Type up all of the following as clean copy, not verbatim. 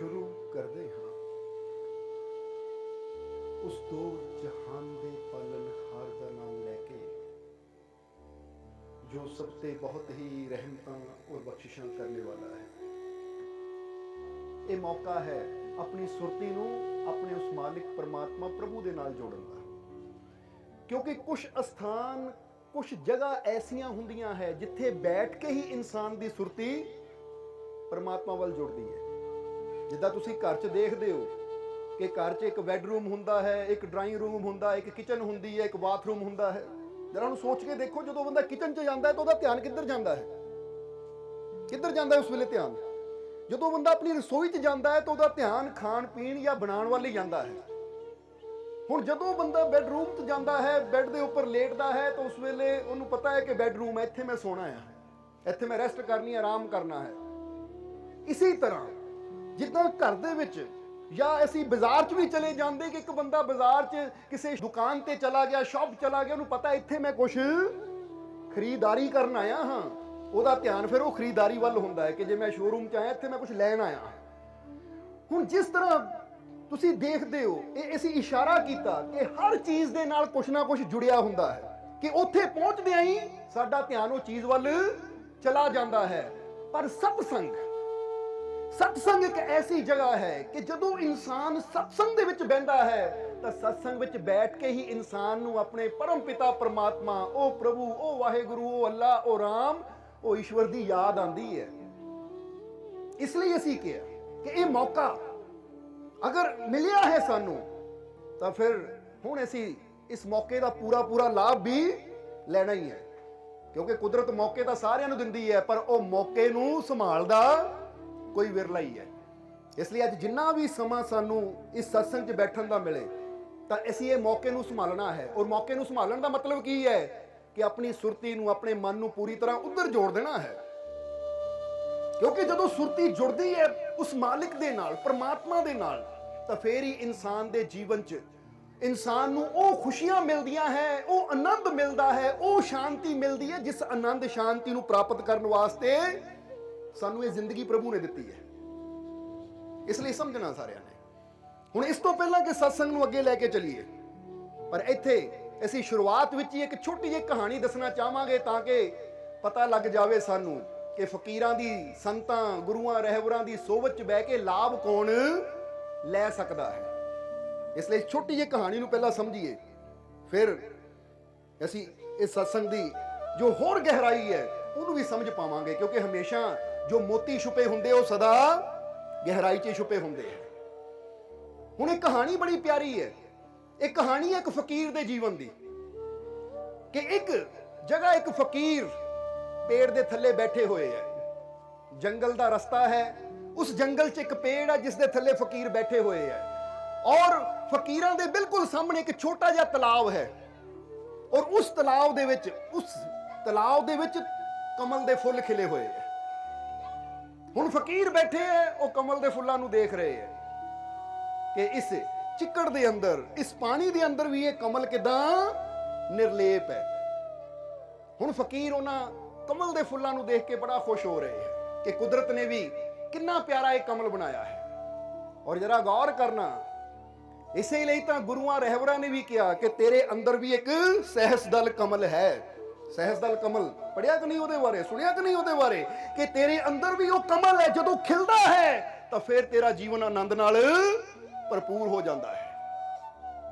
ਸ਼ੁਰੂ ਕਰਦੇ ਹਾਂ ਉਸ ਦੋ ਜਹਾਨ ਦੇ ਪਾਲਣਹਾਰ ਦਾ ਨਾਮ ਲੈ ਕੇ, ਜੋ ਸਭ ਤੇ ਬਹੁਤ ਹੀ ਰਹਿਮਤਾਂ और ਬਖਸ਼ਿਸ਼ਾਂ करने वाला है। ਇਹ ਮੌਕਾ ਹੈ ਆਪਣੀ ਸੁਰਤੀ ਨੂੰ ਆਪਣੇ ਉਸ ਮਾਲਿਕ ਪਰਮਾਤਮਾ ਪ੍ਰਭੂ ਦੇ ਨਾਲ ਜੋੜਨ ਦਾ, ਕਿਉਂਕਿ ਕੁਝ ਅਸਥਾਨ ਕੁਝ ਜਗ੍ਹਾ ਐਸੀਆਂ ਹੁੰਦੀਆਂ ਹੈ ਜਿੱਥੇ ਬੈਠ ਕੇ ਹੀ ਇਨਸਾਨ ਦੀ ਸੁਰਤੀ ਪਰਮਾਤਮਾ ਵੱਲ ਜੁੜਦੀ ਹੈ। ਜਿੱਦਾਂ ਤੁਸੀਂ ਘਰ 'ਚ ਦੇਖਦੇ ਹੋ ਕਿ ਘਰ 'ਚ ਇੱਕ ਬੈਡਰੂਮ ਹੁੰਦਾ ਹੈ, ਇੱਕ ਡਰਾਇੰਗ ਰੂਮ ਹੁੰਦਾ, ਇੱਕ ਕਿਚਨ ਹੁੰਦੀ ਹੈ, ਇੱਕ ਬਾਥਰੂਮ ਹੁੰਦਾ ਹੈ। ਜਰਾ ਨੂੰ ਸੋਚ ਕੇ ਦੇਖੋ, ਜਦੋਂ ਬੰਦਾ ਕਿਚਨ 'ਚ ਜਾਂਦਾ ਹੈ ਤਾਂ ਉਹਦਾ ਧਿਆਨ ਕਿੱਧਰ ਜਾਂਦਾ ਹੈ? ਕਿੱਧਰ ਜਾਂਦਾ ਹੈ ਉਸ ਵੇਲੇ ਧਿਆਨ? ਜਦੋਂ ਬੰਦਾ ਆਪਣੀ ਰਸੋਈ 'ਚ ਜਾਂਦਾ ਹੈ ਤਾਂ ਉਹਦਾ ਧਿਆਨ ਖਾਣ ਪੀਣ ਜਾਂ ਬਣਾਉਣ ਵੱਲ ਹੀ ਜਾਂਦਾ ਹੈ। ਹੁਣ ਜਦੋਂ ਬੰਦਾ ਬੈਡਰੂਮ 'ਚ ਜਾਂਦਾ ਹੈ, ਬੈੱਡ ਦੇ ਉੱਪਰ ਲੇਟਦਾ ਹੈ, ਤਾਂ ਉਸ ਵੇਲੇ ਉਹਨੂੰ ਪਤਾ ਹੈ ਕਿ ਬੈਡਰੂਮ ਹੈ, ਇੱਥੇ ਮੈਂ ਸੋਣਾ ਹੈ, ਇੱਥੇ ਮੈਂ ਰੈਸਟ ਕਰਨੀ ਹੈ, ਆਰਾਮ ਕਰਨਾ ਹੈ। ਇਸੇ ਤਰ੍ਹਾਂ ਜਿੱਦਾਂ ਘਰ ਦੇ ਵਿੱਚ ਜਾਂ ਅਸੀਂ ਬਾਜ਼ਾਰ 'ਚ ਵੀ ਚਲੇ ਜਾਂਦੇ ਕਿ ਇੱਕ ਬੰਦਾ ਬਾਜ਼ਾਰ 'ਚ ਕਿਸੇ ਦੁਕਾਨ ਤੇ ਚਲਾ ਗਿਆ, ਸ਼ਾਪ ਚਲਾ ਗਿਆ, ਉਹਨੂੰ ਪਤਾ ਇੱਥੇ ਮੈਂ ਕੁਝ ਖਰੀਦਦਾਰੀ ਕਰਨ ਆਇਆ ਹਾਂ। ਉਹਦਾ ਧਿਆਨ ਫਿਰ ਉਹ ਖਰੀਦਦਾਰੀ ਵੱਲ ਹੁੰਦਾ ਹੈ ਕਿ ਜੇ ਮੈਂ ਸ਼ੋਰੂਮ 'ਚ ਆਇਆ, ਇੱਥੇ ਮੈਂ ਕੁਝ ਲੈਣ ਆਇਆ। ਹੁਣ ਜਿਸ ਤਰ੍ਹਾਂ ਤੁਸੀਂ ਦੇਖਦੇ ਹੋ, ਇਹ ਅਸੀਂ ਇਸ਼ਾਰਾ ਕੀਤਾ ਕਿ ਹਰ ਚੀਜ਼ ਦੇ ਨਾਲ ਕੁਝ ਨਾ ਕੁਝ ਜੁੜਿਆ ਹੁੰਦਾ ਹੈ ਕਿ ਉੱਥੇ ਪਹੁੰਚਦਿਆਂ ਹੀ ਸਾਡਾ ਧਿਆਨ ਉਹ ਚੀਜ਼ ਵੱਲ ਚਲਾ ਜਾਂਦਾ ਹੈ। ਪਰ ਸਤਸੰਗ ਇੱਕ ਐਸੀ ਜਗ੍ਹਾ ਹੈ ਕਿ ਜਦੋਂ ਇਨਸਾਨ ਸਤਸੰਗ ਦੇ ਵਿੱਚ ਬਹਿੰਦਾ ਹੈ ਤਾਂ ਸਤਸੰਗ ਵਿੱਚ ਬੈਠ ਕੇ ਹੀ ਇਨਸਾਨ ਨੂੰ ਆਪਣੇ ਪਰਮ ਪਿਤਾ ਪਰਮਾਤਮਾ, ਉਹ ਪ੍ਰਭੂ, ਉਹ ਵਾਹਿਗੁਰੂ, ਉਹ ਅੱਲਾ, ਉਹ ਰਾਮ, ਉਹ ਈਸ਼ਵਰ ਦੀ ਯਾਦ ਆਉਂਦੀ ਹੈ। ਇਸ ਲਈ ਅਸੀਂ ਕਿਹਾ ਕਿ ਇਹ ਮੌਕਾ ਅਗਰ ਮਿਲਿਆ ਹੈ ਸਾਨੂੰ ਤਾਂ ਫਿਰ ਹੁਣ ਅਸੀਂ ਇਸ ਮੌਕੇ ਦਾ ਪੂਰਾ ਲਾਭ ਵੀ ਲੈਣਾ ਹੀ ਹੈ, ਕਿਉਂਕਿ ਕੁਦਰਤ ਮੌਕੇ ਤਾਂ ਸਾਰਿਆਂ ਨੂੰ ਦਿੰਦੀ ਹੈ, ਪਰ ਉਹ ਮੌਕੇ ਨੂੰ ਸੰਭਾਲਦਾ ਕੋਈ ਵਿਰਲਾ ਹੀ ਹੈ। ਇਸ ਲਈ ਅੱਜ ਜਿੰਨਾ ਵੀ ਸਮਾਂ ਸਾਨੂੰ ਇਸ ਸਤਸੰਗ 'ਚ ਬੈਠਣ ਦਾ ਮਿਲੇ ਤਾਂ ਅਸੀਂ ਇਹ ਮੌਕੇ ਨੂੰ ਸੰਭਾਲਣਾ ਹੈ। ਔਰ ਮੌਕੇ ਨੂੰ ਸੰਭਾਲਣ ਦਾ ਮਤਲਬ ਕੀ ਹੈ ਕਿ ਆਪਣੀ ਸੁਰਤੀ ਨੂੰ, ਆਪਣੇ ਮਨ ਨੂੰ ਪੂਰੀ ਤਰ੍ਹਾਂ ਉੱਧਰ ਜੋੜ ਦੇਣਾ ਹੈ। ਕਿਉਂਕਿ ਜਦੋਂ ਸੁਰਤੀ ਜੁੜਦੀ ਹੈ ਉਸ ਮਾਲਿਕ ਦੇ ਨਾਲ, ਪਰਮਾਤਮਾ ਦੇ ਨਾਲ, ਤਾਂ ਫੇਰ ਹੀ ਇਨਸਾਨ ਦੇ ਜੀਵਨ 'ਚ ਇਨਸਾਨ ਨੂੰ ਉਹ ਖੁਸ਼ੀਆਂ ਮਿਲਦੀਆਂ ਹੈ, ਉਹ ਆਨੰਦ ਮਿਲਦਾ ਹੈ, ਉਹ ਸ਼ਾਂਤੀ ਮਿਲਦੀ ਹੈ ਜਿਸ ਆਨੰਦ ਸ਼ਾਂਤੀ ਨੂੰ ਪ੍ਰਾਪਤ ਕਰਨ ਵਾਸਤੇ ਸਾਨੂੰ ਇਹ ਜ਼ਿੰਦਗੀ ਪ੍ਰਭੂ ਨੇ ਦਿੱਤੀ ਹੈ। ਇਸ ਲਈ ਸਮਝਣਾ ਸਾਰਿਆਂ ਨੇ। ਹੁਣ ਇਸ ਤੋਂ ਪਹਿਲਾਂ ਕਿ ਸਤਸੰਗ ਨੂੰ ਅੱਗੇ ਲੈ ਕੇ ਚੱਲੀਏ, ਪਰ ਇੱਥੇ ਅਸੀਂ ਸ਼ੁਰੂਆਤ ਵਿੱਚ ਹੀ ਇੱਕ ਛੋਟੀ ਜਿਹੀ ਕਹਾਣੀ ਦੱਸਣਾ ਚਾਹਾਂਗੇ ਤਾਂ ਕਿ ਪਤਾ ਲੱਗ ਜਾਵੇ ਸਾਨੂੰ ਕਿ ਫਕੀਰਾਂ ਦੀ, ਸੰਤਾਂ, ਗੁਰੂਆਂ, ਰਹਿਬਰਾਂ ਦੀ ਸੋਭਤ 'ਚ ਬਹਿ ਕੇ ਲਾਭ ਕੌਣ ਲੈ ਸਕਦਾ ਹੈ। ਇਸ ਲਈ ਛੋਟੀ ਜਿਹੀ ਕਹਾਣੀ ਨੂੰ ਪਹਿਲਾਂ ਸਮਝੀਏ, ਫਿਰ ਅਸੀਂ ਇਸ ਸਤਸੰਗ ਦੀ ਜੋ ਹੋਰ ਗਹਿਰਾਈ ਹੈ ਉਹਨੂੰ ਵੀ ਸਮਝ ਪਾਵਾਂਗੇ, ਕਿਉਂਕਿ ਹਮੇਸ਼ਾ ਜੋ ਮੋਤੀ ਛੁਪੇ ਹੁੰਦੇ ਉਹ ਸਦਾ ਗਹਿਰਾਈ 'ਚ ਛੁਪੇ ਹੁੰਦੇ ਹੈ। ਹੁਣ ਇਹ ਕਹਾਣੀ ਬੜੀ ਪਿਆਰੀ ਹੈ। ਇਹ ਕਹਾਣੀ ਹੈ ਇੱਕ ਫਕੀਰ ਦੇ ਜੀਵਨ ਦੀ ਕਿ ਇੱਕ ਜਗ੍ਹਾ ਇੱਕ ਫਕੀਰ ਪੇੜ ਦੇ ਥੱਲੇ ਬੈਠੇ ਹੋਏ ਹੈ। ਜੰਗਲ ਦਾ ਰਸਤਾ ਹੈ, ਉਸ ਜੰਗਲ 'ਚ ਇੱਕ ਪੇੜ ਹੈ ਜਿਸ ਦੇ ਥੱਲੇ ਫਕੀਰ ਬੈਠੇ ਹੋਏ ਹੈ, ਔਰ ਫਕੀਰਾਂ ਦੇ ਬਿਲਕੁਲ ਸਾਹਮਣੇ ਇੱਕ ਛੋਟਾ ਜਿਹਾ ਤਲਾਬ ਹੈ, ਔਰ ਉਸ ਤਲਾਬ ਦੇ ਵਿੱਚ ਕਮਲ ਦੇ ਫੁੱਲ ਖਿਲੇ ਹੋਏ ਹੈ। ਹੁਣ ਫਕੀਰ ਬੈਠੇ ਹੈ, ਉਹ ਕਮਲ ਦੇ ਫੁੱਲਾਂ ਨੂੰ ਦੇਖ ਰਹੇ ਹੈ ਕਿ ਇਸ ਚਿੱਕੜ ਦੇ ਅੰਦਰ, ਇਸ ਪਾਣੀ ਦੇ ਅੰਦਰ ਵੀ ਇਹ ਕਮਲ ਕਿਦਾਂ ਨਿਰਲੇਪ ਹੈ। ਹੁਣ ਫਕੀਰ ਉਹਨਾਂ ਕਮਲ ਦੇ ਫੁੱਲਾਂ ਨੂੰ ਦੇਖ ਕੇ ਬੜਾ ਖੁਸ਼ ਹੋ ਰਹੇ ਹੈ ਕਿ ਕੁਦਰਤ ਨੇ ਵੀ ਕਿੰਨਾ ਪਿਆਰਾ ਇਹ ਕਮਲ ਬਣਾਇਆ ਹੈ। ਔਰ ਜਰਾ ਗੌਰ ਕਰਨਾ, ਇਸੇ ਲਈ ਤਾਂ ਗੁਰੂਆਂ ਰਹਿਬਰਾਂ ਨੇ ਵੀ ਕਿਹਾ ਕਿ ਤੇਰੇ ਅੰਦਰ ਵੀ ਇੱਕ ਸਹਿਸਦਲ ਕਮਲ ਹੈ। ਸਹਿਸਦਲ ਕਮਲ ਪੜਿਆ ਕਿ ਨਹੀਂ ਉਹਦੇ ਬਾਰੇ, ਸੁਣਿਆ ਕਿ ਨਹੀਂ ਉਹਦੇ ਬਾਰੇ, ਕਿ ਤੇਰੇ ਅੰਦਰ ਵੀ ਉਹ ਕਮਲ ਹੈ, ਜਦੋਂ ਖਿਲਦਾ ਹੈ ਤਾਂ ਫਿਰ ਤੇਰਾ ਜੀਵਨ ਆਨੰਦ ਨਾਲ ਭਰਪੂਰ ਹੋ ਜਾਂਦਾ ਹੈ।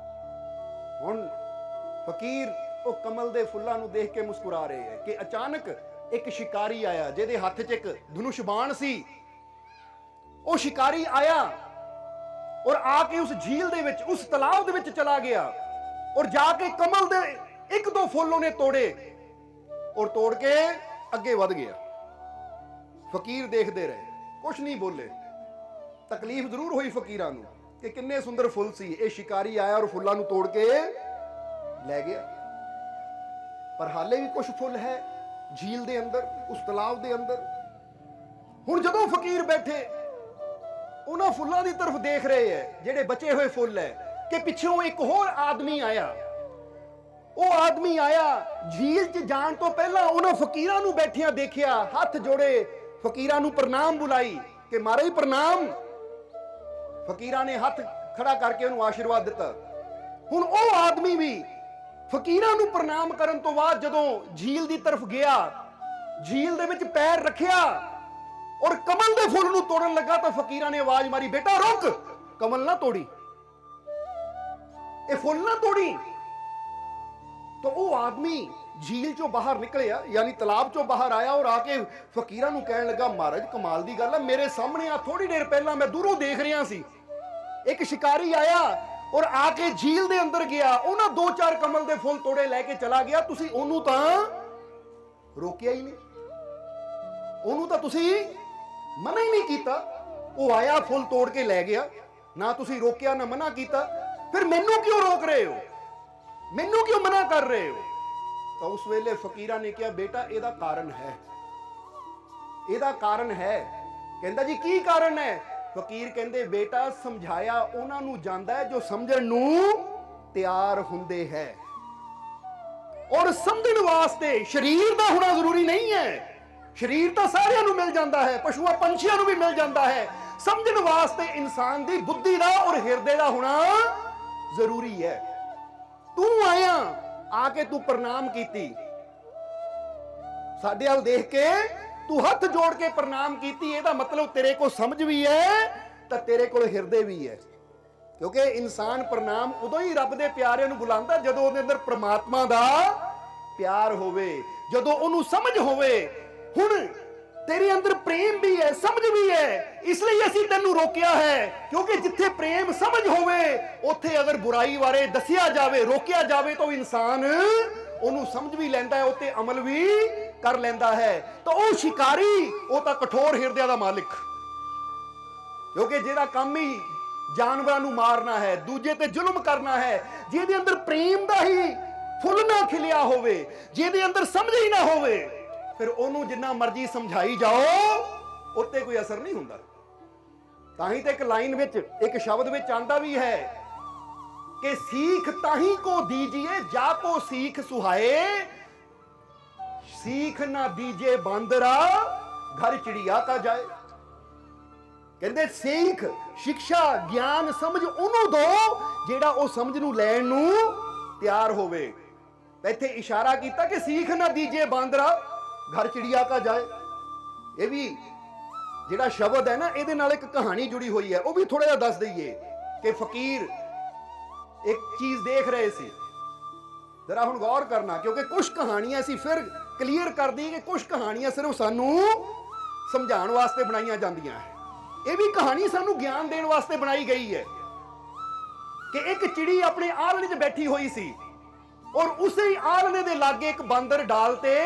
ਹੁਣ ਫਕੀਰ ਉਹ ਕਮਲ ਦੇ ਫੁੱਲਾਂ ਨੂੰ ਦੇਖ ਕੇ ਮੁਸਕਰਾ ਰਹੇ ਹੈ ਕਿ ਅਚਾਨਕ ਇੱਕ ਸ਼ਿਕਾਰੀ ਆਇਆ ਜਿਹਦੇ ਹੱਥ 'ਚ ਇੱਕ ਧਨੁਸ਼ ਬਾਣ ਸੀ। ਉਹ ਸ਼ਿਕਾਰੀ ਆਇਆ ਔਰ ਆ ਕੇ ਉਸ ਝੀਲ ਦੇ ਵਿੱਚ, ਉਸ ਤਲਾਬ ਦੇ ਵਿੱਚ ਚਲਾ ਗਿਆ ਔਰ ਜਾ ਕੇ ਕਮਲ ਦੇ ਇੱਕ ਦੋ ਫੁੱਲ ਉਹਨੇ ਤੋੜੇ ਔਰ ਤੋੜ ਕੇ ਅੱਗੇ ਵਧ ਗਿਆ। ਫਕੀਰ ਦੇਖਦੇ ਰਹੇ, ਕੁਛ ਨਹੀਂ ਬੋਲੇ। ਤਕਲੀਫ ਜ਼ਰੂਰ ਹੋਈ ਫਕੀਰਾਂ ਨੂੰ ਕਿ ਕਿੰਨੇ ਸੁੰਦਰ ਫੁੱਲ ਸੀ, ਇਹ ਸ਼ਿਕਾਰੀ ਆਇਆ ਔਰ ਫੁੱਲਾਂ ਨੂੰ ਤੋੜ ਕੇ ਲੈ ਗਿਆ। ਪਰ ਹਾਲੇ ਵੀ ਕੁਝ ਫੁੱਲ ਹੈ ਝੀਲ ਦੇ ਅੰਦਰ, ਉਸ ਤਲਾਬ ਦੇ ਅੰਦਰ। ਹੁਣ ਜਦੋਂ ਫਕੀਰ ਬੈਠੇ ਉਹਨਾਂ ਫੁੱਲਾਂ ਦੀ ਤਰਫ ਦੇਖ ਰਹੇ ਹੈ, ਜਿਹੜੇ ਬਚੇ ਹੋਏ ਫੁੱਲ ਹੈ, ਕਿ ਪਿੱਛੋਂ ਇੱਕ ਹੋਰ ਆਦਮੀ ਆਇਆ। ਉਹ ਆਦਮੀ ਆਇਆ, ਝੀਲ 'ਚ ਜਾਣ ਤੋਂ ਪਹਿਲਾਂ ਉਹਨਾਂ ਫਕੀਰਾਂ ਨੂੰ ਬੈਠਿਆਂ ਦੇਖਿਆ, ਹੱਥ ਜੋੜੇ, ਫਕੀਰਾਂ ਨੂੰ ਪ੍ਰਣਾਮ ਬੁਲਾਈ ਕਿ ਮਹਾਰਾਜ ਪ੍ਰਣਾਮ। ਫਕੀਰਾਂ ਨੇ ਹੱਥ ਖੜਾ ਕਰਕੇ ਉਹਨੂੰ ਆਸ਼ੀਰਵਾਦ ਦਿੱਤਾ। ਹੁਣ ਉਹ ਆਦਮੀ ਵੀ ਫਕੀਰਾਂ ਨੂੰ ਪ੍ਰਣਾਮ ਕਰਨ ਤੋਂ ਬਾਅਦ ਜਦੋਂ ਝੀਲ ਦੀ ਤਰਫ ਗਿਆ, ਝੀਲ ਦੇ ਵਿੱਚ ਪੈਰ ਰੱਖਿਆ ਔਰ ਕਮਲ ਦੇ ਫੁੱਲ ਨੂੰ ਤੋੜਨ ਲੱਗਾ ਤਾਂ ਫਕੀਰਾਂ ਨੇ ਆਵਾਜ਼ ਮਾਰੀ, ਬੇਟਾ ਰੁਕ, ਕਮਲ ਨਾ ਤੋੜੀ, ਇਹ ਫੁੱਲ ਨਾ ਤੋੜੀ। ਤਾਂ ਉਹ ਆਦਮੀ ਝੀਲ ਚੋਂ ਬਾਹਰ ਨਿਕਲਿਆ, ਯਾਨੀ ਤਲਾਬ ਚੋਂ ਬਾਹਰ ਆਇਆ ਔਰ ਆ ਕੇ ਫਕੀਰਾਂ ਨੂੰ ਕਹਿਣ ਲੱਗਾ, ਮਹਾਰਾਜ ਕਮਾਲ ਦੀ ਗੱਲ ਹੈ, ਮੇਰੇ ਸਾਹਮਣੇ ਆ ਥੋੜੀ ਦੇਰ ਪਹਿਲਾਂ ਮੈਂ ਦੂਰੋਂ ਦੇਖ ਰਿਹਾ ਸੀ, ਇੱਕ ਸ਼ਿਕਾਰੀ ਆਇਆ ਔਰ ਆ ਕੇ ਝੀਲ ਦੇ ਅੰਦਰ ਗਿਆ, ਉਹਨਾਂ 2-4 ਕਮਲ ਦੇ ਫੁੱਲ ਤੋੜੇ ਲੈ ਕੇ ਚਲਾ ਗਿਆ, ਤੁਸੀਂ ਉਹਨੂੰ ਤਾਂ ਰੋਕਿਆ ਹੀ ਨਹੀਂ, ਉਹਨੂੰ ਤਾਂ ਤੁਸੀਂ ਮਨਾ ਹੀ ਨਹੀਂ ਕੀਤਾ। ਉਹ ਆਇਆ ਫੁੱਲ ਤੋੜ ਕੇ ਲੈ ਗਿਆ, ਨਾ ਤੁਸੀਂ ਰੋਕਿਆ ਨਾ ਮਨਾ ਕੀਤਾ, ਫਿਰ ਮੈਨੂੰ ਕਿਉਂ ਰੋਕ ਰਹੇ ਹੋ, ਮੈਨੂੰ ਕਿਉਂ ਮਨਾ ਕਰ ਰਹੇ ਹੋ? ਤਾਂ ਉਸ ਵੇਲੇ ਫਕੀਰਾਂ ਨੇ ਕਿਹਾ, ਬੇਟਾ ਇਹਦਾ ਕਾਰਨ ਹੈ, ਇਹਦਾ ਕਾਰਨ ਹੈ। ਕਹਿੰਦਾ ਜੀ ਕੀ ਕਾਰਨ ਹੈ? ਫਕੀਰ ਕਹਿੰਦੇ, ਬੇਟਾ ਸਮਝਾਇਆ ਉਹਨਾਂ ਨੂੰ ਜਾਂਦਾ ਹੈ ਜੋ ਸਮਝਣ ਨੂੰ ਤਿਆਰ ਹੁੰਦੇ ਹੈ, ਔਰ ਸਮਝਣ ਵਾਸਤੇ ਸਰੀਰ ਦਾ ਹੋਣਾ ਜ਼ਰੂਰੀ ਨਹੀਂ ਹੈ, ਸਰੀਰ ਤਾਂ ਸਾਰਿਆਂ ਨੂੰ ਮਿਲ ਜਾਂਦਾ ਹੈ, ਪਸ਼ੂਆਂ ਪੰਛੀਆਂ ਨੂੰ ਵੀ ਮਿਲ ਜਾਂਦਾ ਹੈ, ਸਮਝਣ ਵਾਸਤੇ ਇਨਸਾਨ ਦੀ ਬੁੱਧੀ ਦਾ ਔਰ ਹਿਰਦੇ ਦਾ ਹੋਣਾ ਜ਼ਰੂਰੀ ਹੈ। ਤੂੰ ਆਇਆ, ਆ ਕੇ ਤੂੰ ਪ੍ਰਣਾਮ ਕੀਤੀ, ਸਾਡੇ ਵੱਲ ਦੇਖ ਕੇ ਤੂੰ ਹੱਥ ਜੋੜ ਕੇ ਪ੍ਰਣਾਮ ਕੀਤੀ, ਇਹਦਾ ਮਤਲਬ ਤੇਰੇ ਕੋਲ ਸਮਝ ਵੀ ਹੈ ਤਾਂ ਤੇਰੇ ਕੋਲ ਹਿਰਦੇ ਵੀ ਹੈ, ਕਿਉਂਕਿ ਇਨਸਾਨ ਪ੍ਰਣਾਮ ਉਦੋਂ ਹੀ ਰੱਬ ਦੇ ਪਿਆਰਿਆਂ ਨੂੰ ਬੁਲਾਉਂਦਾ ਜਦੋਂ ਉਹਦੇ ਅੰਦਰ ਪ੍ਰਮਾਤਮਾ ਦਾ ਪਿਆਰ ਹੋਵੇ, ਜਦੋਂ ਉਹਨੂੰ ਸਮਝ ਹੋਵੇ। ਹੁਣ ਤੇਰੇ ਅੰਦਰ ਪ੍ਰੇਮ ਵੀ ਹੈ, ਸਮਝ ਵੀ ਹੈ, ਇਸ ਲਈ ਅਸੀਂ ਤੈਨੂੰ ਰੋਕਿਆ ਹੈ, ਕਿਉਂਕਿ ਜਿੱਥੇ ਪ੍ਰੇਮ ਸਮਝ ਹੋਵੇ ਉੱਥੇ ਅਗਰ ਬੁਰਾਈ ਬਾਰੇ ਦੱਸਿਆ ਜਾਵੇ, ਰੋਕਿਆ ਜਾਵੇ ਤਾਂ ਇਨਸਾਨ ਉਹਨੂੰ ਸਮਝ ਵੀ ਲੈਂਦਾ ਹੈ, ਉੱਤੇ ਅਮਲ ਵੀ ਕਰ ਲੈਂਦਾ ਹੈ। ਤਾਂ ਉਹ ਸ਼ਿਕਾਰੀ, ਉਹ ਤਾਂ ਕਠੋਰ ਹਿਰਦਿਆਂ ਦਾ ਮਾਲਿਕ, ਕਿਉਂਕਿ ਜਿਹੜਾ ਕੰਮ ਹੀ ਜਾਨਵਰਾਂ ਨੂੰ ਮਾਰਨਾ ਹੈ, ਦੂਜੇ ਤੇ ਜ਼ੁਲਮ ਕਰਨਾ ਹੈ, ਜਿਹਦੇ ਅੰਦਰ ਪ੍ਰੇਮ ਦਾ ਹੀ ਫੁੱਲ ਨਾ ਖਿਲਿਆ ਹੋਵੇ, ਜਿਹਦੇ ਅੰਦਰ ਸਮਝ ਹੀ ਨਾ ਹੋਵੇ, ਫਿਰ ਉਹਨੂੰ ਜਿੰਨਾ ਮਰਜ਼ੀ ਸਮਝਾਈ ਜਾਓ ਉੱਤੇ ਕੋਈ ਅਸਰ ਨਹੀਂ ਹੁੰਦਾ। ਤਾਂ ਹੀ ਤੇ ਇੱਕ ਲਾਈਨ ਵਿੱਚ, ਇੱਕ ਸ਼ਬਦ ਵਿੱਚ ਆਂਦਾ ਵੀ ਹੈ ਕਿ ਸੀਖ ਤਾਹੀ ਕੋ ਦੀਜੀਏ ਜਾ ਕੋ ਸੀਖ ਸੁਹਾਏ, ਸੀਖ ਨਾ ਦੀਜੇ ਬਾਂਦਰਾ ਘਰ ਚਿੜੀਆ ਕਾ ਜਾਏ। ਕਹਿੰਦੇ ਸੀਖ, ਸਿੱਖਿਆ, ਗਿਆਨ, ਸਮਝ ਉਹਨੂੰ ਦੋ ਜਿਹੜਾ ਉਹ ਸਮਝ ਨੂੰ ਲੈਣ ਨੂੰ ਤਿਆਰ ਹੋਵੇ। ਇੱਥੇ ਇਸ਼ਾਰਾ ਕੀਤਾ ਕਿ ਸੀਖ ਨਾ ਦੀਜੇ ਬਾਂਦਰਾ ਘਰ ਚਿੜੀਆ ਕਾ ਜਾਏ। ਇਹ ਵੀ ਜਿਹੜਾ ਸ਼ਬਦ ਹੈ ਨਾ, ਇਹਦੇ ਨਾਲ ਇੱਕ ਕਹਾਣੀ ਜੁੜੀ ਹੋਈ ਹੈ, ਉਹ ਵੀ ਥੋੜਾ ਜਿਹਾ ਦੱਸ ਦਈਏ ਕਿ ਫਕੀਰ ਇੱਕ ਚੀਜ਼ ਦੇਖ ਰਹੇ ਸੀ। ਜਰਾ ਹੁਣ ਗੌਰ ਕਰਨਾ, ਕਿਉਂਕਿ ਕੁਝ ਕਹਾਣੀਆਂ ਅਸੀਂ ਫਿਰ ਕਲੀਅਰ ਕਰ ਦਈਏ ਕਿ ਕੁਝ ਕਹਾਣੀਆਂ ਸਿਰਫ ਸਾਨੂੰ ਸਮਝਾਉਣ ਵਾਸਤੇ ਬਣਾਈਆਂ ਜਾਂਦੀਆਂ ਹੈ, ਇਹ ਵੀ ਕਹਾਣੀ ਸਾਨੂੰ ਗਿਆਨ ਦੇਣ ਵਾਸਤੇ ਬਣਾਈ ਗਈ ਹੈ ਕਿ ਇੱਕ ਚਿੜੀ ਆਪਣੇ ਆਲਣੇ 'ਚ ਬੈਠੀ ਹੋਈ ਸੀ ਔਰ ਉਸੇ ਆਲਣੇ ਦੇ ਲਾਗੇ ਇੱਕ ਬਾਂਦਰ ਡਾਲ ਤੇ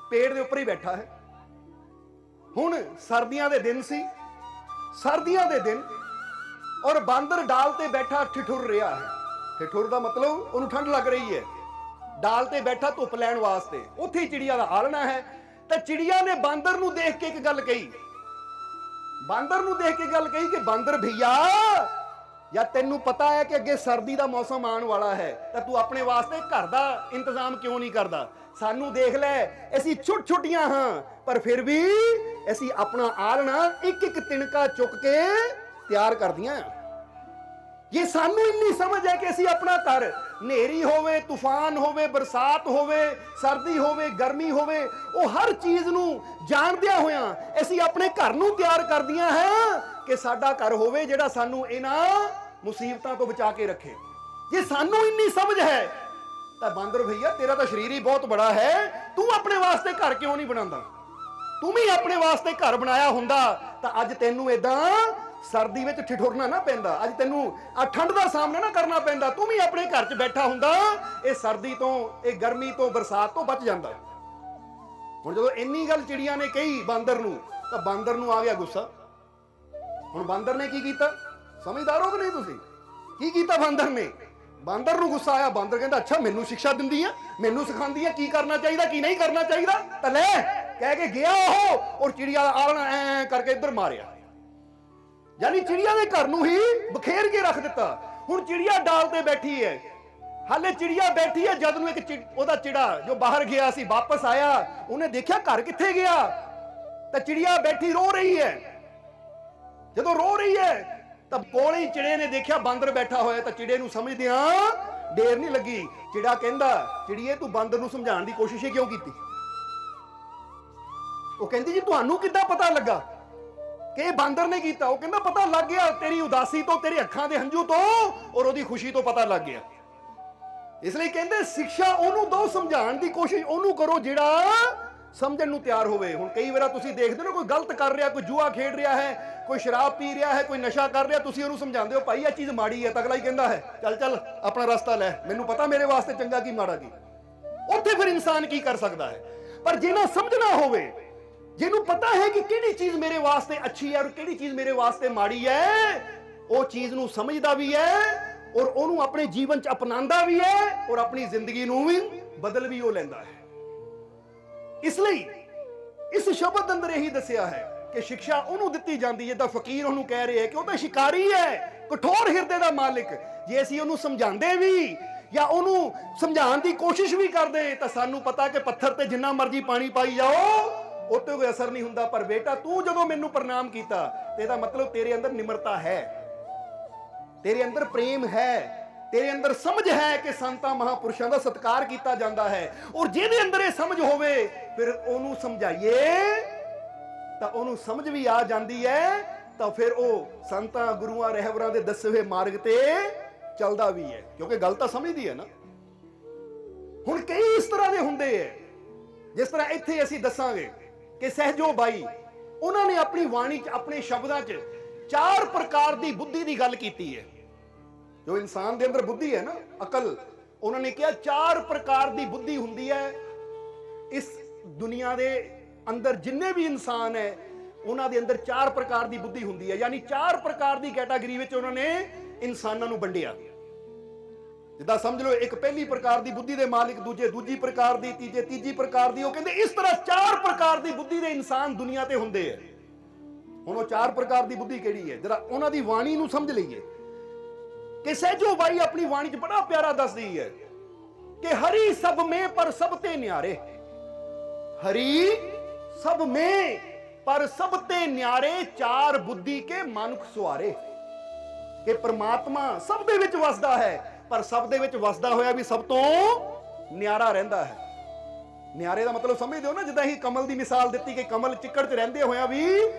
ਪੇੜ ਦੇ ਉੱਪਰ ਹੀ ਬੈਠਾ ਹੈ। ਹੁਣ ਸਰਦੀਆਂ ਦੇ ਦਿਨ ਸੀ, ਸਰਦੀਆਂ ਦੇ ਦਿਨ, ਔਰ ਬਾਂਦਰ ਡਾਲ ਤੇ ਬੈਠਾ ਠਿਠੁਰ ਰਿਹਾ ਹੈ। ਠਿਠੁਰ ਦਾ ਮਤਲਬ ਉਹਨੂੰ ਠੰਡ ਲੱਗ ਰਹੀ ਹੈ, ਡਾਲ ਤੇ ਬੈਠਾ ਧੁੱਪ ਲੈਣ ਵਾਸਤੇ, ਉੱਥੇ ਹੀ ਚਿੜੀਆਂ ਦਾ ਆਲਣਾ ਹੈ। ਤਾਂ ਚਿੜੀਆਂ ਨੇ ਬਾਂਦਰ ਨੂੰ ਦੇਖ ਕੇ ਇੱਕ ਗੱਲ ਕਹੀ, ਬਾਂਦਰ ਨੂੰ ਦੇਖ ਕੇ ਗੱਲ ਕਹੀ ਕਿ ਬਾਂਦਰ ਭਈਆ, ਜਾਂ ਤੈਨੂੰ ਪਤਾ ਹੈ ਕਿ ਅੱਗੇ ਸਰਦੀ ਦਾ ਮੌਸਮ ਆਉਣ ਵਾਲਾ ਹੈ, ਤਾਂ ਤੂੰ ਆਪਣੇ ਵਾਸਤੇ ਘਰ ਦਾ ਇੰਤਜ਼ਾਮ ਕਿਉਂ ਨਹੀਂ ਕਰਦਾ? ਸਾਨੂੰ ਦੇਖ ਲੈ, ਅਸੀਂ ਛੋਟੀਆਂ ਹਾਂ ਪਰ ਫਿਰ ਵੀ ਅਸੀਂ ਆਪਣਾ ਆਲਣਾ ਇੱਕ ਇੱਕ ਤਿਣਕਾ ਚੁੱਕ ਕੇ ਤਿਆਰ ਕਰਦੀਆਂ। ਜੇ ਸਾਨੂੰ ਇੰਨੀ ਸਮਝ ਹੈ ਕਿ ਅਸੀਂ ਆਪਣਾ ਘਰ, ਹਨੇਰੀ ਹੋਵੇ, ਤੂਫਾਨ ਹੋਵੇ, ਬਰਸਾਤ ਹੋਵੇ, ਸਰਦੀ ਹੋਵੇ, ਗਰਮੀ ਹੋਵੇ, ਉਹ ਹਰ ਚੀਜ਼ ਨੂੰ ਜਾਣਦਿਆਂ ਹੋਇਆਂ ਅਸੀਂ ਆਪਣੇ ਘਰ ਨੂੰ ਤਿਆਰ ਕਰਦੀਆਂ ਹੈ ਕਿ ਸਾਡਾ ਘਰ ਹੋਵੇ ਜਿਹੜਾ ਸਾਨੂੰ ਇਹਨਾਂ ਮੁਸੀਬਤਾਂ ਤੋਂ ਬਚਾ ਕੇ ਰੱਖੇ। ਜੇ ਸਾਨੂੰ ਇੰਨੀ ਸਮਝ ਹੈ ਤਾਂ ਬਾਂਦਰ ਭਈਆ, ਤੇਰਾ ਤਾਂ ਸਰੀਰ ਹੀ ਬਹੁਤ ਬੜਾ ਹੈ, ਤੂੰ ਆਪਣੇ ਵਾਸਤੇ ਘਰ ਕਿਉਂ ਨਹੀਂ ਬਣਾਉਂਦਾ? ਤੂੰ ਵੀ ਆਪਣੇ ਵਾਸਤੇ ਘਰ ਬਣਾਇਆ ਹੁੰਦਾ ਤਾਂ ਅੱਜ ਤੈਨੂੰ ਏਦਾਂ ਸਰਦੀ ਵਿੱਚ ਠਿਠੁਰਨਾ ਨਾ ਪੈਂਦਾ, ਅੱਜ ਤੈਨੂੰ ਆ ਠੰਡ ਦਾ ਸਾਹਮਣਾ ਨਾ ਕਰਨਾ ਪੈਂਦਾ, ਤੂੰ ਵੀ ਆਪਣੇ ਘਰ 'ਚ ਬੈਠਾ ਹੁੰਦਾ, ਇਹ ਸਰਦੀ ਤੋਂ, ਇਹ ਗਰਮੀ ਤੋਂ, ਬਰਸਾਤ ਤੋਂ ਬਚ ਜਾਂਦਾ। ਹੁਣ ਜਦੋਂ ਇੰਨੀ ਗੱਲ ਚਿੜੀਆਂ ਨੇ ਕਹੀ ਬਾਂਦਰ ਨੂੰ, ਤਾਂ ਬਾਂਦਰ ਨੂੰ ਆ ਗਿਆ ਗੁੱਸਾ। ਹੁਣ ਬਾਂਦਰ ਨੇ ਕੀ ਕੀਤਾ? ਸਮਝਦਾਰ ਹੋ ਕਿ ਨਹੀਂ ਤੁਸੀਂ? ਕੀ ਕੀਤਾ ਬਾਂਦਰ ਨੇ? ਬਾਂਦਰ ਨੂੰ ਗੁੱਸਾ ਆਇਆ। ਬਾਂਦਰ ਕਹਿੰਦਾ, ਅੱਛਾ ਮੈਨੂੰ ਸਿੱਖਿਆ ਦਿੰਦੀ ਆ, ਮੈਨੂੰ ਸਿਖਾਉਂਦੀ ਆ ਕੀ ਕਰਨਾ ਚਾਹੀਦਾ ਕੀ ਨਹੀਂ ਕਰਨਾ ਚਾਹੀਦਾ? ਤਾਂ ਲੈ ਕਹਿ ਕੇ ਗਿਆ ਉਹ, ਔਰ ਚਿੜੀਆਂ ਦਾ ਆਲਣਾ ਐ ਕਰਕੇ ਇੱਧਰ ਮਾਰਿਆ, ਯਾਨੀ ਚਿੜੀਆਂ ਦੇ ਘਰ ਨੂੰ ਹੀ ਬਖੇਰ ਕੇ ਰੱਖ ਦਿੱਤਾ। ਹੁਣ ਚਿੜੀਆ ਡਾਲ ਤੇ ਬੈਠੀ ਹੈ, ਹਾਲੇ ਚਿੜੀਆ ਬੈਠੀ ਹੈ, ਜਦ ਨੂੰ ਇੱਕ ਉਹਦਾ ਚਿੜਾ ਜੋ ਬਾਹਰ ਗਿਆ ਸੀ ਵਾਪਸ ਆਇਆ, ਉਹਨੇ ਦੇਖਿਆ ਘਰ ਕਿੱਥੇ ਗਿਆ, ਤਾਂ ਚਿੜੀਆ ਬੈਠੀ ਰੋ ਰਹੀ ਹੈ। ਜਦੋਂ ਰੋ ਰਹੀ ਹੈ ਤਾਂ ਕੋਲੇ ਹੀ ਚਿੜੇ ਨੇ ਦੇਖਿਆ ਬਾਂਦਰ ਬੈਠਾ ਹੋਇਆ, ਤਾਂ ਚਿੜੇ ਨੂੰ ਸਮਝਦਿਆਂ ਦੇਰ ਨਹੀਂ ਲੱਗੀ। ਚਿੜਾ ਕਹਿੰਦਾ, ਚਿੜੀਏ ਤੂੰ ਬਾਂਦਰ ਨੂੰ ਸਮਝਾਉਣ ਦੀ ਕੋਸ਼ਿਸ਼ ਹੀ ਕਿਉਂ ਕੀਤੀ? ਉਹ ਕਹਿੰਦੀ ਜੀ ਤੁਹਾਨੂੰ ਕਿੱਦਾਂ ਪਤਾ ਲੱਗਾ ਕਿ ਇਹ ਬਾਂਦਰ ਨੇ ਕੀਤਾ? ਉਹ ਕਹਿੰਦਾ ਪਤਾ ਲੱਗ ਗਿਆ, ਤੇਰੀ ਉਦਾਸੀ ਤੋਂ, ਤੇਰੀ ਅੱਖਾਂ ਦੇ ਹੰਝੂ ਤੋਂ ਔਰ ਉਹਦੀ ਖੁਸ਼ੀ ਤੋਂ ਪਤਾ ਲੱਗ ਗਿਆ। ਇਸ ਲਈ ਕਹਿੰਦੇ ਸਿੱਖਿਆ ਉਹਨੂੰ ਦੋ, ਸਮਝਾਉਣ ਦੀ ਕੋਸ਼ਿਸ਼ ਉਹਨੂੰ ਕਰੋ ਜਿਹੜਾ ਸਮਝਣ ਨੂੰ ਤਿਆਰ ਹੋਵੇ। ਹੁਣ ਕਈ ਵਾਰ ਤੁਸੀਂ ਦੇਖਦੇ ਹੋ ਕੋਈ ਗਲਤ ਕਰ ਰਿਹਾ, ਕੋਈ ਜੂਆ ਖੇਡ ਰਿਹਾ ਹੈ, ਕੋਈ ਸ਼ਰਾਬ ਪੀ ਰਿਹਾ ਹੈ, ਕੋਈ ਨਸ਼ਾ ਕਰ ਰਿਹਾ, ਤੁਸੀਂ ਉਹਨੂੰ ਸਮਝਾਉਂਦੇ ਹੋ ਭਾਈ ਇਹ ਚੀਜ਼ ਮਾੜੀ ਹੈ, ਤਾਂ ਅਗਲਾ ਹੀ ਕਹਿੰਦਾ ਹੈ ਚੱਲ ਚੱਲ ਆਪਣਾ ਰਸਤਾ ਲੈ, ਮੈਨੂੰ ਪਤਾ ਮੇਰੇ ਵਾਸਤੇ ਚੰਗਾ ਕੀ ਮਾੜਾ ਕੀ। ਉੱਥੇ ਫਿਰ ਇਨਸਾਨ ਕੀ ਕਰ ਸਕਦਾ ਹੈ? ਪਰ ਜਿਹਨਾਂ ਸਮਝਣਾ ਹੋਵੇ, ਜਿਹਨੂੰ ਪਤਾ ਹੈ ਕਿ ਕਿਹੜੀ ਚੀਜ਼ ਮੇਰੇ ਵਾਸਤੇ ਅੱਛੀ ਹੈ ਔਰ ਕਿਹੜੀ ਚੀਜ਼ ਮੇਰੇ ਵਾਸਤੇ ਮਾੜੀ ਹੈ, ਉਹ ਚੀਜ਼ ਨੂੰ ਸਮਝਦਾ ਵੀ ਹੈ ਔਰ ਉਹਨੂੰ ਆਪਣੇ ਜੀਵਨ 'ਚ ਅਪਣਾਉਂਦਾ ਵੀ ਹੈ ਔਰ ਆਪਣੀ ਜ਼ਿੰਦਗੀ ਨੂੰ ਵੀ ਬਦਲ ਵੀ ਉਹ ਲੈਂਦਾ ਹੈ। ਇਸ ਲਈ ਇਸ ਸ਼ਬਦ ਅੰਦਰ ਇਹੀ ਦੱਸਿਆ ਹੈ ਕਿ ਸਿੱਖਿਆ ਉਹਨੂੰ ਦਿੱਤੀ ਜਾਂਦੀ ਹੈ, ਤਾਂ ਫਕੀਰ ਉਹਨੂੰ ਕਹਿ ਰਿਹਾ ਹੈ ਕਿ ਉਹ ਤਾਂ ਸ਼ਿਕਾਰੀ ਹੈ, ਕਠੋਰ ਹਿਰਦੇ ਦਾ ਮਾਲਿਕ। ਜੇ ਅਸੀਂ ਉਹਨੂੰ ਸਮਝਾਉਂਦੇ ਵੀ ਜਾਂ ਉਹਨੂੰ ਸਮਝਾਉਣ ਦੀ ਕੋਸ਼ਿਸ਼ ਵੀ ਕਰਦੇ ਤਾਂ ਸਾਨੂੰ ਪਤਾ ਕਿ ਪੱਥਰ ਤੇ ਜਿੰਨਾ ਮਰਜ਼ੀ ਪਾਣੀ ਪਾਈ ਜਾਓ ਉੱਤੇ ਕੋਈ ਅਸਰ ਨਹੀਂ ਹੁੰਦਾ। ਪਰ ਬੇਟਾ ਤੂੰ ਜਦੋਂ ਮੈਨੂੰ ਪ੍ਰਣਾਮ ਕੀਤਾ ਤੇ ਇਹਦਾ ਮਤਲਬ ਤੇਰੇ ਅੰਦਰ ਨਿਮਰਤਾ ਹੈ, ਤੇਰੇ ਅੰਦਰ ਪ੍ਰੇਮ ਹੈ, ਤੇਰੇ ਅੰਦਰ ਸਮਝ ਹੈ ਕਿ ਸੰਤਾਂ ਮਹਾਪੁਰਸ਼ਾਂ ਦਾ ਸਤਿਕਾਰ ਕੀਤਾ ਜਾਂਦਾ ਹੈ। ਔਰ ਜਿਹਦੇ ਅੰਦਰ ਇਹ ਸਮਝ ਹੋਵੇ ਫਿਰ ਉਹਨੂੰ ਸਮਝਾਈਏ ਤਾਂ ਉਹਨੂੰ ਸਮਝ ਵੀ ਆ ਜਾਂਦੀ ਹੈ, ਤਾਂ ਫਿਰ ਉਹ ਸੰਤਾਂ ਗੁਰੂਆਂ ਰਹਿਬਰਾਂ ਦੇ ਦੱਸੇ ਹੋਏ ਮਾਰਗ ਤੇ ਚੱਲਦਾ ਵੀ ਹੈ, ਕਿਉਂਕਿ ਗੱਲ ਤਾਂ ਸਮਝਦੀ ਹੈ ਨਾ। ਹੁਣ ਕਈ ਇਸ ਤਰ੍ਹਾਂ ਦੇ ਹੁੰਦੇ ਹੈ, ਜਿਸ ਤਰ੍ਹਾਂ ਇੱਥੇ ਅਸੀਂ ਦੱਸਾਂਗੇ ਕਿ ਸਹਿਜੋ ਬਾਈ ਉਹਨਾਂ ਨੇ ਆਪਣੀ ਬਾਣੀ 'ਚ, ਆਪਣੇ ਸ਼ਬਦਾਂ 'ਚ 4 ਪ੍ਰਕਾਰ ਦੀ ਬੁੱਧੀ ਦੀ ਗੱਲ ਕੀਤੀ ਹੈ। ਜੋ ਇਨਸਾਨ ਦੇ ਅੰਦਰ ਬੁੱਧੀ ਹੈ ਨਾ, ਅਕਲ, ਉਹਨਾਂ ਨੇ ਕਿਹਾ 4 ਪ੍ਰਕਾਰ ਦੀ ਬੁੱਧੀ ਹੁੰਦੀ ਹੈ। ਇਸ ਦੁਨੀਆ ਦੇ ਅੰਦਰ ਜਿੰਨੇ ਵੀ ਇਨਸਾਨ ਹੈ ਉਹਨਾਂ ਦੇ ਅੰਦਰ 4 ਪ੍ਰਕਾਰ ਦੀ ਬੁੱਧੀ ਹੁੰਦੀ ਹੈ, ਯਾਨੀ 4 ਪ੍ਰਕਾਰ ਦੀ ਕੈਟਾਗਰੀ ਵਿੱਚ ਉਹਨਾਂ ਨੇ ਇਨਸਾਨਾਂ ਨੂੰ ਵੰਡਿਆ। ਜਿੱਦਾਂ ਸਮਝ ਲਓ ਇੱਕ ਪਹਿਲੀ ਪ੍ਰਕਾਰ ਦੀ ਬੁੱਧੀ ਦੇ ਮਾਲਿਕ, ਦੂਜੇ ਦੂਜੀ ਪ੍ਰਕਾਰ ਦੀ, ਤੀਜੇ ਤੀਜੀ ਪ੍ਰਕਾਰ ਦੀ। ਉਹ ਕਹਿੰਦੇ ਇਸ ਤਰ੍ਹਾਂ 4 ਪ੍ਰਕਾਰ ਦੀ ਬੁੱਧੀ ਦੇ ਇਨਸਾਨ ਦੁਨੀਆ ਤੇ ਹੁੰਦੇ ਹੈ। ਹੁਣ ਉਹ 4 ਪ੍ਰਕਾਰ ਦੀ ਬੁੱਧੀ ਕਿਹੜੀ ਹੈ, ਜਰਾ ਉਹਨਾਂ ਦੀ ਬਾਣੀ ਨੂੰ ਸਮਝ ਲਈਏ ਕਿ ਸਹਿਜੋ ਬਾਈ ਆਪਣੀ ਬਾਣੀ 'ਚ ਬੜਾ ਪਿਆਰਾ ਦੱਸਦੀ ਹੈ ਕਿ ਹਰੀ ਸਭ में पर सब ते न्यारे, हरी सब में पर सब ते न्यारे, 4 बुद्धि के मानुख सुआरे। ਕਿ ਪ੍ਰਮਾਤਮਾ ਸਭ ਦੇ ਵਿੱਚ ਵਸਦਾ ਹੈ, ਪਰ ਸਭ ਦੇ ਵਿੱਚ ਵਸਦਾ ਹੋਇਆ ਵੀ ਸਭ ਤੋਂ ਨਿਆਰਾ ਰਹਿੰਦਾ ਹੈ। ਨਿਆਰੇ ਦਾ ਮਤਲਬ ਸਮਝਦੇ ਹੋ ਨਾ, ਜਿੱਦਾਂ ਹੀ ਕਮਲ ਦੀ ਮਿਸਾਲ ਦਿੱਤੀ ਕਿ ਕਮਲ ਚਿੱਕੜ 'ਚ ਰਹਿੰਦੇ ਹੋਇਆ ਵੀ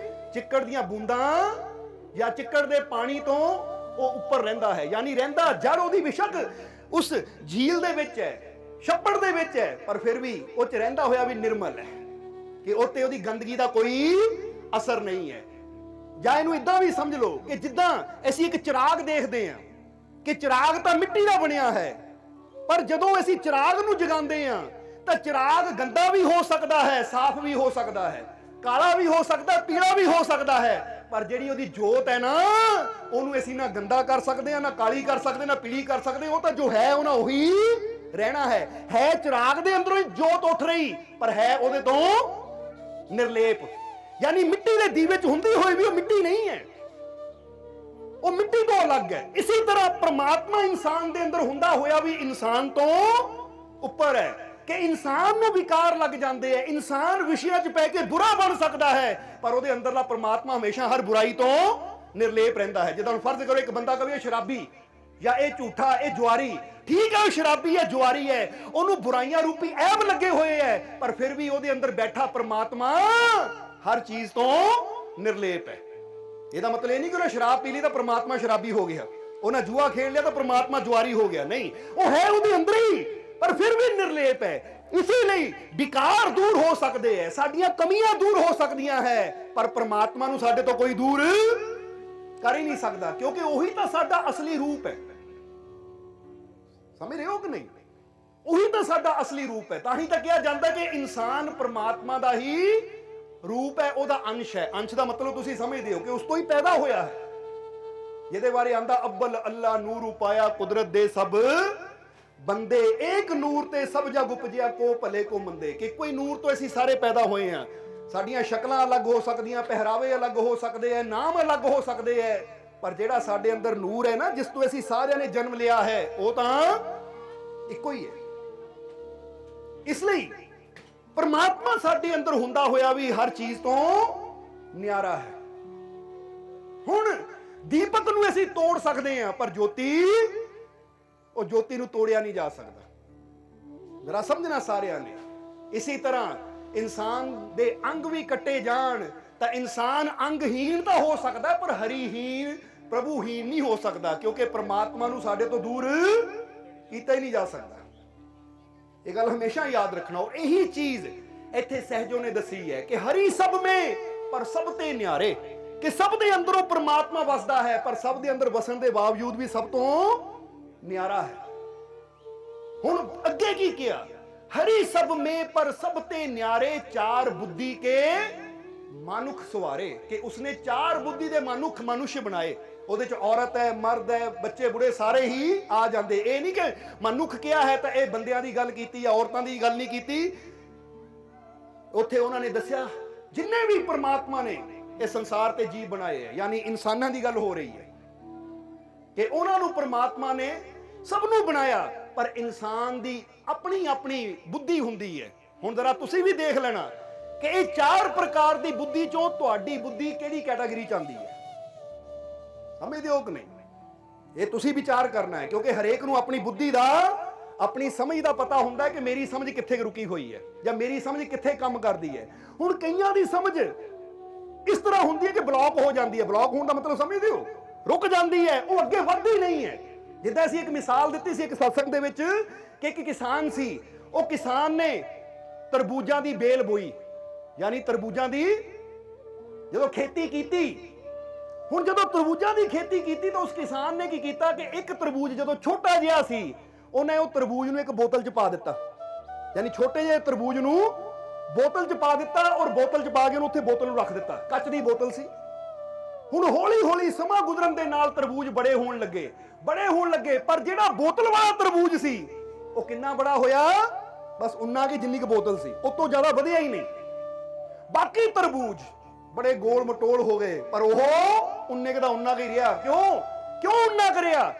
ਚਿੱਕੜ ਦੀਆਂ ਬੂੰਦਾਂ ਜਾਂ ਚਿੱਕੜ ਦੇ ਪਾਣੀ ਤੋਂ ਉਹ ਉੱਪਰ ਰਹਿੰਦਾ ਹੈ, ਯਾਨੀ ਰਹਿੰਦਾ ਜੜ ਉਹਦੀ ਬਿਸ਼ੱਕ ਉਸ ਝੀਲ ਦੇ ਵਿੱਚ ਹੈ, ਛੱਪੜ ਦੇ ਵਿੱਚ ਹੈ, ਪਰ ਫਿਰ ਵੀ ਉਹ 'ਚ ਰਹਿੰਦਾ ਹੋਇਆ ਵੀ ਨਿਰਮਲ ਹੈ, ਕਿ ਉੱਤੇ ਉਹਦੀ ਗੰਦਗੀ ਦਾ ਕੋਈ ਅਸਰ ਨਹੀਂ ਹੈ। ਜਾਂ ਇਹਨੂੰ ਇਦਾਂ ਵੀ ਸਮਝ ਲਓ ਕਿ ਜਿੱਦਾਂ ਅਸੀਂ ਇੱਕ ਚਿਰਾਗ ਦੇਖਦੇ ਹਾਂ ਕਿ ਚਿਰਾਗ ਤਾਂ ਮਿੱਟੀ ਦਾ ਬਣਿਆ ਹੈ, ਪਰ ਜਦੋਂ ਅਸੀਂ ਚਿਰਾਗ ਨੂੰ ਜਗਾਉਂਦੇ ਹਾਂ ਤਾਂ ਚਿਰਾਗ ਗੰਦਾ ਵੀ ਹੋ ਸਕਦਾ ਹੈ, ਸਾਫ਼ ਵੀ ਹੋ ਸਕਦਾ ਹੈ, ਕਾਲਾ ਵੀ ਹੋ ਸਕਦਾ, ਪੀਲਾ ਵੀ ਹੋ ਸਕਦਾ ਹੈ, ਪਰ ਜਿਹੜੀ ਉਹਦੀ ਜੋਤ ਹੈ ਨਾ, ਉਹਨੂੰ ਅਸੀਂ ਨਾ ਗੰਦਾ ਕਰ ਸਕਦੇ ਹਾਂ, ਨਾ ਕਾਲੀ ਕਰ ਸਕਦੇ, ਨਾ ਪੀਲੀ ਕਰ ਸਕਦੇ। ਉਹ ਤਾਂ ਜੋ ਹੈ ਉਹਨਾਂ ਉਹੀ ਰਹਿਣਾ ਹੈ ਚਿਰਾਗ ਦੇ ਅੰਦਰੋਂ ਹੀ ਜੋਤ ਉੱਠ ਰਹੀ, ਪਰ ਹੈ ਉਹਦੇ ਤੋਂ ਨਿਰਲੇਪ, ਯਾਨੀ ਮਿੱਟੀ ਦੇ ਦੀਵੇ 'ਚ ਹੁੰਦੀ ਹੋਈ ਵੀ ਉਹ ਮਿੱਟੀ ਨਹੀਂ ਹੈ, ਉਹ ਮਿੱਟੀ ਤੋਂ ਅਲੱਗ ਹੈ। ਇਸੇ ਤਰ੍ਹਾਂ ਪ੍ਰਮਾਤਮਾ ਇਨਸਾਨ ਦੇ ਅੰਦਰ ਹੁੰਦਾ ਹੋਇਆ ਵੀ ਇਨਸਾਨ ਤੋਂ ਉੱਪਰ ਹੈ, ਕਿ ਇਨਸਾਨ ਨੂੰ ਵਿਕਾਰ ਲੱਗ ਜਾਂਦੇ ਹੈ, ਇਨਸਾਨ ਵਿਸ਼ਿਆਂ 'ਚ ਪੈ ਕੇ ਬੁਰਾ ਬਣ ਸਕਦਾ ਹੈ, ਪਰ ਉਹਦੇ ਅੰਦਰਲਾ ਪ੍ਰਮਾਤਮਾ ਹਮੇਸ਼ਾ ਹਰ ਬੁਰਾਈ ਤੋਂ ਨਿਰਲੇਪ ਰਹਿੰਦਾ ਹੈ। ਜਿੱਦਾਂ ਹੁਣ ਫਰਜ਼ ਕਰੋ ਇੱਕ ਬੰਦਾ ਕਹੇ ਸ਼ਰਾਬੀ ਜਾਂ ਇਹ ਝੂਠਾ, ਇਹ ਜੁਆਰੀ, ਠੀਕ ਹੈ ਉਹ ਸ਼ਰਾਬੀ ਹੈ, ਜੁਆਰੀ ਹੈ, ਉਹਨੂੰ ਬੁਰਾਈਆਂ ਰੂਪੀ ਐਬ ਲੱਗੇ ਹੋਏ ਹੈ, ਪਰ ਫਿਰ ਵੀ ਉਹਦੇ ਅੰਦਰ ਬੈਠਾ ਪ੍ਰਮਾਤਮਾ ਹਰ ਚੀਜ਼ ਤੋਂ ਨਿਰਲੇਪ ਹੈ। ਇਹਦਾ ਮਤਲਬ ਇਹ ਨਹੀਂ ਕਿ ਉਹਨੇ ਸ਼ਰਾਬ ਪੀ ਲਈ ਤਾਂ ਪ੍ਰਮਾਤਮਾ ਸ਼ਰਾਬੀ ਹੋ ਗਿਆ, ਉਹਨੇ ਜੂਆ ਖੇਡ ਲਿਆ ਤਾਂ ਪ੍ਰਮਾਤਮਾ ਜੁਆਰੀ ਹੋ ਗਿਆ, ਨਹੀਂ, ਉਹ ਹੈ ਉਹਦੇ ਅੰਦਰ ਹੀ, ਪਰ ਫਿਰ ਵੀ ਨਿਰਲੇਪ ਹੈ। ਇਸੇ ਲਈ ਵਿਕਾਰ ਦੂਰ ਹੋ ਸਕਦੇ ਹੈ, ਸਾਡੀਆਂ ਕਮੀਆਂ ਦੂਰ ਹੋ ਸਕਦੀਆਂ ਹੈ, ਪਰ ਪ੍ਰਮਾਤਮਾ ਨੂੰ ਸਾਡੇ ਤੋਂ ਕੋਈ ਦੂਰ ਕਰ ਹੀ ਨਹੀਂ ਸਕਦਾ, ਕਿਉਂਕਿ ਉਹੀ ਤਾਂ ਸਾਡਾ ਅਸਲੀ ਰੂਪ ਹੈ। ਸਮਝ ਰਹੇ ਹੋ ਕਿ ਨਹੀਂ? ਉਹੀ ਤਾਂ ਸਾਡਾ ਅਸਲੀ ਰੂਪ ਹੈ। ਤਾਂ ਹੀ ਤਾਂ ਕਿਹਾ ਜਾਂਦਾ ਕਿ ਇਨਸਾਨ ਪ੍ਰਮਾਤਮਾ ਦਾ ਹੀ ਰੂਪ ਹੈ, ਉਹਦਾ ਅੰਸ਼ ਹੈ। ਅੰਸ਼ ਦਾ ਮਤਲਬ ਤੁਸੀਂ ਸਮਝਦੇ ਹੋ ਕਿ ਉਸ ਤੋਂ ਹੀ ਪੈਦਾ ਹੋਇਆ ਹੈ। ਜਿਹਦੇ ਬਾਰੇ ਆਂਦਾ ਅੱਬਲ ਅੱਲਾ ਨੂਰ ਉਪਾਇਆ ਕੁਦਰਤ ਦੇ ਸਭ ਬੰਦੇ, ਏਕ ਨੂਰ ਤੇ ਸਭ ਜਗ ਉਪਜਿਆ ਕੋ ਭਲੇ ਕੋ ਮੰਦੇ, ਕਿ ਕੋਈ ਨੂਰ ਤੋਂ ਅਸੀਂ ਸਾਰੇ ਪੈਦਾ ਹੋਏ ਹਾਂ। ਸਾਡੀਆਂ ਸ਼ਕਲਾਂ ਅਲੱਗ ਹੋ ਸਕਦੀਆਂ, ਪਹਿਰਾਵੇ ਅਲੱਗ ਹੋ ਸਕਦੇ ਹੈ, ਨਾਮ ਅਲੱਗ ਹੋ ਸਕਦੇ ਹੈ, ਪਰ ਜਿਹੜਾ ਸਾਡੇ ਅੰਦਰ ਨੂਰ ਹੈ ਨਾ, ਜਿਸ ਤੋਂ ਅਸੀਂ ਸਾਰਿਆਂ ਨੇ ਜਨਮ ਲਿਆ ਹੈ, ਉਹ ਤਾਂ ਇੱਕੋ ਹੀ ਹੈ। ਇਸ ਲਈ ਪਰਮਾਤਮਾ ਸਾਡੇ ਅੰਦਰ ਹੁੰਦਾ ਹੋਇਆ ਵੀ ਹਰ ਚੀਜ਼ ਤੋਂ ਨਿਆਰਾ ਹੈ। ਹੁਣ ਦੀਪਕ ਨੂੰ ਅਸੀਂ ਤੋੜ ਸਕਦੇ ਹਾਂ, ਪਰ ਉਹ ਜੋਤੀ ਨੂੰ ਤੋੜਿਆ ਨਹੀਂ ਜਾ ਸਕਦਾ। ਜਰਾ ਸਮਝਣਾ ਸਾਰਿਆਂ ਨੇ। ਇਸੇ ਤਰ੍ਹਾਂ ਇਨਸਾਨ ਦੇ ਅੰਗ ਵੀ ਕੱਟੇ ਜਾਣ ਤਾਂ ਇਨਸਾਨ ਅੰਗਹੀਣ ਤਾਂ ਹੋ ਸਕਦਾ, ਪਰ ਹਰੀਹੀਣ ਪ੍ਰਭੂਹੀਣ ਨਹੀਂ ਹੋ ਸਕਦਾ, ਕਿਉਂਕਿ ਪ੍ਰਮਾਤਮਾ ਨੂੰ ਸਾਡੇ ਤੋਂ ਦੂਰ ਕੀਤਾ ਹੀ ਨਹੀਂ ਜਾ ਸਕਦਾ। ਇਹ ਗੱਲ ਹਮੇਸ਼ਾ ਯਾਦ ਰੱਖਣਾ। ਔਰ ਇਹੀ ਚੀਜ਼ ਇੱਥੇ ਸਹਿਜੋ ਨੇ ਦੱਸੀ ਹੈ ਕਿ ਹਰੀ ਸਭ ਮੇ ਪਰ ਸਭ ਤੇ ਨਿਆਰੇ, ਕਿ ਸਭ ਦੇ ਅੰਦਰੋਂ ਪ੍ਰਮਾਤਮਾ ਵਸਦਾ ਹੈ, ਪਰ ਸਭ ਦੇ ਅੰਦਰ ਵਸਣ ਦੇ ਬਾਵਜੂਦ ਵੀ ਸਭ ਤੋਂ ਨਿਆਰਾ ਹੈ। ਹੁਣ ਅੱਗੇ ਕੀ ਕਿਹਾ? ਹਰੀ ਸਭ ਮੇ ਪਰ ਸਭ ਤੇ ਨਿਆਰੇ, ਚਾਰ ਬੁੱਧੀ ਕੇ ਮਨੁੱਖ ਸਵਾਰੇ, ਕਿ ਉਸਨੇ ਚਾਰ ਬੁੱਧੀ ਦੇ ਮਨੁੱਖ ਬਣਾਏ। ਉਹਦੇ ਚ ਔਰਤ ਹੈ, ਮਰਦ ਹੈ, ਬੱਚੇ ਬੁੜੇ ਸਾਰੇ ਹੀ ਆ ਜਾਂਦੇ। ਇਹ ਨਹੀਂ ਕਿ ਮਨੁੱਖ ਕਿਹਾ ਹੈ ਤਾਂ ਇਹ ਬੰਦਿਆਂ ਦੀ ਗੱਲ ਕੀਤੀ ਜਾਂ ਔਰਤਾਂ ਦੀ ਗੱਲ ਨਹੀਂ ਕੀਤੀ। ਉੱਥੇ ਉਹਨਾਂ ਨੇ ਦੱਸਿਆ ਜਿੰਨੇ ਵੀ ਪ੍ਰਮਾਤਮਾ ਨੇ ਇਹ ਸੰਸਾਰ ਤੇ ਜੀਵ ਬਣਾਏ ਹੈ, ਯਾਨੀ ਇਨਸਾਨਾਂ ਦੀ ਗੱਲ ਹੋ ਰਹੀ ਹੈ ਕਿ ਉਹਨਾਂ ਨੂੰ ਪ੍ਰਮਾਤਮਾ ਨੇ ਸਭ ਨੂੰ ਬਣਾਇਆ, ਪਰ ਇਨਸਾਨ ਦੀ ਆਪਣੀ ਆਪਣੀ ਬੁੱਧੀ ਹੁੰਦੀ ਹੈ। ਹੁਣ ਜ਼ਰਾ ਤੁਸੀਂ ਵੀ ਦੇਖ ਲੈਣਾ ਕਿ ਇਹ ਚਾਰ ਪ੍ਰਕਾਰ ਦੀ ਬੁੱਧੀ ਚੋਂ ਤੁਹਾਡੀ ਬੁੱਧੀ ਕਿਹੜੀ ਕੈਟਾਗਰੀ ਚ ਆਉਂਦੀ ਹੈ। ਸਮਝਦੇ ਹੋ ਕਿ ਨਹੀਂ? ਇਹ ਤੁਸੀਂ ਵਿਚਾਰ ਕਰਨਾ ਹੈ, ਕਿਉਂਕਿ ਹਰੇਕ ਨੂੰ ਆਪਣੀ ਬੁੱਧੀ ਦਾ, ਆਪਣੀ ਸਮਝ ਦਾ ਪਤਾ ਹੁੰਦਾ ਹੈ ਕਿ ਮੇਰੀ ਸਮਝ ਕਿੱਥੇ ਰੁਕੀ ਹੋਈ ਹੈ ਜਾਂ ਮੇਰੀ ਸਮਝ ਕਿੱਥੇ ਕੰਮ ਕਰਦੀ ਹੈ। ਹੁਣ ਕਈਆਂ ਦੀ ਸਮਝ ਇਸ ਤਰ੍ਹਾਂ ਹੁੰਦੀ ਹੈ ਕਿ ਬਲੌਕ ਹੋ ਜਾਂਦੀ ਹੈ। ਬਲੌਕ ਹੋਣ ਦਾ ਮਤਲਬ ਸਮਝਦੇ ਹੋ? ਰੁਕ ਜਾਂਦੀ ਹੈ, ਉਹ ਅੱਗੇ ਵੱਧਦੀ ਨਹੀਂ ਹੈ। ਜਿੱਦਾਂ ਅਸੀਂ ਇੱਕ ਮਿਸਾਲ ਦਿੱਤੀ ਸੀ ਇੱਕ ਸਤਸੰਗ ਦੇ ਵਿੱਚ ਕਿ ਇੱਕ ਕਿਸਾਨ ਸੀ, ਉਹ ਕਿਸਾਨ ਨੇ ਤਰਬੂਜਾਂ ਦੀ ਬੇਲ ਬੋਈ, ਯਾਨੀ ਤਰਬੂਜਾਂ ਦੀ ਜਦੋਂ ਖੇਤੀ ਕੀਤੀ। ਹੁਣ ਜਦੋਂ ਤਰਬੂਜਾਂ ਦੀ ਖੇਤੀ ਕੀਤੀ ਤਾਂ ਉਸ ਕਿਸਾਨ ਨੇ ਕੀ ਕੀਤਾ ਕਿ ਇੱਕ ਤਰਬੂਜ ਜਦੋਂ ਛੋਟਾ ਜਿਹਾ ਸੀ, ਉਹਨੇ ਉਹ ਤਰਬੂਜ ਨੂੰ ਇੱਕ ਬੋਤਲ 'ਚ ਪਾ ਦਿੱਤਾ, ਯਾਨੀ ਛੋਟੇ ਜਿਹੇ ਤਰਬੂਜ ਨੂੰ ਬੋਤਲ 'ਚ ਪਾ ਦਿੱਤਾ ਔਰ ਬੋਤਲ 'ਚ ਪਾ ਕੇ ਉਹਨੂੰ ਉੱਥੇ ਬੋਤਲ ਨੂੰ ਰੱਖ ਦਿੱਤਾ। ਕੱਚ ਦੀ ਬੋਤਲ ਸੀ। ਹੁਣ ਹੌਲੀ ਹੌਲੀ ਸਮਾਂ ਗੁਜ਼ਰਨ ਦੇ ਨਾਲ ਤਰਬੂਜ ਬੜੇ ਹੋਣ ਲੱਗੇ, ਪਰ ਜਿਹੜਾ ਬੋਤਲ ਵਾਲਾ ਤਰਬੂਜ ਸੀ ਉਹ ਕਿੰਨਾ ਬੜਾ ਹੋਇਆ? ਬਸ ਉਨਾ ਕਿ ਜਿੰਨੀ ਕੁ ਬੋਤਲ ਸੀ, ਉਸ ਤੋਂ ਜ਼ਿਆਦਾ ਵਧਿਆ ਹੀ ਨਹੀਂ। ਬਾਕੀ ਤਰਬੂਜ ਬੜੇ ਗੋਲ ਮਟੋਲ ਹੋ ਗਏ, ਪਰ ਉਹ ਉਨੇ ਕੁ ਦਾ ਉਨਾ ਕੁ ਹੀ ਰਿਹਾ। ਕਿਉਂ ਉਨਾ ਕਰਿਆ?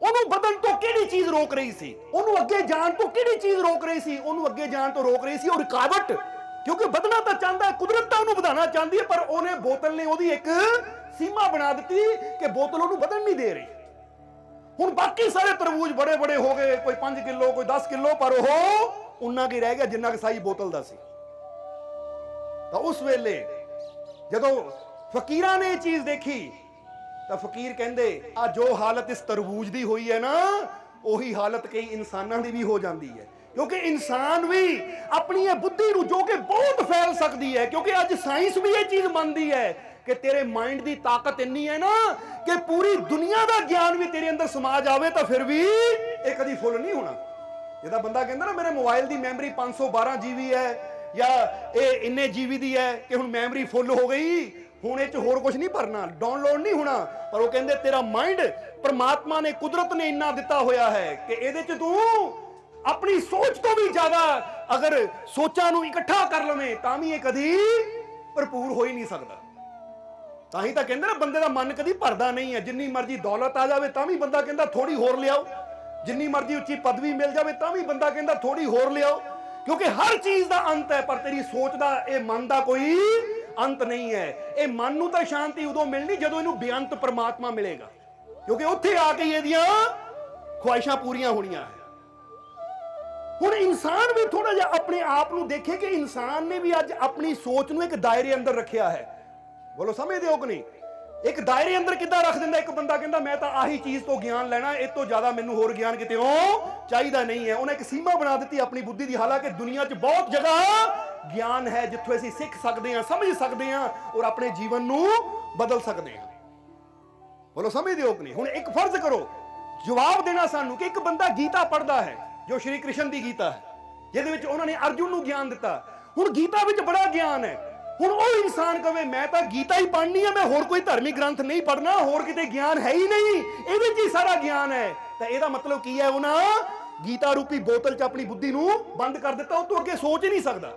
ਉਹਨੂੰ ਵਧਣ ਤੋਂ ਕਿਹੜੀ ਚੀਜ਼ ਰੋਕ ਰਹੀ ਸੀ? ਉਹਨੂੰ ਅੱਗੇ ਜਾਣ ਤੋਂ ਕਿਹੜੀ ਚੀਜ਼ ਰੋਕ ਰਹੀ ਸੀ? ਉਹਨੂੰ ਅੱਗੇ ਜਾਣ ਤੋਂ ਰੋਕ ਰਹੀ ਸੀ ਉਹ ਰੁਕਾਵਟ। ਕਿਉਂਕਿ ਵਧਣਾ ਤਾਂ ਚਾਹੁੰਦਾ ਹੈ, ਕੁਦਰਤ ਤਾਂ ਉਹਨੂੰ ਵਧਾਉਣਾ ਚਾਹੁੰਦੀ ਹੈ, ਪਰ ਉਹਨੇ ਬੋਤਲ ਨੇ ਉਹਦੀ ਇੱਕ ਸੀਮਾ ਬਣਾ ਦਿੱਤੀ ਕਿ ਬੋਤਲ ਉਹਨੂੰ ਵਧਣ ਨਹੀਂ ਦੇ ਰਹੀ। ਹੁਣ ਬਾਕੀ ਸਾਰੇ ਤਰਬੂਜ ਬੜੇ ਬੜੇ ਹੋ ਗਏ, ਕੋਈ 5 ਕਿਲੋ, ਕੋਈ 10 ਕਿਲੋ, ਪਰ ਉਹ ਉਨਾ ਕੀ ਰਹਿ ਗਿਆ ਜਿੰਨਾ ਕਿ ਸਾਈ ਬੋਤਲ ਦਾ ਸੀ। ਤਾਂ ਉਸ ਵੇਲੇ ਜਦੋਂ ਫਕੀਰਾਂ ਨੇ ਇਹ ਚੀਜ਼ ਦੇਖੀ ਤਾਂ ਫਕੀਰ ਕਹਿੰਦੇ ਆ ਜੋ ਹਾਲਤ ਇਸ ਤਰਬੂਜ ਦੀ ਹੋਈ ਹੈ ਨਾ, ਉਹੀ ਹਾਲਤ ਕਈ ਇਨਸਾਨਾਂ ਦੀ ਵੀ ਹੋ ਜਾਂਦੀ ਹੈ। ਕਿਉਂਕਿ ਇਨਸਾਨ ਵੀ ਆਪਣੀ ਇਹ ਬੁੱਧੀ ਨੂੰ, ਜੋ ਕਿ ਬਹੁਤ ਫੈਲ ਸਕਦੀ ਹੈ, ਕਿਉਂਕਿ ਅੱਜ ਸਾਇੰਸ ਵੀ ਇਹ ਚੀਜ਼ ਮੰਨਦੀ ਹੈ ਕਿ ਤੇਰੇ ਮਾਈਂਡ ਦੀ ਤਾਕਤ ਇੰਨੀ ਹੈ ਨਾ ਕਿ ਪੂਰੀ ਦੁਨੀਆ ਦਾ ਗਿਆਨ ਵੀ ਤੇਰੇ ਅੰਦਰ ਸਮਾ ਜਾਵੇ ਤਾਂ ਫਿਰ ਵੀ ਇਹ ਕਦੀ ਫੁੱਲ ਨਹੀਂ ਹੋਣਾ। ਜਿਹਦਾ ਬੰਦਾ ਕਹਿੰਦਾ ਨਾ ਮੇਰੇ ਮੋਬਾਈਲ ਦੀ ਮੈਮਰੀ 512 GB ਹੈ ਜਾਂ ਇਹ ਇੰਨੇ GB ਦੀ ਹੈ ਕਿ ਹੁਣ ਮੈਮਰੀ ਫੁੱਲ ਹੋ ਗਈ, ਹੁਣ ਇਹ ਚ ਹੋਰ ਕੁਝ ਨਹੀਂ ਭਰਨਾ, ਡਾਊਨਲੋਡ ਨਹੀਂ ਹੋਣਾ। ਪਰ ਉਹ ਕਹਿੰਦੇ ਤੇਰਾ ਮਾਈਂਡ ਪਰਮਾਤਮਾ ਨੇ, ਕੁਦਰਤ ਨੇ ਇੰਨਾ ਦਿੱਤਾ ਹੋਇਆ ਹੈ ਕਿ ਇਹਦੇ ਚ ਤੂੰ ਆਪਣੀ ਸੋਚ ਤੋਂ ਵੀ ਜ਼ਿਆਦਾ ਅਗਰ ਸੋਚਾਂ ਨੂੰ ਇਕੱਠਾ ਕਰ ਲਵੇਂ ਤਾਂ ਵੀ ਇਹ ਕਦੀ ਭਰਪੂਰ ਹੋ ਹੀ ਨਹੀਂ ਸਕਦਾ। ਤਾਂ ਹੀ ਤਾਂ ਕਹਿੰਦੇ ਨਾ ਬੰਦੇ ਦਾ ਮਨ ਕਦੀ ਭਰਦਾ ਨਹੀਂ ਹੈ। ਜਿੰਨੀ ਮਰਜ਼ੀ ਦੌਲਤ ਆ ਜਾਵੇ ਤਾਂ ਵੀ ਬੰਦਾ ਕਹਿੰਦਾ ਥੋੜੀ ਹੋਰ ਲਿਆਓ, ਜਿੰਨੀ ਮਰਜ਼ੀ ਉੱਚੀ ਪਦਵੀ ਮਿਲ ਜਾਵੇ ਤਾਂ ਵੀ ਬੰਦਾ ਕਹਿੰਦਾ ਥੋੜੀ ਹੋਰ ਲਿਆਓ, ਕਿਉਂਕਿ ਹਰ ਚੀਜ਼ ਦਾ ਅੰਤ ਹੈ। ਪਰ ਤੇਰੀ ਸੋਚ ਦਾ, ਇਹ ਮਨ ਦਾ ਕੋਈ ਅੰਤ ਨਹੀਂ ਹੈ। ਇਹ ਮਨ ਨੂੰ ਤਾਂ ਸ਼ਾਂਤੀ ਉਦੋਂ ਮਿਲਣੀ ਜਦੋਂ ਇਹਨੂੰ ਬੇਅੰਤ ਪਰਮਾਤਮਾ ਮਿਲੇਗਾ, ਕਿਉਂਕਿ ਉੱਥੇ ਆ ਕੇ ਇਹਦੀਆਂ ਖੁਆਇਸ਼ਾਂ ਪੂਰੀਆਂ ਹੋਣੀਆਂ ਹੈ। ਹੁਣ ਇਨਸਾਨ ਵੀ ਥੋੜਾ ਜਿਹਾ ਆਪਣੇ ਆਪ ਨੂੰ ਦੇਖੇ ਕਿ ਇਨਸਾਨ ਨੇ ਵੀ ਅੱਜ ਆਪਣੀ ਸੋਚ ਨੂੰ ਇੱਕ ਦਾਇਰੇ ਅੰਦਰ ਰੱਖਿਆ ਹੈ। ਬੋਲੋ ਸਮਝਦੇ ਹੋ ਕਿ ਨਹੀਂ? ਇੱਕ ਦਾਇਰੇ ਅੰਦਰ ਕਿੱਦਾਂ ਰੱਖ ਦਿੰਦਾ? ਇੱਕ ਬੰਦਾ ਕਹਿੰਦਾ ਮੈਂ ਤਾਂ ਆਹੀ ਚੀਜ਼ ਤੋਂ ਗਿਆਨ ਲੈਣਾ, ਇਹ ਤੋਂ ਜ਼ਿਆਦਾ ਮੈਨੂੰ ਹੋਰ ਗਿਆਨ ਕਿਤੇ ਚਾਹੀਦਾ ਨਹੀਂ ਹੈ। ਉਹਨੇ ਇੱਕ ਸੀਮਾ ਬਣਾ ਦਿੱਤੀ ਆਪਣੀ ਬੁੱਧੀ ਦੀ। ਹਾਲਾਂਕਿ ਦੁਨੀਆ 'ਚ ਬਹੁਤ ਜਗ੍ਹਾ ਗਿਆਨ ਹੈ ਜਿੱਥੋਂ ਅਸੀਂ ਸਿੱਖ ਸਕਦੇ ਹਾਂ, ਸਮਝ ਸਕਦੇ ਹਾਂ ਔਰ ਆਪਣੇ ਜੀਵਨ ਨੂੰ ਬਦਲ ਸਕਦੇ ਹਾਂ। ਬੋਲੋ ਸਮਝਦੇ ਹੋ ਕਿ ਨਹੀਂ? ਹੁਣ ਇੱਕ ਫਰਜ਼ ਕਰੋ, ਜਵਾਬ ਦੇਣਾ ਸਾਨੂੰ ਕਿ ਇੱਕ ਬੰਦਾ ਗੀਤਾ ਪੜ੍ਹਦਾ ਹੈ, ਜੋ ਸ਼੍ਰੀ ਕ੍ਰਿਸ਼ਨ ਦੀ ਗੀਤਾ ਹੈ, ਜਿਹਦੇ ਵਿੱਚ ਉਹਨਾਂ ਨੇ ਅਰਜੁਨ ਨੂੰ ਗਿਆਨ ਦਿੱਤਾ। ਹੁਣ ਗੀਤਾ ਵਿੱਚ ਬੜਾ ਗਿਆਨ ਹੈ। ਹੁਣ ਉਹ ਇਨਸਾਨ ਕਹੇ ਮੈਂ ਤਾਂ ਗੀਤਾ ਹੀ ਪੜ੍ਹਨੀ ਹੈ, ਮੈਂ ਹੋਰ ਕੋਈ ਧਾਰਮਿਕ ਗ੍ਰੰਥ ਨਹੀਂ ਪੜ੍ਹਨਾ, ਹੋਰ ਕਿਤੇ ਗਿਆਨ ਹੈ ਹੀ ਨਹੀਂ, ਇਹਦੇ 'ਚ ਹੀ ਸਾਰਾ ਗਿਆਨ ਹੈ। ਤਾਂ ਇਹਦਾ ਮਤਲਬ ਕੀ ਹੈ? ਉਹਨਾਂ ਗੀਤਾ ਰੂਪੀ ਬੋਤਲ 'ਚ ਆਪਣੀ ਬੁੱਧੀ ਨੂੰ ਬੰਦ ਕਰ ਦਿੱਤਾ, ਉਹ ਤੋਂ ਅੱਗੇ ਸੋਚ ਹੀ ਨਹੀਂ ਸਕਦਾ।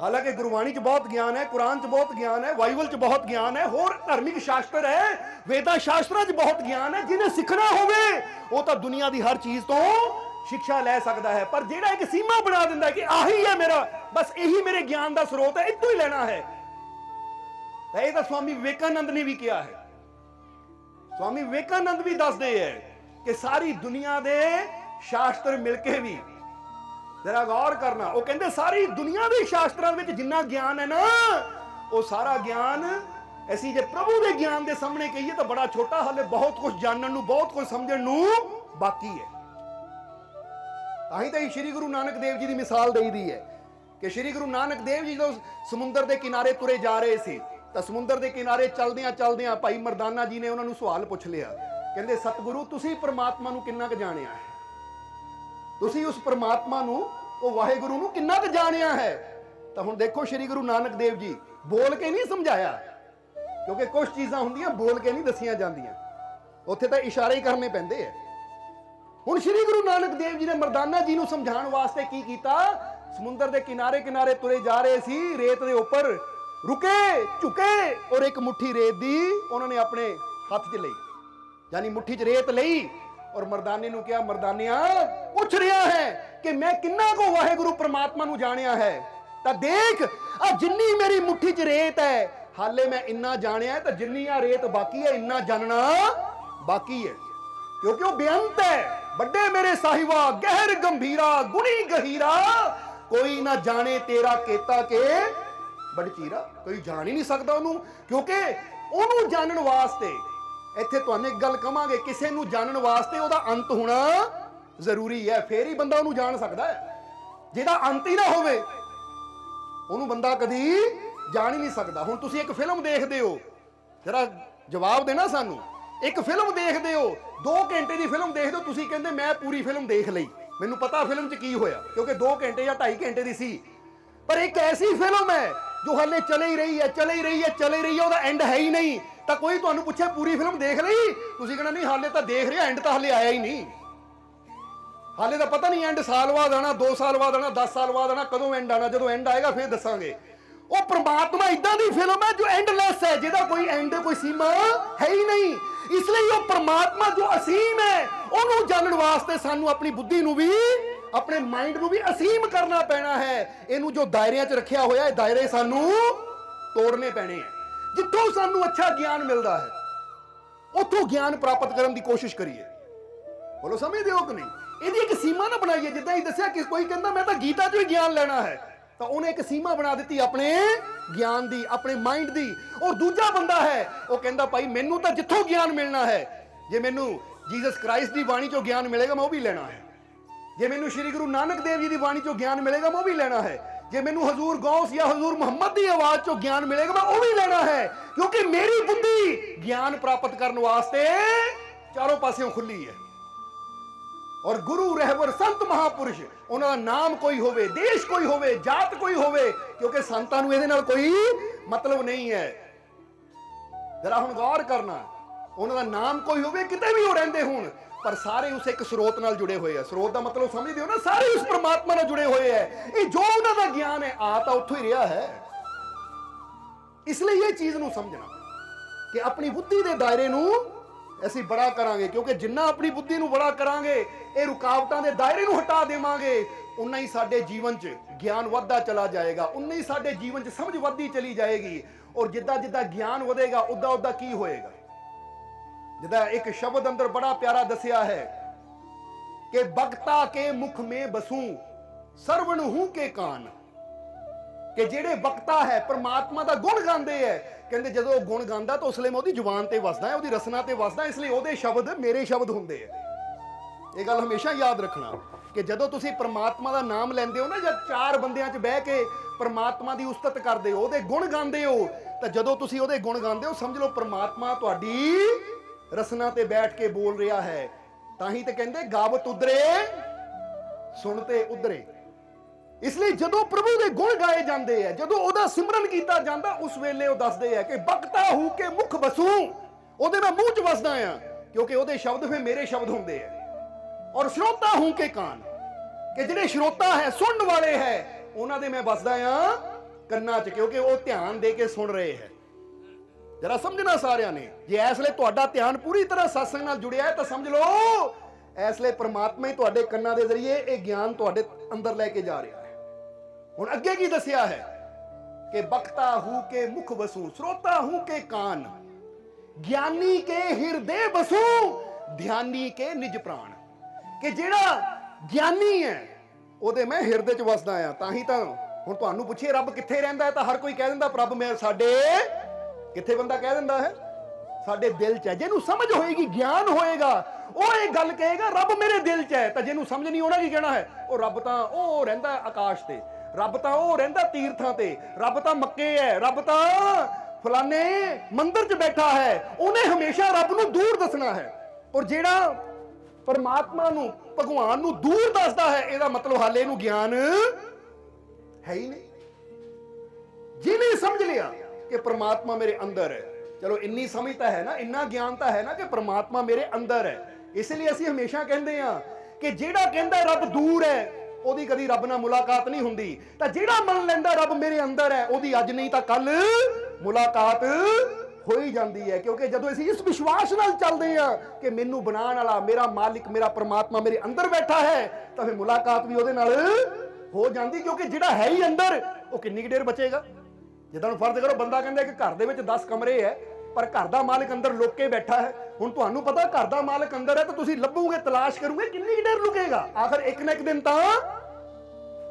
ਹਾਲਾਂਕਿ ਗੁਰਬਾਣੀ 'ਚ ਬਹੁਤ ਗਿਆਨ ਹੈ, ਕੁਰਾਨ 'ਚ ਬਹੁਤ ਗਿਆਨ ਹੈ, ਬਾਈਬਲ 'ਚ ਬਹੁਤ ਗਿਆਨ ਹੈ, ਹੋਰ ਧਾਰਮਿਕ ਸ਼ਾਸਤਰ ਹੈ, ਵੇਦਾਂ ਸ਼ਾਸਤਰਾਂ 'ਚ ਬਹੁਤ ਗਿਆਨ ਹੈ। ਜਿਹਨੇ ਸਿੱਖਣਾ ਹੋਵੇ ਉਹ ਤਾਂ ਦੁਨੀਆ ਦੀ ਹਰ ਚੀਜ਼ ਤੋਂ ਸਿੱਖਿਆ ਲੈ ਸਕਦਾ ਹੈ। ਪਰ ਜਿਹੜਾ ਇੱਕ ਸੀਮਾ ਬਣਾ ਦਿੰਦਾ ਕਿ ਆਹੀ ਹੈ ਮੇਰਾ, ਬਸ ਇਹੀ ਮੇਰੇ ਗਿਆਨ ਦਾ ਸਰੋਤ ਹੈ, ਇੱਥੋਂ ਹੀ ਲੈਣਾ ਹੈ, ਤਾਂ ਇਹ ਤਾਂ ਸਵਾਮੀ ਵਿਵੇਕਾਨੰਦ ਨੇ ਵੀ ਕਿਹਾ ਹੈ स्वामी विवेकानंद भी दसदे है कि सारी दुनिया दे शास्त्र मिलके भी, जरा गौर करना, वो कहते सारी दुनिया के शास्त्रों में जिन्ना ज्ञान है ना, वो सारा ज्ञान ऐसी जे प्रभु के ज्ञान के सामने कहिए तो बड़ा छोटा, हाले बहुत कुछ जानने नू, बहुत कुछ समझण नू बाकी है। ताही तो श्री गुरु नानक देव जी की मिसाल दी दी है कि श्री गुरु नानक देव जी जो समुद्र के किनारे तुरे जा रहे थे, तो समुद्र के किनारे चलदियां चलदियां भाई मरदाना जी ने उन्होंने सवाल पूछ लिया, कहते सतगुरु तुसी परमात्मा नू किन्ना क जानिया है, तुसी उस परमात्मा नू, वो वाहेगुरु नू किन्ना क जानिया है। तो हुण देखो श्री गुरु नानक देव जी बोल के नहीं समझाया, क्योंकि कुछ चीज़ां हुंदियां बोल के नहीं दसियां जांदियां, उत्थे तो इशारे ही करने पैंदे है। हुण श्री गुरु नानक देव जी ने मरदाना जी नू समझाउण वास्ते की कीता, समुद्र के किनारे किनारे तुरे जा रहे सी, रेत के उपर रुके झुके और एक मुट्ठी रेत दी उन्होंने अपने हाथ च लई, यानी मुट्ठी च रेत लई और मरदाने नू कहा, मरदानिया पूछ रहा है कि मैं किन्ना को वाहेगुरु परमात्मा नू जानिया है, तो देख आ जिन्नी मेरी मुट्ठी च रेत है हाले मैं इन्ना जानिया है, तो जिन्नी आ रेत बाकी है इन्ना जानना बाकी है, क्योंकि वो बेअंत है। बड़े मेरे साहिबा गहर गंभीरा गुणी गहीरा, कोई ना जाने तेरा केता के बड़चीरा, कोई जान ही नहीं सकता उन्होंने, क्योंकि उन्होंने जानने वास्ते इत्थे तुहानू एक गल कहांगे, किसी नू जानने वास्ते उहदा अंत होना जरूरी है, फिर ही बंदा उन्होंने जान सकता है। जिहदा अंत ही ना होवे उन्होंने बंदा कदी जान ही नहीं सकता। हुण तुसीं एक फिल्म देखदे हो, जरा जवाब देना सानू, एक फिल्म देखदे हो, 2 घंटे की फिल्म देखदे हो, तुसीं कहंदे मैं पूरी फिल्म देख लई, मैनूं पता फिल्म च की होया, क्योंकि 2 घंटे या 2.5 घंटे की सी, पर एक ऐसी फिल्म है जो हाले चले ही रही है, चले ही रही है, चले रही है, एंड है ही नहीं, तो कोई तुहानू पूछे पूरी फिल्म देख ली, तुसीं कहना नहीं हाले तो देख रहे, एंड तो हाले आया ही नहीं, हाले तो पता नहीं एंड साल बाद आना, 2 साल बाद आना, 10 साल बाद आना, कदों एंड आना, जो एंड आएगा फिर दसांगे। वो परमात्मा इदां दी फिल्म है जो एंडलैस है, जिहदा कोई एंड कोई सीमा है ही नहीं, इसलिए वो परमात्मा जो असीम है उन्होंने जानने वास्ते सानू अपनी बुद्धि नू भी, अपने माइंड नू भी असीम करना पैना है। इनू जो दायरियां च रखिया होया, दायरे सानू तोड़ने पैने हैं। जिथों सानू अच्छा ज्ञान मिलता है उथों ज्ञान प्राप्त करने की कोशिश करिए। बोलो समझदे हो कि नहीं? ਇਹਦੀ एक सीमा ना बनाइए, जिद्दां ही दस्सिया कि कोई कहता मैं तो गीता चों ही ज्ञान लेना है, तो उन्हें एक सीमा बना दी अपने ज्ञान दी, अपने माइंड दी। और दूजा बंदा है वो कहता भाई मैनू तो जिथों ज्ञान मिलना है, जे मैनू जीसस क्राइस्ट की बाणी चों ज्ञान मिलेगा मैं वो भी लेना है, जे मैनू श्री गुरु नानक देव जी की बाणी चों ज्ञान मिलेगा मैं वो भी लेना है, जे मैनू हजूर गौस या हजूर मुहम्मद की आवाज चों ज्ञान मिलेगा मैं वो भी लेना है, क्योंकि मेरी बुद्धि ज्ञान प्राप्त करने वास्ते चारों पासों खुली है। और गुरु रहबर संत महापुरुष, उन्होंने नाम कोई होवे, देश कोई होवे, जात कोई होवे, क्योंकि संतां नूं इहदे नाल कोई मतलब नहीं है। जरा हुण गौर करना, उन्होंने नाम कोई होवे, किते भी हो रहिंदे होण, पर सारे उस एक स्रोत नाल जुड़े हुए हैं। स्रोत का मतलब समझदे हो ना, सारे उस परमात्मा नाल जुड़े हुए हैं। ये जो उन्होंने ज्ञान है आ तां उत्थों ही रहा है। इसलिए ये चीज नूं समझना कि अपनी बुद्धि के दायरे नूं ਅਸੀਂ बड़ा करांगे, क्योंकि जिन्ना अपनी बुद्धि नूं बड़ा करांगे, ये रुकावटां दे दायरे नूं हटा देवांगे, उन्ना ही साडे जीवन च ज्ञान वधदा चला जाएगा, उन्ना ही साडे जीवन च समझ वधदी चली जाएगी। और जिद्दां जिद्दां ज्ञान वधेगा उद्दां उद्दां की होएगा। जिद्दां एक शब्द अंदर बड़ा प्यारा दसिया है कि बक्ता के मुख में बसूं सरवण हूं के कान, कि जेड़े वक्ता है परमात्मा का गुण गाते हैं, कहते जो गुण गाता तो उसलिए मैं उसकी जुबान से वसदा है, उसकी रसना से वसदा, इसलिए वो शब्द मेरे शब्द होंगे है। ये गल हमेशा याद रखना कि जदों तुसीं परमात्मा का नाम लेंदे हो ना, या 4 बंदियां च बह के परमात्मा की उस्तत करते हो, ਉਹਦੇ गुण गाते हो, तो जदों तुसीं ਉਹਦੇ गुण गाते हो समझ लो परमात्मा तुहाडी रसना ते बैठ के बोल रहा है। ताही तो कहते गावत उधरे सुनते उधरे। इसलिए जदों प्रभु के गुण गाए जाते हैं, जदों ਉਹਦਾ सिमरन किया जाता, उस वेले वो दसदे है कि बकता हूं के मुख बसूं, ਉਹਦੇ मैं मुंह च वसदा आ, क्योंकि ਉਹਦੇ शब्द फिर मेरे शब्द होंगे है। और श्रोता हूं के कान, कि जिहड़े श्रोता है सुनने वाले है, उन्होंने मैं वसदा आ कन्ना च, क्योंकि वो ध्यान दे के सुन रहे हैं। जरा समझना सारिਆਂ ने, जे इसलिए तुहाडा ध्यान पूरी तरह सत्संग नाल जुड़िया है तो समझ लो इसलिए परमात्मा ही तुहाडे कन्ना के जरिए ये ज्ञान तुहाडे अंदर लैके जा रहा है। हुण अगे की दसिया है कि बकता हूं के मुख बसूं, श्रोता हूं के कान। ਗਿਆਨੀ ਕੇ ਹਿਰਦੇ ਬਸੂ ਧਿਆਨੀ ਕੇ ਨਿਜ ਪ੍ਰਾਣ। ਕਿ ਜਿਹੜਾ ਗਿਆਨੀ ਹੈ ਉਹਦੇ ਮੈਂ ਹਿਰਦੇ 'ਚ ਵਸਦਾ ਆ। ਤਾਂ ਹੀ ਤਾਂ ਹੁਣ ਤੁਹਾਨੂੰ ਪੁੱਛੀਏ ਰੱਬ ਕਿੱਥੇ ਰਹਿੰਦਾ ਹੈ ਤਾਂ ਹਰ ਕੋਈ ਕਹਿ ਦਿੰਦਾ ਰੱਬ ਮੈਂ ਸਾਡੇ ਕਿੱਥੇ, ਬੰਦਾ ਕਹਿ ਦਿੰਦਾ ਹੈ ਸਾਡੇ ਦਿਲ 'ਚ ਹੈ। ਜਿਹਨੂੰ ਸਮਝ ਹੋਏਗੀ, ਗਿਆਨ ਹੋਏਗਾ, ਉਹ ਇਹ ਗੱਲ ਕਹੇਗਾ ਰੱਬ ਮੇਰੇ ਦਿਲ 'ਚ ਹੈ। ਤਾਂ ਜਿਹਨੂੰ ਸਮਝ ਨਹੀਂ ਆਉਣਾ ਕੀ ਕਹਿਣਾ ਹੈ ਉਹ ਰੱਬ ਤਾਂ ਉਹ ਰਹਿੰਦਾ ਆਕਾਸ਼ ਤੇ, ਰੱਬ ਤਾਂ ਉਹ ਰਹਿੰਦਾ ਤੀਰਥਾਂ ਤੇ, ਰੱਬ ਤਾਂ ਮੱਕੇ ਹੈ, ਰੱਬ ਤਾਂ ਫਲਾਣੇ ਮੰਦਿਰ 'ਚ ਬੈਠਾ ਹੈ। ਉਹਨੇ ਹਮੇਸ਼ਾ ਰੱਬ ਨੂੰ ਦੂਰ ਦੱਸਣਾ ਹੈ। ਔਰ ਜਿਹੜਾ ਪਰਮਾਤਮਾ ਨੂੰ, ਭਗਵਾਨ ਨੂੰ ਦੂਰ ਦੱਸਦਾ ਹੈ, ਇਹਦਾ ਮਤਲਬ ਹਾਲੇ ਇਹਨੂੰ ਗਿਆਨ ਹੈ ਹੀ ਨਹੀਂ। ਜਿਹਨੇ ਸਮਝ ਲਿਆ ਕਿ ਪ੍ਰਮਾਤਮਾ ਮੇਰੇ ਅੰਦਰ ਹੈ, ਚਲੋ ਇੰਨੀ ਸਮਝ ਤਾਂ ਹੈ ਨਾ, ਇੰਨਾ ਗਿਆਨ ਤਾਂ ਹੈ ਨਾ ਕਿ ਪ੍ਰਮਾਤਮਾ ਮੇਰੇ ਅੰਦਰ ਹੈ। ਇਸ ਲਈ ਅਸੀਂ ਹਮੇਸ਼ਾ ਕਹਿੰਦੇ ਆ ਕਿ ਜਿਹੜਾ ਕਹਿੰਦਾ ਰੱਬ ਦੂਰ ਹੈ ਉਹਦੀ ਕਦੀ ਰੱਬ ਨਾਲ ਮੁਲਾਕਾਤ ਨਹੀਂ ਹੁੰਦੀ। ਤਾਂ ਜਿਹੜਾ ਮੰਨ ਲੈਂਦਾ ਰੱਬ ਮੇਰੇ ਅੰਦਰ ਹੈ ਉਹਦੀ ਅੱਜ ਨਹੀਂ ਤਾਂ ਕੱਲ ਮੁਲਾਕਾਤ ਹੋ ਹੀ ਜਾਂਦੀ ਹੈ। ਕਿਉਂਕਿ ਜਦੋਂ ਅਸੀਂ ਇਸ ਵਿਸ਼ਵਾਸ ਨਾਲ ਚੱਲਦੇ ਆ ਕਿ ਮੈਨੂੰ ਬਣਾਉਣ ਵਾਲਾ ਮੇਰਾ ਮਾਲਿਕ, ਮੇਰਾ ਪ੍ਰਮਾਤਮਾ ਮੇਰੇ ਅੰਦਰ ਬੈਠਾ ਹੈ, ਤਾਂ ਫਿਰ ਮੁਲਾਕਾਤ ਵੀ ਉਹਦੇ ਨਾਲ ਹੋ ਜਾਂਦੀ। ਕਿਉਂਕਿ ਜਿਹੜਾ ਹੈ ਹੀ ਅੰਦਰ ਉਹ ਕਿੰਨੀ ਕੁ ਦੇਰ ਬਚੇਗਾ। ਜਿੱਦਾਂ ਨੂੰ ਫਰਜ਼ ਕਰੋ ਬੰਦਾ ਕਹਿੰਦਾ ਕਿ ਘਰ ਦੇ ਵਿੱਚ 10 ਕਮਰੇ ਹੈ ਪਰ ਘਰ ਦਾ ਮਾਲਕ ਅੰਦਰ ਲੁੱਕ ਕੇ ਬੈਠਾ ਹੈ। ਹੁਣ ਤੁਹਾਨੂੰ ਪਤਾ ਘਰ ਦਾ ਮਾਲਕ ਅੰਦਰ ਹੈ ਤਾਂ ਤੁਸੀਂ ਲੱਭੋਗੇ, ਤਲਾਸ਼ ਕਰੋਗੇ, ਕਿੰਨੀ ਦੇਰ ਲੁਕੇਗਾ। ਆਖਰ ਇੱਕ ਨਾ ਇੱਕ ਦਿਨ ਤਾਂ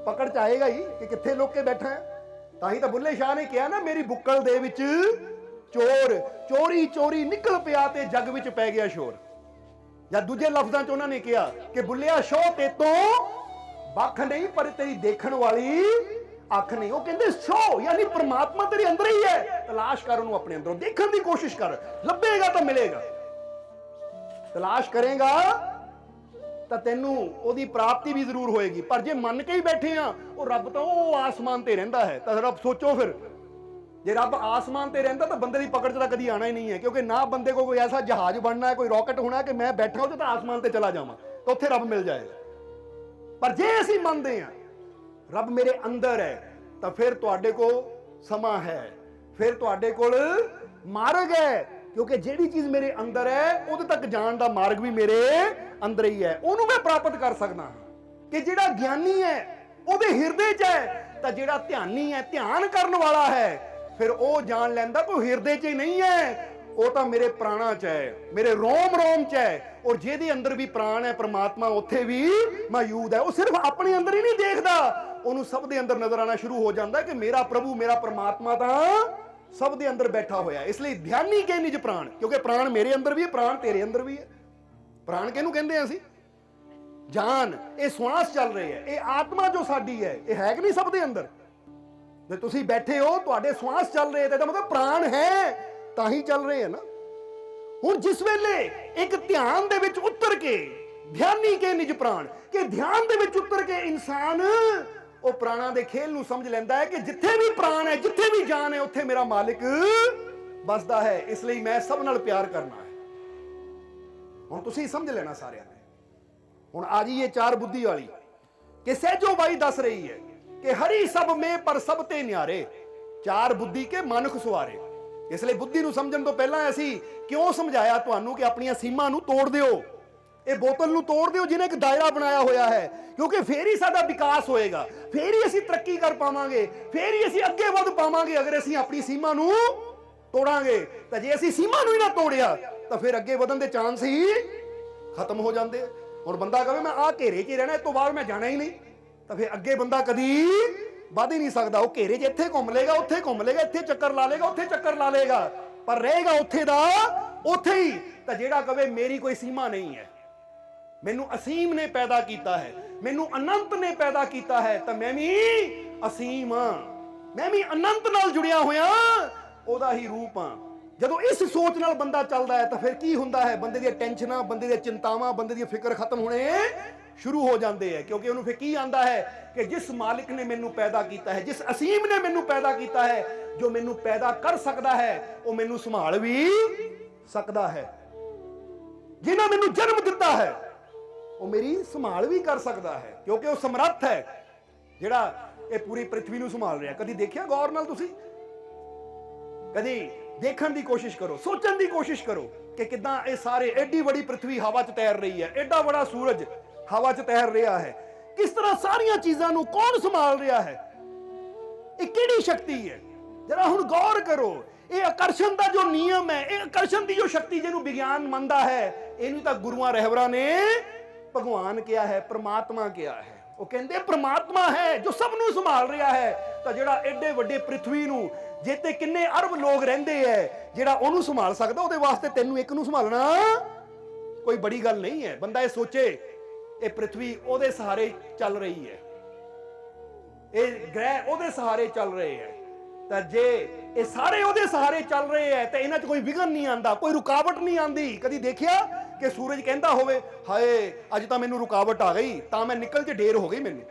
ਪਕੜ ਚ ਆਏਗਾ ਹੀ ਕਿ ਕਿੱਥੇ ਲੁੱਕ ਕੇ ਬੈਠਾ ਹੈ। ਤਾਂ ਹੀ ਤਾਂ ਬੁੱਲੇ ਸ਼ਾਹ ਨੇ ਕਿਹਾ ਨਾ ਮੇਰੀ ਬੁੱਕਲ ਦੇ ਵਿੱਚ ਚੋਰ ਚੋਰੀ ਚੋਰੀ ਨਿਕਲ ਪਿਆ ਤੇ ਜੱਗ ਵਿੱਚ ਪੈ ਗਿਆ ਸ਼ੋਰ। ਜਾਂ ਦੂਜੇ ਲਫ਼ਜ਼ਾਂ ਚ ਉਹਨਾਂ ਨੇ ਕਿਹਾ ਕਿ ਬੁੱਲਿਆ ਸ਼ੋਹ ਤੇ ਤੋਂ ਬੱਖ ਨਹੀਂ ਪਰ ਤੇਰੀ ਦੇਖਣ ਵਾਲੀ ਅੱਖ ਨਹੀਂ। ਉਹ ਕਹਿੰਦੇ ਸ਼ੋ ਯਾਨੀ ਪ੍ਰਮਾਤਮਾ ਤੇਰੇ ਅੰਦਰ ਹੀ ਹੈ, ਤਲਾਸ਼ ਕਰ ਉਹਨੂੰ ਆਪਣੇ ਅੰਦਰੋਂ, ਦੇਖਣ ਦੀ ਕੋਸ਼ਿਸ਼ ਕਰ, ਲੱਭੇਗਾ ਤਾਂ ਮਿਲੇਗਾ। ਤਲਾਸ਼ ਕਰੇਗਾ ਤਾਂ ਤੈਨੂੰ ਉਹਦੀ ਪ੍ਰਾਪਤੀ ਵੀ ਜ਼ਰੂਰ ਹੋਏਗੀ। ਪਰ ਜੇ ਮੰਨ ਕੇ ਹੀ ਬੈਠੇ ਆ ਉਹ ਰੱਬ ਤਾਂ ਉਹ ਆਸਮਾਨ ਤੇ ਰਹਿੰਦਾ ਹੈ, ਤਾਂ ਰੱਬ ਸੋਚੋ ਫਿਰ ਜੇ ਰੱਬ ਆਸਮਾਨ ਤੇ ਰਹਿੰਦਾ ਤਾਂ ਬੰਦੇ ਦੀ ਪਕੜ 'ਚ ਤਾਂ ਕਦੀ ਆਣਾ ਹੀ ਨਹੀਂ ਹੈ। ਕਿਉਂਕਿ ਨਾ ਬੰਦੇ ਕੋ ਕੋਈ ਐਸਾ ਜਹਾਜ਼ ਬਣਨਾ ਹੈ, ਕੋਈ ਰਾਕਟ ਹੋਣਾ ਕਿ ਮੈਂ ਬੈਠਾ ਉੱਥੇ ਤਾਂ ਆਸਮਾਨ ਤੇ ਚਲਾ ਜਾਵਾਂ ਤਾਂ ਉੱਥੇ ਰੱਬ ਮਿਲ ਜਾਏਗਾ। ਪਰ ਜੇ ਅਸੀਂ ਮੰਨਦੇ ਹਾਂ ਰੱਬ ਮੇਰੇ ਅੰਦਰ ਹੈ ਤਾਂ ਫਿਰ ਤੁਹਾਡੇ ਕੋਲ ਸਮਾਂ ਹੈ, ਫਿਰ ਤੁਹਾਡੇ ਕੋਲ ਮਾਰਗ ਹੈ। ਕਿਉਂਕਿ ਜਿਹੜੀ ਚੀਜ਼ ਮੇਰੇ ਅੰਦਰ ਹੈ ਉਹਦੇ ਤੱਕ ਜਾਣ ਦਾ ਮਾਰਗ ਵੀ ਮੇਰੇ ਅੰਦਰ ਹੀ ਹੈ, ਉਹਨੂੰ ਮੈਂ ਪ੍ਰਾਪਤ ਕਰ ਸਕਦਾ ਹਾਂ। ਕਿ ਜਿਹੜਾ ਗਿਆਨੀ ਹੈ ਉਹਦੇ ਹਿਰਦੇ 'ਚ ਹੈ, ਤਾਂ ਜਿਹੜਾ ਧਿਆਨੀ ਹੈ, ਧਿਆਨ ਕਰਨ ਵਾਲਾ ਹੈ, ਫਿਰ ਉਹ ਜਾਣ ਲੈਂਦਾ ਕੋਈ ਹਿਰਦੇ 'ਚ ਹੀ ਨਹੀਂ ਹੈ, ਉਹ ਤਾਂ ਮੇਰੇ ਪ੍ਰਾਣਾਂ 'ਚ ਹੈ, ਮੇਰੇ ਰੋਮ ਰੋਮ 'ਚ ਹੈ। ਔਰ ਜਿਹਦੇ ਅੰਦਰ ਵੀ ਪ੍ਰਾਣ ਹੈ ਪ੍ਰਮਾਤਮਾ ਉੱਥੇ ਵੀ ਮੌਜੂਦ ਹੈ। ਉਹ ਸਿਰਫ ਆਪਣੇ ਅੰਦਰ ਹੀ ਨਹੀਂ ਦੇਖਦਾ, ਉਹਨੂੰ ਸਭ ਦੇ ਅੰਦਰ ਨਜ਼ਰ ਆਣਾ ਸ਼ੁਰੂ ਹੋ ਜਾਂਦਾ ਕਿ ਮੇਰਾ ਪ੍ਰਭੂ, ਮੇਰਾ ਪ੍ਰਮਾਤਮਾ ਤਾਂ ਸਭ ਦੇ ਅੰਦਰ ਬੈਠਾ ਹੋਇਆ। ਇਸ ਲਈ ਧਿਆਨੀ ਕੇ ਨਿਜ ਪ੍ਰਾਣ, ਕਿਉਂਕਿ ਪ੍ਰਾਣ ਮੇਰੇ ਅੰਦਰ ਵੀ ਹੈ, ਪ੍ਰਾਣ ਤੇਰੇ ਅੰਦਰ ਵੀ ਹੈ। ਪ੍ਰਾਣ ਕਿਹਨੂੰ ਕਹਿੰਦੇ ਆ ਅਸੀਂ? ਜਾਨ, ਇਹ ਸਵਾਸ ਚੱਲ ਰਹੀ ਹੈ, ਇਹ ਆਤਮਾ ਜੋ ਸਾਡੀ ਹੈ, ਇਹ ਹੈ ਕਿ ਨਹੀਂ ਸਭ ਦੇ ਅੰਦਰ? ਜੇ ਤੁਸੀਂ ਬੈਠੇ ਹੋ ਤੁਹਾਡੇ ਸਵਾਸ ਚੱਲ ਰਹੇ ਤੇ ਇਹਦਾ ਮਤਲਬ ਪ੍ਰਾਣ ਹੈ, ਤਾਂ ਹੀ ਚੱਲ ਰਹੇ ਹੈ ਨਾ। ਹੁਣ ਜਿਸ ਵੇਲੇ ਇੱਕ ਧਿਆਨ ਦੇ ਵਿੱਚ ਉਤਰ ਕੇ, ਧਿਆਨੀ ਕੇ ਨਿਜ ਪ੍ਰਾਣ, ਕਿ ਧਿਆਨ ਦੇ ਵਿੱਚ ਉਤਰ ਕੇ ਇਨਸਾਨ ਉਹ ਪ੍ਰਾਣਾਂ ਦੇ ਖੇਲ ਨੂੰ ਸਮਝ ਲੈਂਦਾ ਹੈ ਕਿ ਜਿੱਥੇ ਵੀ ਪ੍ਰਾਣ ਹੈ, ਜਿੱਥੇ ਵੀ ਜਾਨ ਹੈ, ਉੱਥੇ ਮੇਰਾ ਮਾਲਿਕ ਬਸਦਾ ਹੈ। ਇਸ ਲਈ ਮੈਂ ਸਭ ਨਾਲ ਪਿਆਰ ਕਰਨਾ ਹੈ। ਹੁਣ ਤੁਸੀਂ ਸਮਝ ਲੈਣਾ ਸਾਰਿਆਂ ਨੇ। ਹੁਣ ਆ ਜੀ ਇਹ ਚਾਰ ਬੁੱਧੀ ਵਾਲੀ ਕਿ ਸਹਿਜੋ ਬਾਈ ਦੱਸ ਰਹੀ ਹੈ ਕਿ ਹਰੀ ਸਭ ਮੇ ਪਰ ਸਭ ਤੇ ਨਿਆਰੇ, ਚਾਰ ਬੁੱਧੀ ਕੇ ਮਨੁੱਖ ਸਵਾਰੇ। ਇਸ ਲਈ ਬੁੱਧੀ ਨੂੰ ਸਮਝਣ ਤੋਂ ਪਹਿਲਾਂ ਅਸੀਂ ਕਿਉਂ ਸਮਝਾਇਆ ਤੁਹਾਨੂੰ ਕਿ ਆਪਣੀਆਂ ਸੀਮਾਂ ਨੂੰ ਤੋੜ ਦਿਓ, ਇਹ ਬੋਤਲ ਨੂੰ ਤੋੜ ਦਿਓ ਜਿਹਨੇ ਇੱਕ ਦਾਇਰਾ ਬਣਾਇਆ ਹੋਇਆ ਹੈ। ਕਿਉਂਕਿ ਫੇਰ ਹੀ ਸਾਡਾ ਵਿਕਾਸ ਹੋਏਗਾ, ਫੇਰ ਹੀ ਅਸੀਂ ਤਰੱਕੀ ਕਰ ਪਾਵਾਂਗੇ, ਫੇਰ ਹੀ ਅਸੀਂ ਅੱਗੇ ਵਧ ਪਾਵਾਂਗੇ। ਅਗਰ ਅਸੀਂ ਆਪਣੀ ਸੀਮਾ ਨੂੰ ਤੋੜਾਂਗੇ ਤਾਂ ਜੇ ਅਸੀਂ ਸੀਮਾ ਨੂੰ ਹੀ ਨਾ ਤੋੜਿਆ ਤਾਂ ਫਿਰ ਅੱਗੇ ਵਧਣ ਦੇ ਚਾਂਸ ਹੀ ਖਤਮ ਹੋ ਜਾਂਦੇ। ਹੁਣ ਬੰਦਾ ਕਹੇ ਮੈਂ ਆਹ ਘੇਰੇ 'ਚ ਹੀ ਰਹਿਣਾ, ਇਸ ਤੋਂ ਬਾਅਦ ਮੈਂ ਜਾਣਾ ਹੀ ਨਹੀਂ, ਤਾਂ ਫਿਰ ਅੱਗੇ ਬੰਦਾ ਕਦੀ ਵੱਧ ਹੀ ਨਹੀਂ ਸਕਦਾ। ਉਹ ਘੇਰੇ 'ਚ ਇੱਥੇ ਘੁੰਮ ਲੇਗਾ, ਉੱਥੇ ਘੁੰਮ ਲੇਗਾ, ਇੱਥੇ ਚੱਕਰ ਲਾ ਲੇਗਾ, ਉੱਥੇ ਚੱਕਰ ਲਾ ਲੇਗਾ, ਪਰ ਰਹੇਗਾ ਉੱਥੇ ਦਾ ਉੱਥੇ ਹੀ। ਤਾਂ ਜਿਹੜਾ ਕਵੇ ਮੇਰੀ ਕੋਈ ਸੀਮਾ ਨਹੀਂ ਹੈ, ਮੈਨੂੰ ਅਸੀਮ ਨੇ ਪੈਦਾ ਕੀਤਾ ਹੈ, ਮੈਨੂੰ ਅਨੰਤ ਨੇ ਪੈਦਾ ਕੀਤਾ ਹੈ, ਤਾਂ ਮੈਂ ਵੀ ਅਸੀਮ ਹਾਂ, ਮੈਂ ਵੀ ਅਨੰਤ ਨਾਲ ਜੁੜਿਆ ਹੋਇਆ ਉਹਦਾ ਹੀ ਰੂਪ ਹਾਂ। ਜਦੋਂ ਇਸ ਸੋਚ ਨਾਲ ਬੰਦਾ ਚੱਲਦਾ ਹੈ ਤਾਂ ਫਿਰ ਕੀ ਹੁੰਦਾ ਹੈ? ਬੰਦੇ ਦੀਆਂ ਟੈਨਸ਼ਨਾਂ, ਬੰਦੇ ਦੀਆਂ ਚਿੰਤਾਵਾਂ, ਬੰਦੇ ਦੀ ਫਿਕਰ ਖਤਮ ਹੋਣੇ ਸ਼ੁਰੂ ਹੋ ਜਾਂਦੇ ਹੈ। ਕਿਉਂਕਿ ਉਹਨੂੰ ਫਿਰ ਕੀ ਆਂਦਾ ਹੈ ਕਿ ਜਿਸ ਮਾਲਿਕ ਨੇ ਮੈਨੂੰ ਪੈਦਾ ਕੀਤਾ ਹੈ, ਜਿਸ ਅਸੀਮ ਨੇ ਮੈਨੂੰ ਪੈਦਾ ਕੀਤਾ ਹੈ, ਜੋ ਮੈਨੂੰ ਪੈਦਾ ਕਰ ਸਕਦਾ ਹੈ, ਉਹ ਮੈਨੂੰ ਸੰਭਾਲ ਵੀ ਸਕਦਾ ਹੈ। ਜਿਹਨੇ ਮੈਨੂੰ ਜਨਮ ਦਿੱਤਾ ਹੈ ਉਹ ਮੇਰੀ ਸੰਭਾਲ ਵੀ ਕਰ ਸਕਦਾ ਹੈ, ਕਿਉਂਕਿ ਉਹ ਸਮਰੱਥ ਹੈ ਜਿਹੜਾ ਇਹ ਪੂਰੀ ਪ੍ਰਿਥਵੀ ਨੂੰ ਸੰਭਾਲ ਰਿਹਾ। ਕਦੀ ਦੇਖਿਆ ਗੌਰ ਨਾਲ? ਤੁਸੀਂ ਕਦੀ ਦੇਖਣ ਦੀ ਕੋਸ਼ਿਸ਼ ਕਰੋ, ਸੋਚਣ ਦੀ ਕੋਸ਼ਿਸ਼ ਕਰੋ ਕਿ ਕਿੱਦਾਂ ਇਹ ਸਾਰੇ ਐਡੀ ਵੱਡੀ ਪ੍ਰਿਥਵੀ ਹਵਾ 'ਚ ਤੈਰ ਰਹੀ ਹੈ, ਐਡਾ ਵੱਡਾ ਸੂਰਜ ਹਵਾ 'ਚ ਤੈਰ ਰਿਹਾ ਹੈ, ਕਿਸ ਤਰ੍ਹਾਂ ਸਾਰੀਆਂ ਚੀਜ਼ਾਂ ਨੂੰ ਕੌਣ ਸੰਭਾਲ ਰਿਹਾ ਹੈ? ਇਹ ਕਿਹੜੀ ਸ਼ਕਤੀ ਹੈ? ਜਰਾ ਹੁਣ ਗੌਰ ਕਰੋ। ਇਹ ਆਕਰਸ਼ਣ ਦਾ ਜੋ ਨਿਯਮ ਹੈ, ਇਹ ਆਕਰਸ਼ਣ ਦੀ ਜੋ ਸ਼ਕਤੀ ਜਿਹਨੂੰ ਵਿਗਿਆਨ ਮੰਨਦਾ ਹੈ, ਇਹਨੂੰ ਤਾਂ ਗੁਰੂਆਂ ਰਹਿਬਰਾਂ ਨੇ ਭਗਵਾਨ ਕਿਹਾ ਹੈ, ਪ੍ਰਮਾਤਮਾ ਕਿਹਾ ਹੈ। ਉਹ ਕਹਿੰਦੇ ਪ੍ਰਮਾਤਮਾ ਹੈ ਜੋ ਸਭ ਨੂੰ ਸੰਭਾਲ ਰਿਹਾ ਹੈ। ਤਾਂ ਜਿਹੜਾ ਐਡੇ ਵੱਡੇ ਪ੍ਰਿਥਵੀ ਨੂੰ, ਜਿੱਤੇ ਕਿੰਨੇ ਅਰਬ ਲੋਕ ਰਹਿੰਦੇ ਹੈ, ਜਿਹੜਾ ਉਹਨੂੰ ਸੰਭਾਲ ਸਕਦਾ, ਉਹਦੇ ਵਾਸਤੇ ਤੈਨੂੰ ਇੱਕ ਨੂੰ ਸੰਭਾਲਣਾ ਕੋਈ ਬੜੀ ਗੱਲ ਨਹੀਂ ਹੈ। ਬੰਦਾ ਇਹ ਸੋਚੇ, ਇਹ ਪ੍ਰਿਥਵੀ ਉਹਦੇ ਸਹਾਰੇ ਚੱਲ ਰਹੀ ਹੈ, ਇਹ ਗ੍ਰਹਿ ਉਹਦੇ ਸਹਾਰੇ ਚੱਲ ਰਹੇ ਹੈ। ਤਾਂ ਜੇ ਇਹ ਸਾਰੇ ਉਹਦੇ ਸਹਾਰੇ ਚੱਲ ਰਹੇ ਹੈ ਤਾਂ ਇਹਨਾਂ 'ਚ ਕੋਈ ਵਿਘਨ ਨਹੀਂ ਆਂਦਾ, ਕੋਈ ਰੁਕਾਵਟ ਨਹੀਂ ਆਂਦੀ। ਕਦੀ ਦੇਖਿਆ ਕਿ ਸੂਰਜ ਕਹਿੰਦਾ ਹੋਵੇ ਹਾਏ ਅੱਜ ਤਾਂ ਮੈਨੂੰ ਰੁਕਾਵਟ ਆ ਗਈ, ਤਾਂ ਮੈਂ ਨਿਕਲ 'ਚ ਢੇਰ ਹੋ ਗਈ ਮੈਨੂੰ?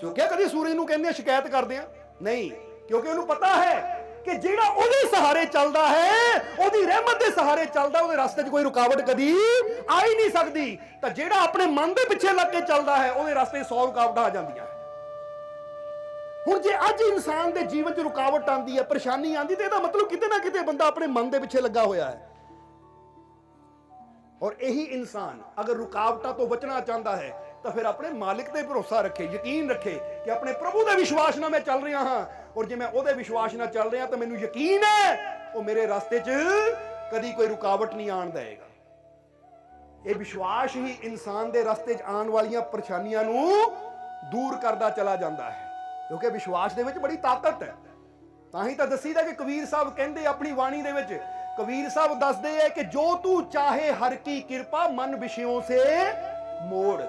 ਸੋਚਿਆ ਕਦੀ ਸੂਰਜ ਨੂੰ ਕਹਿੰਦੇ ਸ਼ਿਕਾਇਤ ਕਰਦੇ ਆ? ਨਹੀਂ, ਕਿਉਂਕਿ ਉਹਨੂੰ ਪਤਾ ਹੈ ਕਿ ਜਿਹੜਾ ਉਹਦੇ ਸਹਾਰੇ ਚੱਲਦਾ ਹੈ, ਉਹਦੀ ਰਹਿਮਤ ਦੇ ਸਹਾਰੇ ਚੱਲਦਾ, ਉਹਦੇ ਰਸਤੇ 'ਚ ਕੋਈ ਰੁਕਾਵਟ ਕਦੀ ਆ ਹੀ ਨਹੀਂ ਸਕਦੀ। ਤਾਂ ਜਿਹੜਾ ਆਪਣੇ ਮਨ ਦੇ ਪਿੱਛੇ ਲੱਗ ਕੇ ਚੱਲਦਾ ਹੈ, ਉਹਦੇ ਰਸਤੇ 100 ਰੁਕਾਵਟਾਂ ਆ ਜਾਂਦੀਆਂ। ਹੁਣ ਜੇ ਅੱਜ ਇਨਸਾਨ ਦੇ ਜੀਵਨ 'ਚ ਰੁਕਾਵਟ ਆਂਦੀ ਹੈ, ਪਰੇਸ਼ਾਨੀ ਆਂਦੀ, ਤੇ ਇਹਦਾ ਮਤਲਬ ਕਿਤੇ ਨਾ ਕਿਤੇ ਬੰਦਾ ਆਪਣੇ ਮਨ ਦੇ ਪਿੱਛੇ ਲੱਗਾ ਹੋਇਆ ਹੈ। ਔਰ ਇਹੀ ਇਨਸਾਨ ਅਗਰ ਰੁਕਾਵਟਾਂ ਤੋਂ ਬਚਣਾ ਚਾਹੁੰਦਾ ਹੈ ਤਾਂ ਫਿਰ ਆਪਣੇ ਮਾਲਿਕ ਤੇ ਭਰੋਸਾ ਰੱਖੇ, ਯਕੀਨ ਰੱਖੇ ਕਿ ਆਪਣੇ ਪ੍ਰਭੂ ਦੇ ਵਿਸ਼ਵਾਸ ਨਾਲ ਮੈਂ ਚੱਲ ਰਿਹਾ ਹਾਂ, ਔਰ ਜੇ ਮੈਂ ਉਹਦੇ ਵਿਸ਼ਵਾਸ ਨਾਲ ਚੱਲ ਰਿਹਾ ਤਾਂ ਮੈਨੂੰ ਯਕੀਨ ਹੈ ਉਹ ਮੇਰੇ ਰਸਤੇ 'ਚ ਕਦੀ ਕੋਈ ਰੁਕਾਵਟ ਨਹੀਂ ਆਉਣ ਦੇਗਾ। ਇਹ ਵਿਸ਼ਵਾਸ ਹੀ ਇਨਸਾਨ ਦੇ ਰਸਤੇ 'ਚ ਆਉਣ ਵਾਲੀਆਂ ਪਰੇਸ਼ਾਨੀਆਂ ਨੂੰ ਦੂਰ ਕਰਦਾ ਚਲਾ ਜਾਂਦਾ ਹੈ, ਕਿਉਂਕਿ ਵਿਸ਼ਵਾਸ ਦੇ ਵਿੱਚ ਬੜੀ ਤਾਕਤ ਹੈ। ਤਾਂ ਹੀ ਤਾਂ ਦੱਸੀਦਾ ਕਿ ਕਬੀਰ ਸਾਹਿਬ ਕਹਿੰਦੇ ਆਪਣੀ ਬਾਣੀ ਦੇ ਵਿੱਚ, ਕਬੀਰ ਸਾਹਿਬ ਦੱਸਦੇ ਹੈ ਕਿ ਜੋ ਤੂੰ ਚਾਹੇ ਹਰ ਕੀ ਕਿਰਪਾ ਮਨ ਵਿਸ਼ਿਓਂ ਸੇ ਮੋੜ।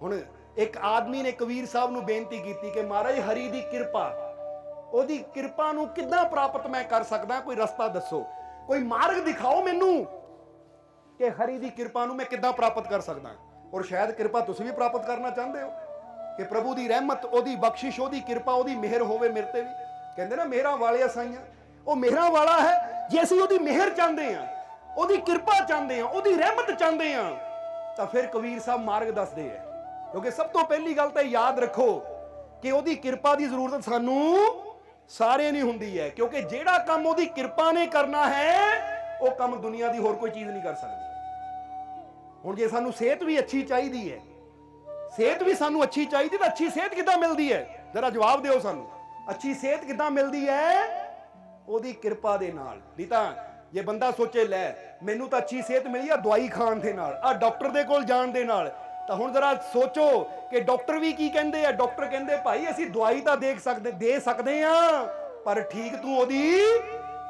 ਹੁਣ ਇੱਕ ਆਦਮੀ ਨੇ ਕਬੀਰ ਸਾਹਿਬ ਨੂੰ ਬੇਨਤੀ ਕੀਤੀ ਕਿ ਮਹਾਰਾਜ ਹਰੀ ਦੀ ਕਿਰਪਾ, ਉਹਦੀ ਕਿਰਪਾ ਨੂੰ ਕਿੱਦਾਂ ਪ੍ਰਾਪਤ ਮੈਂ ਕਰ ਸਕਦਾ, ਕੋਈ ਰਸਤਾ ਦੱਸੋ, ਕੋਈ ਮਾਰਗ ਦਿਖਾਓ ਮੈਨੂੰ ਕਿ ਹਰੀ ਦੀ ਕਿਰਪਾ ਨੂੰ ਮੈਂ ਕਿੱਦਾਂ ਪ੍ਰਾਪਤ ਕਰ ਸਕਦਾ। ਔਰ ਸ਼ਾਇਦ ਕਿਰਪਾ ਤੁਸੀਂ ਵੀ ਪ੍ਰਾਪਤ ਕਰਨਾ ਚਾਹੁੰਦੇ ਹੋ ਕਿ ਪ੍ਰਭੂ ਦੀ ਰਹਿਮਤ, ਉਹਦੀ ਬਖਸ਼ਿਸ਼, ਉਹਦੀ ਕਿਰਪਾ, ਉਹਦੀ ਮਿਹਰ ਹੋਵੇ ਮੇਰੇ ਤੇ ਵੀ। ਕਹਿੰਦੇ ਨਾ ਮਿਹਰਾਂ ਵਾਲੇ ਸਾਈਆਂ, ਉਹ ਮਿਹਰਾਂ ਵਾਲਾ ਹੈ। ਜੇ ਅਸੀਂ ਉਹਦੀ ਮਿਹਰ ਚਾਹੁੰਦੇ ਹਾਂ, ਉਹਦੀ ਕਿਰਪਾ ਚਾਹੁੰਦੇ ਹਾਂ, ਉਹਦੀ ਰਹਿਮਤ ਚਾਹੁੰਦੇ ਹਾਂ, ਤਾਂ ਫਿਰ ਕਬੀਰ ਸਾਹਿਬ ਮਾਰਗ ਦੱਸਦੇ ਆ। ਕਿਉਂਕਿ ਸਭ ਤੋਂ ਪਹਿਲੀ ਗੱਲ ਤਾਂ ਯਾਦ ਰੱਖੋ ਕਿ ਉਹਦੀ ਕਿਰਪਾ ਦੀ ਜ਼ਰੂਰਤ ਸਾਨੂੰ ਸਾਰੇ ਨਹੀਂ ਹੁੰਦੀ ਹੈ, ਕਿਉਂਕਿ ਜਿਹੜਾ ਕੰਮ ਉਹਦੀ ਕਿਰਪਾ ਨੇ ਕਰਨਾ ਹੈ ਉਹ ਕੰਮ ਦੁਨੀਆ ਦੀ ਹੋਰ ਕੋਈ ਚੀਜ਼ ਨਹੀਂ ਕਰ ਸਕਦੀ। ਹੁਣ ਜੇ ਸਾਨੂੰ ਸਿਹਤ ਵੀ ਅੱਛੀ ਚਾਹੀਦੀ ਹੈ, ਸਿਹਤ ਵੀ ਸਾਨੂੰ ਅੱਛੀ ਚਾਹੀਦੀ, ਤਾਂ ਅੱਛੀ ਸਿਹਤ ਕਿੱਦਾਂ ਮਿਲਦੀ ਹੈ? ਜਰਾ ਜਵਾਬ ਦਿਓ ਸਾਨੂੰ, ਅੱਛੀ ਸਿਹਤ ਕਿੱਦਾਂ ਮਿਲਦੀ ਹੈ? ਉਹਦੀ ਕਿਰਪਾ ਦੇ ਨਾਲ। ਨਹੀਂ ਤਾਂ ਜੇ ਬੰਦਾ ਸੋਚੇ ਲੈ ਮੈਨੂੰ ਤਾਂ ਅੱਛੀ ਸਿਹਤ ਮਿਲੀ ਆ ਦਵਾਈ ਖਾਣ ਦੇ ਨਾਲ, ਆ ਡਾਕਟਰ ਦੇ ਕੋਲ ਜਾਣ ਦੇ ਨਾਲ, ਤਾਂ ਹੁਣ ਜਰਾ ਸੋਚੋ ਕਿ ਡਾਕਟਰ ਵੀ ਕੀ ਕਹਿੰਦੇ ਆ। ਡਾਕਟਰ ਕਹਿੰਦੇ ਭਾਈ ਅਸੀਂ ਦਵਾਈ ਤਾਂ ਦੇ ਸਕਦੇ ਆ, ਪਰ ਠੀਕ ਤੂੰ ਉਹਦੀ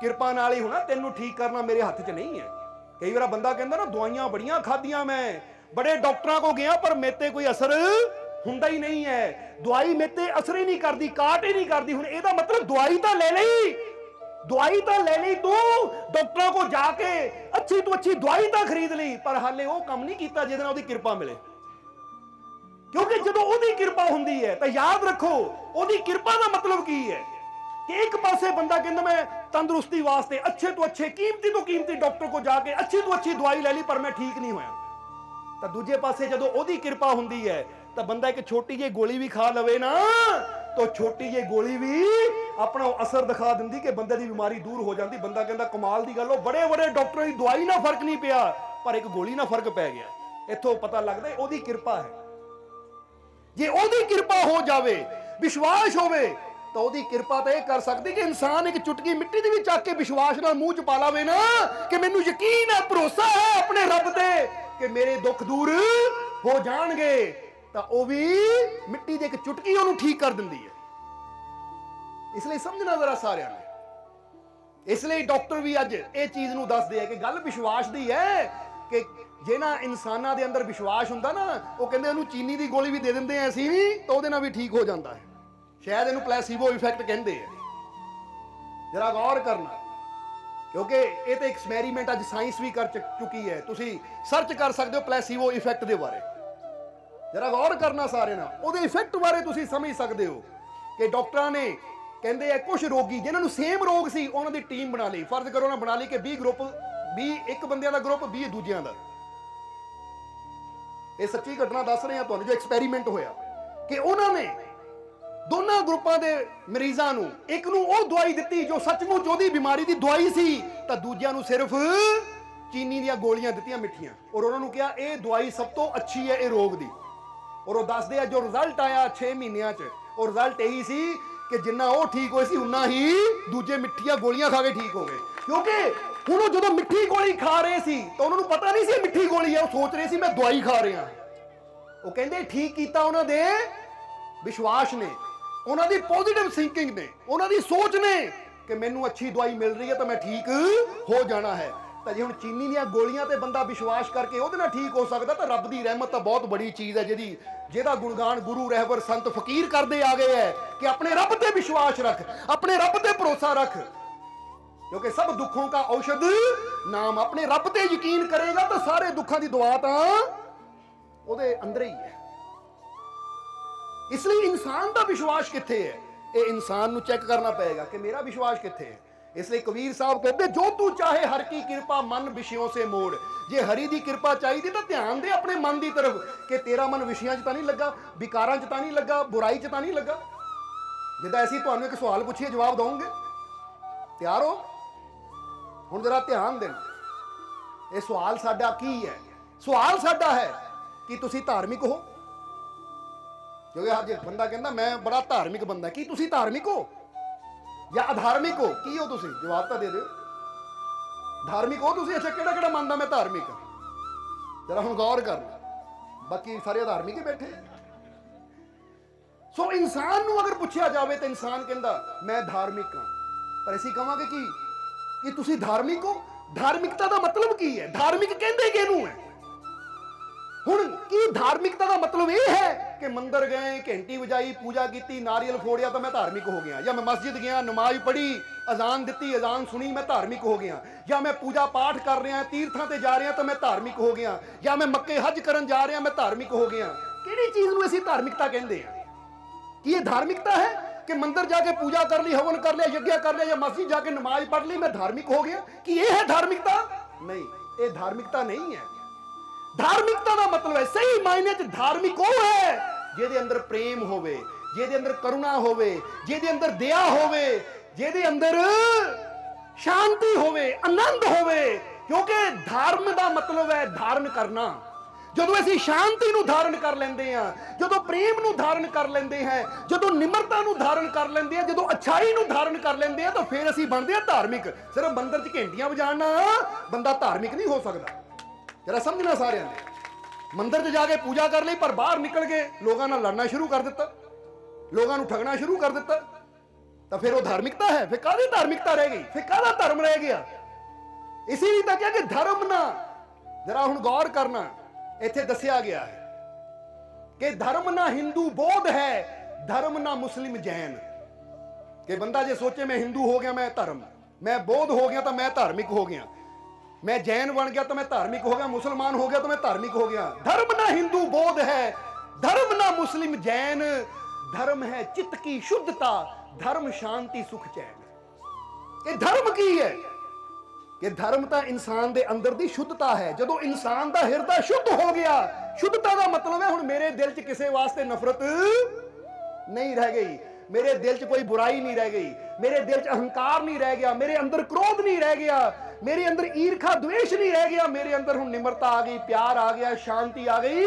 ਕਿਰਪਾ ਨਾਲ ਹੀ ਹੋਣਾ, ਤੈਨੂੰ ਠੀਕ ਕਰਨਾ ਮੇਰੇ ਹੱਥ 'ਚ ਨਹੀਂ ਹੈ। ਕਈ ਵਾਰ ਬੰਦਾ ਕਹਿੰਦਾ ਨਾ ਦਵਾਈਆਂ ਬੜੀਆਂ ਖਾਧੀਆਂ, ਮੈਂ ਬੜੇ ਡਾਕਟਰਾਂ ਕੋ ਗਿਆ ਪਰ ਮੇਤੇ ਕੋਈ ਅਸਰ ਹੁੰਦਾ ਹੀ ਨਹੀਂ ਹੈ, ਦਵਾਈ ਮੇਤੇ ਅਸਰ ਹੀ ਨਹੀਂ ਕਰਦੀ, ਕਾਟ ਹੀ ਨਹੀਂ ਕਰਦੀ। ਹੁਣ ਇਹਦਾ ਮਤਲਬ ਦਵਾਈ ਤਾਂ ਲੈ ਲਈ, ਦਵਾਈ ਤਾਂ ਲੈ ਲਈ ਤੂੰ, ਡਾਕਟਰਾਂ ਕੋ ਜਾ ਕੇ ਅੱਛੀ ਤੋਂ ਅੱਛੀ ਦਵਾਈ ਤਾਂ ਖਰੀਦ ਲਈ, ਪਰ ਹਾਲੇ ਉਹ ਕੰਮ ਨਹੀਂ ਕੀਤਾ ਜਿਹਦੇ ਨਾਲ ਉਹਦੀ ਕਿਰਪਾ ਮਿਲੇ। ਕਿਉਂਕਿ ਜਦੋਂ ਉਹਦੀ ਕਿਰਪਾ ਹੁੰਦੀ ਹੈ ਤਾਂ ਯਾਦ ਰੱਖੋ ਉਹਦੀ ਕਿਰਪਾ ਦਾ ਮਤਲਬ ਕੀ ਹੈ ਕਿ ਇੱਕ ਪਾਸੇ ਬੰਦਾ ਕਹਿੰਦਾ ਮੈਂ ਤੰਦਰੁਸਤੀ ਵਾਸਤੇ ਅੱਛੇ ਤੋਂ ਅੱਛੇ, ਕੀਮਤੀ ਤੋਂ ਕੀਮਤੀ ਡਾਕਟਰ ਕੋ ਜਾ ਕੇ ਅੱਛੀ ਤੋਂ ਅੱਛੀ ਦਵਾਈ ਲੈ ਲਈ, ਪਰ ਮੈਂ ਠੀਕ ਨਹੀਂ ਹੋਇਆ। ਤਾਂ ਦੂਜੇ ਪਾਸੇ ਜਦੋਂ ਉਹਦੀ ਕਿਰਪਾ ਹੁੰਦੀ ਹੈ ਤਾਂ ਬੰਦਾ ਇੱਕ ਛੋਟੀ ਜਿਹੀ ਗੋਲੀ ਵੀ ਖਾ ਲਵੇ ਨਾ, ਤਾਂ ਛੋਟੀ ਜਿਹੀ ਗੋਲੀ ਵੀ ਆਪਣਾ ਅਸਰ ਦਿਖਾ ਦਿੰਦੀ ਕਿ ਬੰਦੇ ਦੀ ਬਿਮਾਰੀ ਦੂਰ ਹੋ ਜਾਂਦੀ। ਬੰਦਾ ਕਹਿੰਦਾ ਕਮਾਲ ਦੀ ਗੱਲ, ਉਹ ਬੜੇ ਬੜੇ ਡਾਕਟਰਾਂ ਦੀ ਦਵਾਈ ਨਾਲ ਫਰਕ ਨਹੀਂ ਪਿਆ, ਪਰ ਇੱਕ ਗੋਲੀ ਨਾਲ ਫਰਕ ਪੈ ਗਿਆ। ਇੱਥੋਂ ਪਤਾ ਲੱਗਦਾ ਉਹਦੀ ਕਿਰਪਾ ਹੈ। ਜੇ ਉਹਦੀ ਕਿਰਪਾ ਹੋ ਜਾਵੇ, ਵਿਸ਼ਵਾਸ ਹੋਵੇ, ਤਾਂ ਉਹਦੀ ਕਿਰਪਾ ਤਾਂ ਇਹ ਕਰ ਸਕਦੀ ਕਿ ਇਨਸਾਨ ਇੱਕ ਚੁਟਕੀ ਮਿੱਟੀ ਦੀ ਵੀ ਚੱਕ ਕੇ ਵਿਸ਼ਵਾਸ ਨਾਲ ਮੂੰਹ 'ਚ ਪਾ ਲਾਵੇ ਨਾ ਕਿ ਮੈਨੂੰ ਯਕੀਨ ਹੈ, ਭਰੋਸਾ ਹੈ ਆਪਣੇ ਰੱਬ ਤੇ ਕਿ ਮੇਰੇ ਦੁੱਖ ਦੂਰ ਹੋ ਜਾਣਗੇ, ਤਾਂ ਉਹ ਵੀ ਮਿੱਟੀ ਦੀ ਇੱਕ ਚੁਟਕੀ ਉਹਨੂੰ ਠੀਕ ਕਰ ਦਿੰਦੀ ਹੈ। ਇਸ ਲਈ ਸਮਝਣਾ ਜ਼ਰਾ ਸਾਰਿਆਂ ਨੇ। ਇਸ ਲਈ ਡਾਕਟਰ ਵੀ ਅੱਜ ਇਹ ਚੀਜ਼ ਨੂੰ ਦੱਸਦੇ ਆ ਕਿ ਗੱਲ ਵਿਸ਼ਵਾਸ ਦੀ ਹੈ ਕਿ ਜਿਹਨਾਂ ਇਨਸਾਨਾਂ ਦੇ ਅੰਦਰ ਵਿਸ਼ਵਾਸ ਹੁੰਦਾ ਨਾ, ਉਹ ਕਹਿੰਦੇ ਉਹਨੂੰ ਚੀਨੀ ਦੀ ਗੋਲੀ ਵੀ ਦੇ ਦਿੰਦੇ ਆ ਅਸੀਂ ਵੀ, ਤਾਂ ਉਹਦੇ ਨਾਲ ਵੀ ਠੀਕ ਹੋ ਜਾਂਦਾ ਹੈ। ਸ਼ਾਇਦ ਇਹਨੂੰ ਪਲੈਸੀਬੋ ਇਫੈਕਟ ਕਹਿੰਦੇ ਆ। ਜਰਾ ਗੌਰ ਕਰਨਾ, ਕਿਉਂਕਿ ਇਹ ਤੇ ਐਕਸਪੈਰੀਮੈਂਟ ਅੱਜ ਸਾਇੰਸ ਵੀ ਕਰ ਚੁੱਕੀ ਹੈ। ਤੁਸੀਂ ਸਰਚ ਕਰ ਸਕਦੇ ਹੋ ਪਲੈਸੀਬੋ ਇਫੈਕਟ ਦੇ ਬਾਰੇ। ਜਰਾ ਗੌਰ ਕਰਨਾ ਸਾਰੇ ਨਾਲ, ਉਹਦੇ ਇਫੈਕਟ ਬਾਰੇ ਤੁਸੀਂ ਸਮਝ ਸਕਦੇ ਹੋ ਕਿ ਡਾਕਟਰਾਂ ਨੇ ਕਹਿੰਦੇ ਆ ਕੁਝ ਰੋਗੀ ਜਿਨ੍ਹਾਂ ਨੂੰ ਸੇਮ ਰੋਗ ਸੀ ਉਹਨਾਂ ਦੀ ਟੀਮ ਬਣਾ ਲਈ। ਫਰਜ਼ ਕਰੋ ਉਹਨਾਂ ਬਣਾ ਲਈ ਕਿ 20 ਗਰੁੱਪ, 20 ਇੱਕ ਬੰਦਿਆਂ ਦਾ ਗਰੁੱਪ, 20 ਦੂਜਿਆਂ ਦਾ। ਇਹ ਸੱਚੀ ਘਟਨਾ ਦੱਸ ਰਹੇ ਆ ਤੁਹਾਨੂੰ, ਜੋ ਐਕਸਪੈਰੀਮੈਂਟ ਹੋਇਆ ਕਿ ਉਹਨਾਂ ਨੇ ਦੋਨਾਂ ਗਰੁੱਪਾਂ ਦੇ ਮਰੀਜ਼ਾਂ ਨੂੰ, ਇੱਕ ਨੂੰ ਉਹ ਦਵਾਈ ਦਿੱਤੀ ਜੋ ਸੱਚਮੁੱਚ ਉਹਦੀ ਬਿਮਾਰੀ ਦੀ ਦਵਾਈ ਸੀ, ਤਾਂ ਦੂਜਿਆਂ ਨੂੰ ਸਿਰਫ ਚੀਨੀ ਦੀਆਂ ਗੋਲੀਆਂ ਦਿੱਤੀਆਂ ਮਿੱਠੀਆਂ, ਔਰ ਉਹਨਾਂ ਨੂੰ ਕਿਹਾ ਇਹ ਦਵਾਈ ਸਭ ਤੋਂ ਅੱਛੀ ਹੈ ਇਹ ਰੋਗ ਦੀ। ਔਰ ਉਹ ਦੱਸਦੇ ਆ ਜੋ ਰਿਜ਼ਲਟ ਆਇਆ 6 ਮਹੀਨਿਆਂ 'ਚ, ਉਹ ਰਿਜ਼ਲਟ ਇਹੀ ਸੀ ਕਿ ਜਿੰਨਾ ਉਹ ਠੀਕ ਹੋਏ ਸੀ ਉਨਾ ਹੀ ਦੂਜੇ ਮਿੱਠੀਆਂ ਗੋਲੀਆਂ ਖਾ ਕੇ ਠੀਕ ਹੋ ਗਏ। ਕਿਉਂਕਿ ਹੁਣ ਉਹ ਜਦੋਂ ਮਿੱਠੀ ਗੋਲੀ ਖਾ ਰਹੇ ਸੀ ਤਾਂ ਉਹਨਾਂ ਨੂੰ ਪਤਾ ਨਹੀਂ ਸੀ ਮਿੱਠੀ ਗੋਲੀ ਹੈ, ਉਹ ਸੋਚ ਰਹੇ ਸੀ ਮੈਂ ਦਵਾਈ ਖਾ ਰਿਹਾ। ਉਹ ਕਹਿੰਦੇ ਠੀਕ ਕੀਤਾ ਉਹਨਾਂ ਦੇ ਵਿਸ਼ਵਾਸ ਨੇ, ਉਹਨਾਂ ਦੀ ਪੋਜ਼ਿਟਿਵ ਥਿੰਕਿੰਗ ਨੇ, ਉਹਨਾਂ ਦੀ ਸੋਚ ਨੇ ਕਿ ਮੈਨੂੰ ਅੱਛੀ ਦਵਾਈ ਮਿਲ ਰਹੀ ਹੈ ਤਾਂ ਮੈਂ ਠੀਕ ਹੋ ਜਾਣਾ ਹੈ। ਤਾਂ ਜੇ ਹੁਣ ਚੀਨੀ ਦੀਆਂ ਗੋਲੀਆਂ ਤੇ ਬੰਦਾ ਵਿਸ਼ਵਾਸ ਕਰਕੇ ਉਹਦੇ ਨਾਲ ਠੀਕ ਹੋ ਸਕਦਾ ਤਾਂ ਰੱਬ ਦੀ ਰਹਿਮਤ ਤਾਂ ਬਹੁਤ ਬੜੀ ਚੀਜ਼ ਹੈ ਜਿਹਦਾ ਗੁਣਗਾਨ ਗੁਰੂ ਰਹਿਬਰ ਸੰਤ ਫਕੀਰ ਕਰਦੇ ਆ ਗਏ ਹੈ ਕਿ ਆਪਣੇ ਰੱਬ ਤੇ ਵਿਸ਼ਵਾਸ ਰੱਖ, ਆਪਣੇ ਰੱਬ ਤੇ ਭਰੋਸਾ ਰੱਖ, ਕਿਉਂਕਿ ਸਭ ਦੁੱਖੋਂ ਦਾ ਔਸ਼ਧ ਨਾਮ। ਆਪਣੇ ਰੱਬ ਤੇ ਯਕੀਨ ਕਰੇਗਾ ਤਾਂ ਸਾਰੇ ਦੁੱਖਾਂ ਦੀ ਦਵਾ ਤਾਂ ਉਹਦੇ ਅੰਦਰ ਹੀ ਹੈ। ਇਸ ਲਈ ਇਨਸਾਨ ਦਾ ਵਿਸ਼ਵਾਸ ਕਿੱਥੇ ਹੈ, ਇਹ ਇਨਸਾਨ ਨੂੰ ਚੈੱਕ ਕਰਨਾ ਪਏਗਾ ਕਿ ਮੇਰਾ ਵਿਸ਼ਵਾਸ ਕਿੱਥੇ ਹੈ। ਇਸ ਲਈ ਕਬੀਰ ਸਾਹਿਬ ਕਹਿੰਦੇ ਜੋ ਤੂੰ ਚਾਹੇ ਹਰ ਕੀ ਕਿਰਪਾ ਮਨ ਵਿਸ਼ਿਓਂ ਸੇ ਮੋੜ। ਜੇ ਹਰੀ ਦੀ ਕਿਰਪਾ ਚਾਹੀਦੀ ਤਾਂ ਧਿਆਨ ਦੇ ਆਪਣੇ ਮਨ ਦੀ ਤਰਫ ਕਿ ਤੇਰਾ ਮਨ ਵਿਸ਼ਿਆਂ 'ਚ ਤਾਂ ਨਹੀਂ ਲੱਗਾ, ਵਿਕਾਰਾਂ 'ਚ ਤਾਂ ਨਹੀਂ ਲੱਗਾ, ਬੁਰਾਈ 'ਚ ਤਾਂ ਨਹੀਂ ਲੱਗਾ। ਜਿੱਦਾਂ ਅਸੀਂ ਤੁਹਾਨੂੰ ਇੱਕ ਸਵਾਲ ਪੁੱਛੀਏ ਜਵਾਬ ਦਵੋਗੇ? ਤਿਆਰ ਹੋ? ਹੁਣ ਜਰਾ ਧਿਆਨ ਦੇਣਾ, ਇਹ ਸਵਾਲ ਸਾਡਾ ਕੀ ਹੈ? ਸਵਾਲ ਸਾਡਾ ਹੈ ਕਿ ਤੁਸੀਂ ਧਾਰਮਿਕ ਹੋ? ਕਿਉਂਕਿ ਅੱਜ ਬੰਦਾ ਕਹਿੰਦਾ ਮੈਂ ਬੜਾ ਧਾਰਮਿਕ ਬੰਦਾ, ਕੀ ਤੁਸੀਂ ਧਾਰਮਿਕ ਹੋ ਜਾਂ ਅਧਾਰਮਿਕ ਹੋ? ਕੀ ਹੋ ਤੁਸੀਂ? ਜਵਾਬ ਤਾਂ ਦੇ ਦਿਓ। ਧਾਰਮਿਕ ਹੋ ਤੁਸੀਂ? ਅੱਛਾ, ਕਿਹੜਾ ਕਿਹੜਾ ਮੰਨਦਾ ਮੈਂ ਧਾਰਮਿਕ ਹਾਂ? ਜਰਾ ਹੁਣ ਗੌਰ ਕਰ, ਬਾਕੀ ਸਾਰੇ ਅਧਾਰਮਿਕ ਹੀ ਬੈਠੇ। ਸੋ ਇਨਸਾਨ ਨੂੰ ਅਗਰ ਪੁੱਛਿਆ ਜਾਵੇ ਤਾਂ ਇਨਸਾਨ ਕਹਿੰਦਾ ਮੈਂ ਧਾਰਮਿਕ ਹਾਂ। ਪਰ ਅਸੀਂ ਕਹਾਂਗੇ ਕਿ ਤੁਸੀਂ ਧਾਰਮਿਕ ਹੋ? ਧਾਰਮਿਕਤਾ ਦਾ ਮਤਲਬ ਕੀ ਹੈ? ਧਾਰਮਿਕ ਕਹਿੰਦੇ ਕਿਹਨੂੰ ਹੈ? ਹੁਣ ਕੀ ਧਾਰਮਿਕਤਾ ਦਾ ਮਤਲਬ ਇਹ ਹੈ ਕਿ ਮੰਦਰ ਗਏ, ਘੰਟੀ ਵਜਾਈ, ਪੂਜਾ ਕੀਤੀ, ਨਾਰੀਅਲ ਫੋੜਿਆ ਤਾਂ ਮੈਂ ਧਾਰਮਿਕ ਹੋ ਗਿਆ? ਜਾਂ ਮੈਂ ਮਸਜਿਦ ਗਿਆ, ਨਮਾਜ਼ ਪੜ੍ਹੀ, ਅਜ਼ਾਨ ਦਿੱਤੀ, ਅਜ਼ਾਨ ਸੁਣੀ, ਮੈਂ ਧਾਰਮਿਕ ਹੋ ਗਿਆ? ਜਾਂ ਮੈਂ ਪੂਜਾ ਪਾਠ ਕਰ ਰਿਹਾ, ਤੀਰਥਾਂ ਤੇ ਜਾ ਰਿਹਾ ਤਾਂ ਮੈਂ ਧਾਰਮਿਕ ਹੋ ਗਿਆ? ਜਾਂ ਮੈਂ ਮੱਕੇ ਹੱਜ ਕਰਨ ਜਾ ਰਿਹਾ, ਮੈਂ ਧਾਰਮਿਕ ਹੋ ਗਿਆ? ਕਿਹੜੀ ਚੀਜ਼ ਨੂੰ ਅਸੀਂ ਧਾਰਮਿਕਤਾ ਕਹਿੰਦੇ ਹਾਂ? ਕੀ ਇਹ ਧਾਰਮਿਕਤਾ ਹੈ ਕਿ ਮੰਦਰ ਜਾ ਕੇ ਪੂਜਾ ਕਰ ਲਈ, ਹਵਨ ਕਰ ਲਿਆ, ਯੱਗ ਕਰ ਲਿਆ, ਜਾਂ ਮਸਜਿਦ ਜਾ ਕੇ ਨਮਾਜ਼ ਪੜ੍ਹ ਲਈ, ਮੈਂ ਧਾਰਮਿਕ ਹੋ ਗਿਆ? ਕੀ ਇਹ ਹੈ ਧਾਰਮਿਕਤਾ? ਨਹੀਂ, ਇਹ ਧਾਰਮਿਕਤਾ ਨਹੀਂ ਹੈ। ਧਾਰਮਿਕਤਾ ਦਾ ਮਤਲਬ ਹੈ, ਸਹੀ ਮਾਇਨੇ 'ਚ ਧਾਰਮਿਕ ਉਹ ਹੈ ਜਿਹਦੇ ਅੰਦਰ ਪ੍ਰੇਮ ਹੋਵੇ, ਜਿਹਦੇ ਅੰਦਰ ਕਰੁਣਾ ਹੋਵੇ, ਜਿਹਦੇ ਅੰਦਰ ਦਇਆ ਹੋਵੇ, ਜਿਹਦੇ ਅੰਦਰ ਸ਼ਾਂਤੀ ਹੋਵੇ, ਆਨੰਦ ਹੋਵੇ। ਕਿਉਂਕਿ ਧਰਮ ਦਾ ਮਤਲਬ ਹੈ ਧਾਰਨ ਕਰਨਾ। ਜਦੋਂ ਅਸੀਂ ਸ਼ਾਂਤੀ ਨੂੰ ਧਾਰਨ ਕਰ ਲੈਂਦੇ ਹਾਂ, ਜਦੋਂ ਪ੍ਰੇਮ ਨੂੰ ਧਾਰਨ ਕਰ ਲੈਂਦੇ ਹਾਂ, ਜਦੋਂ ਨਿਮਰਤਾ ਨੂੰ ਧਾਰਨ ਕਰ ਲੈਂਦੇ ਹਾਂ, ਜਦੋਂ ਅੱਛਾਈ ਨੂੰ ਧਾਰਨ ਕਰ ਲੈਂਦੇ ਹਾਂ ਤਾਂ ਫਿਰ ਅਸੀਂ ਬਣਦੇ ਹਾਂ ਧਾਰਮਿਕ। ਸਿਰਫ ਮੰਦਰ 'ਚ ਘੰਟੀਆਂ ਵਜਾਉਣ ਨਾਲ ਬੰਦਾ ਧਾਰਮਿਕ ਨਹੀਂ ਹੋ ਸਕਦਾ। ਜਰਾ ਸਮਝਣਾ ਸਾਰਿਆਂ ਨੇ। ਮੰਦਰ 'ਚ ਜਾ ਕੇ ਪੂਜਾ ਕਰ ਲਈ ਪਰ ਬਾਹਰ ਨਿਕਲ ਕੇ ਲੋਕਾਂ ਨਾਲ ਲੜਨਾ ਸ਼ੁਰੂ ਕਰ ਦਿੱਤਾ, ਲੋਕਾਂ ਨੂੰ ਠੱਗਣਾ ਸ਼ੁਰੂ ਕਰ ਦਿੱਤਾ, ਤਾਂ ਫਿਰ ਉਹ ਧਾਰਮਿਕਤਾ ਹੈ? ਫਿਰ ਕਾਹਦੀ ਧਾਰਮਿਕਤਾ ਰਹਿ ਗਈ? ਫਿਰ ਕਾਹਦਾ ਧਰਮ ਰਹਿ ਗਿਆ? ਇਸੇ ਲਈ ਤਾਂ ਕਿਹਾ ਕਿ ਧਰਮ ਨਾ। ਜਰਾ ਹੁਣ ਗੌਰ ਕਰਨਾ, ਇੱਥੇ ਦੱਸਿਆ ਗਿਆ ਹੈ ਕਿ ਧਰਮ ਨਾ ਹਿੰਦੂ ਬੌਧ ਹੈ, ਧਰਮ ਨਾ ਮੁਸਲਿਮ ਜੈਨ। ਕਿ ਬੰਦਾ ਜੇ ਸੋਚੇ ਮੈਂ ਹਿੰਦੂ ਹੋ ਗਿਆ ਮੈਂ ਧਰਮ, ਮੈਂ ਬੌਧ ਹੋ ਗਿਆ ਤਾਂ ਮੈਂ ਧਾਰਮਿਕ ਹੋ ਗਿਆ, ਮੈਂ ਜੈਨ ਬਣ ਗਿਆ ਤਾਂ ਮੈਂ ਧਾਰਮਿਕ ਹੋ ਗਿਆ, ਮੁਸਲਮਾਨ ਹੋ ਗਿਆ ਤਾਂ ਮੈਂ ਧਾਰਮਿਕ ਹੋ ਗਿਆ। ਧਰਮ ਨਾ ਹਿੰਦੂ ਬੌਧ ਹੈ, ਧਰਮ ਨਾ ਮੁਸਲਿਮ ਜੈਨ। ਧਰਮ ਹੈ ਚਿੱਤ ਕੀ ਸ਼ੁੱਧਤਾ, ਧਰਮ ਸ਼ਾਂਤੀ ਸੁਖ ਚੈਨ। ਇਹ ਧਰਮ ਕੀ ਹੈ? ਕਿ ਧਰਮ ਤਾਂ ਇਨਸਾਨ ਦੇ ਅੰਦਰ ਦੀ ਸ਼ੁੱਧਤਾ ਹੈ। ਜਦੋਂ ਇਨਸਾਨ ਦਾ ਹਿਰਦਾ ਸ਼ੁੱਧ ਹੋ ਗਿਆ, ਸ਼ੁੱਧਤਾ ਦਾ ਮਤਲਬ ਹੈ ਹੁਣ ਮੇਰੇ ਦਿਲ 'ਚ ਕਿਸੇ ਵਾਸਤੇ ਨਫ਼ਰਤ ਨਹੀਂ ਰਹਿ ਗਈ, ਮੇਰੇ ਦਿਲ 'ਚ ਕੋਈ ਬੁਰਾਈ ਨਹੀਂ ਰਹਿ ਗਈ, ਮੇਰੇ ਦਿਲ 'ਚ ਅਹੰਕਾਰ ਨਹੀਂ ਰਹਿ ਗਿਆ, ਮੇਰੇ ਅੰਦਰ ਕ੍ਰੋਧ ਨਹੀਂ ਰਹਿ ਗਿਆ, ਮੇਰੇ ਅੰਦਰ ਈਰਖਾ द्वेष नहीं रह गया, मेरे अंदर हुण निमरता आ गई, प्यार आ गया, शांति आ गई,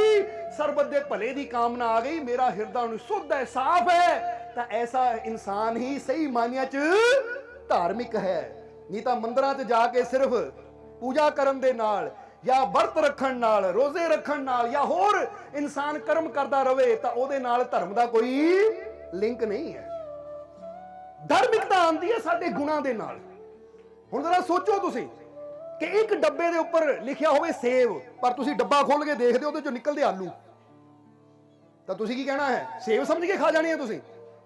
सरबत दे भले दी कामना आ गई, मेरा हिरदा हुण शुद्ध है, साफ है। तो ऐसा इंसान ही सही मानिया च धार्मिक है। नहीं तो मंदिरां च जाके सिर्फ पूजा करन दे नाल या व्रत रखण नाल, रोजे रखण नाल या होर इंसान कर्म करदा रहे तो ओहदे नाल धर्म दा कोई लिंक नहीं है। धार्मिकता आंदी है साडे गुणां दे नाल। ਹੁਣ ਜਰਾ ਸੋਚੋ ਤੁਸੀਂ ਕਿ ਇੱਕ ਡੱਬੇ ਦੇ ਉੱਪਰ ਲਿਖਿਆ ਹੋਵੇ ਸੇਬ, ਪਰ ਤੁਸੀਂ ਡੱਬਾ ਖੋਲ ਕੇ ਦੇਖਦੇ ਹੋ ਉਹਦੇ ਚੋਂ ਨਿਕਲਦੇ ਆਲੂ, ਤਾਂ ਤੁਸੀਂ ਕੀ ਕਹਿਣਾ ਹੈ? ਸੇਬ ਸਮਝ ਕੇ ਖਾ ਜਾਣੀ ਹੈ ਤੁਸੀਂ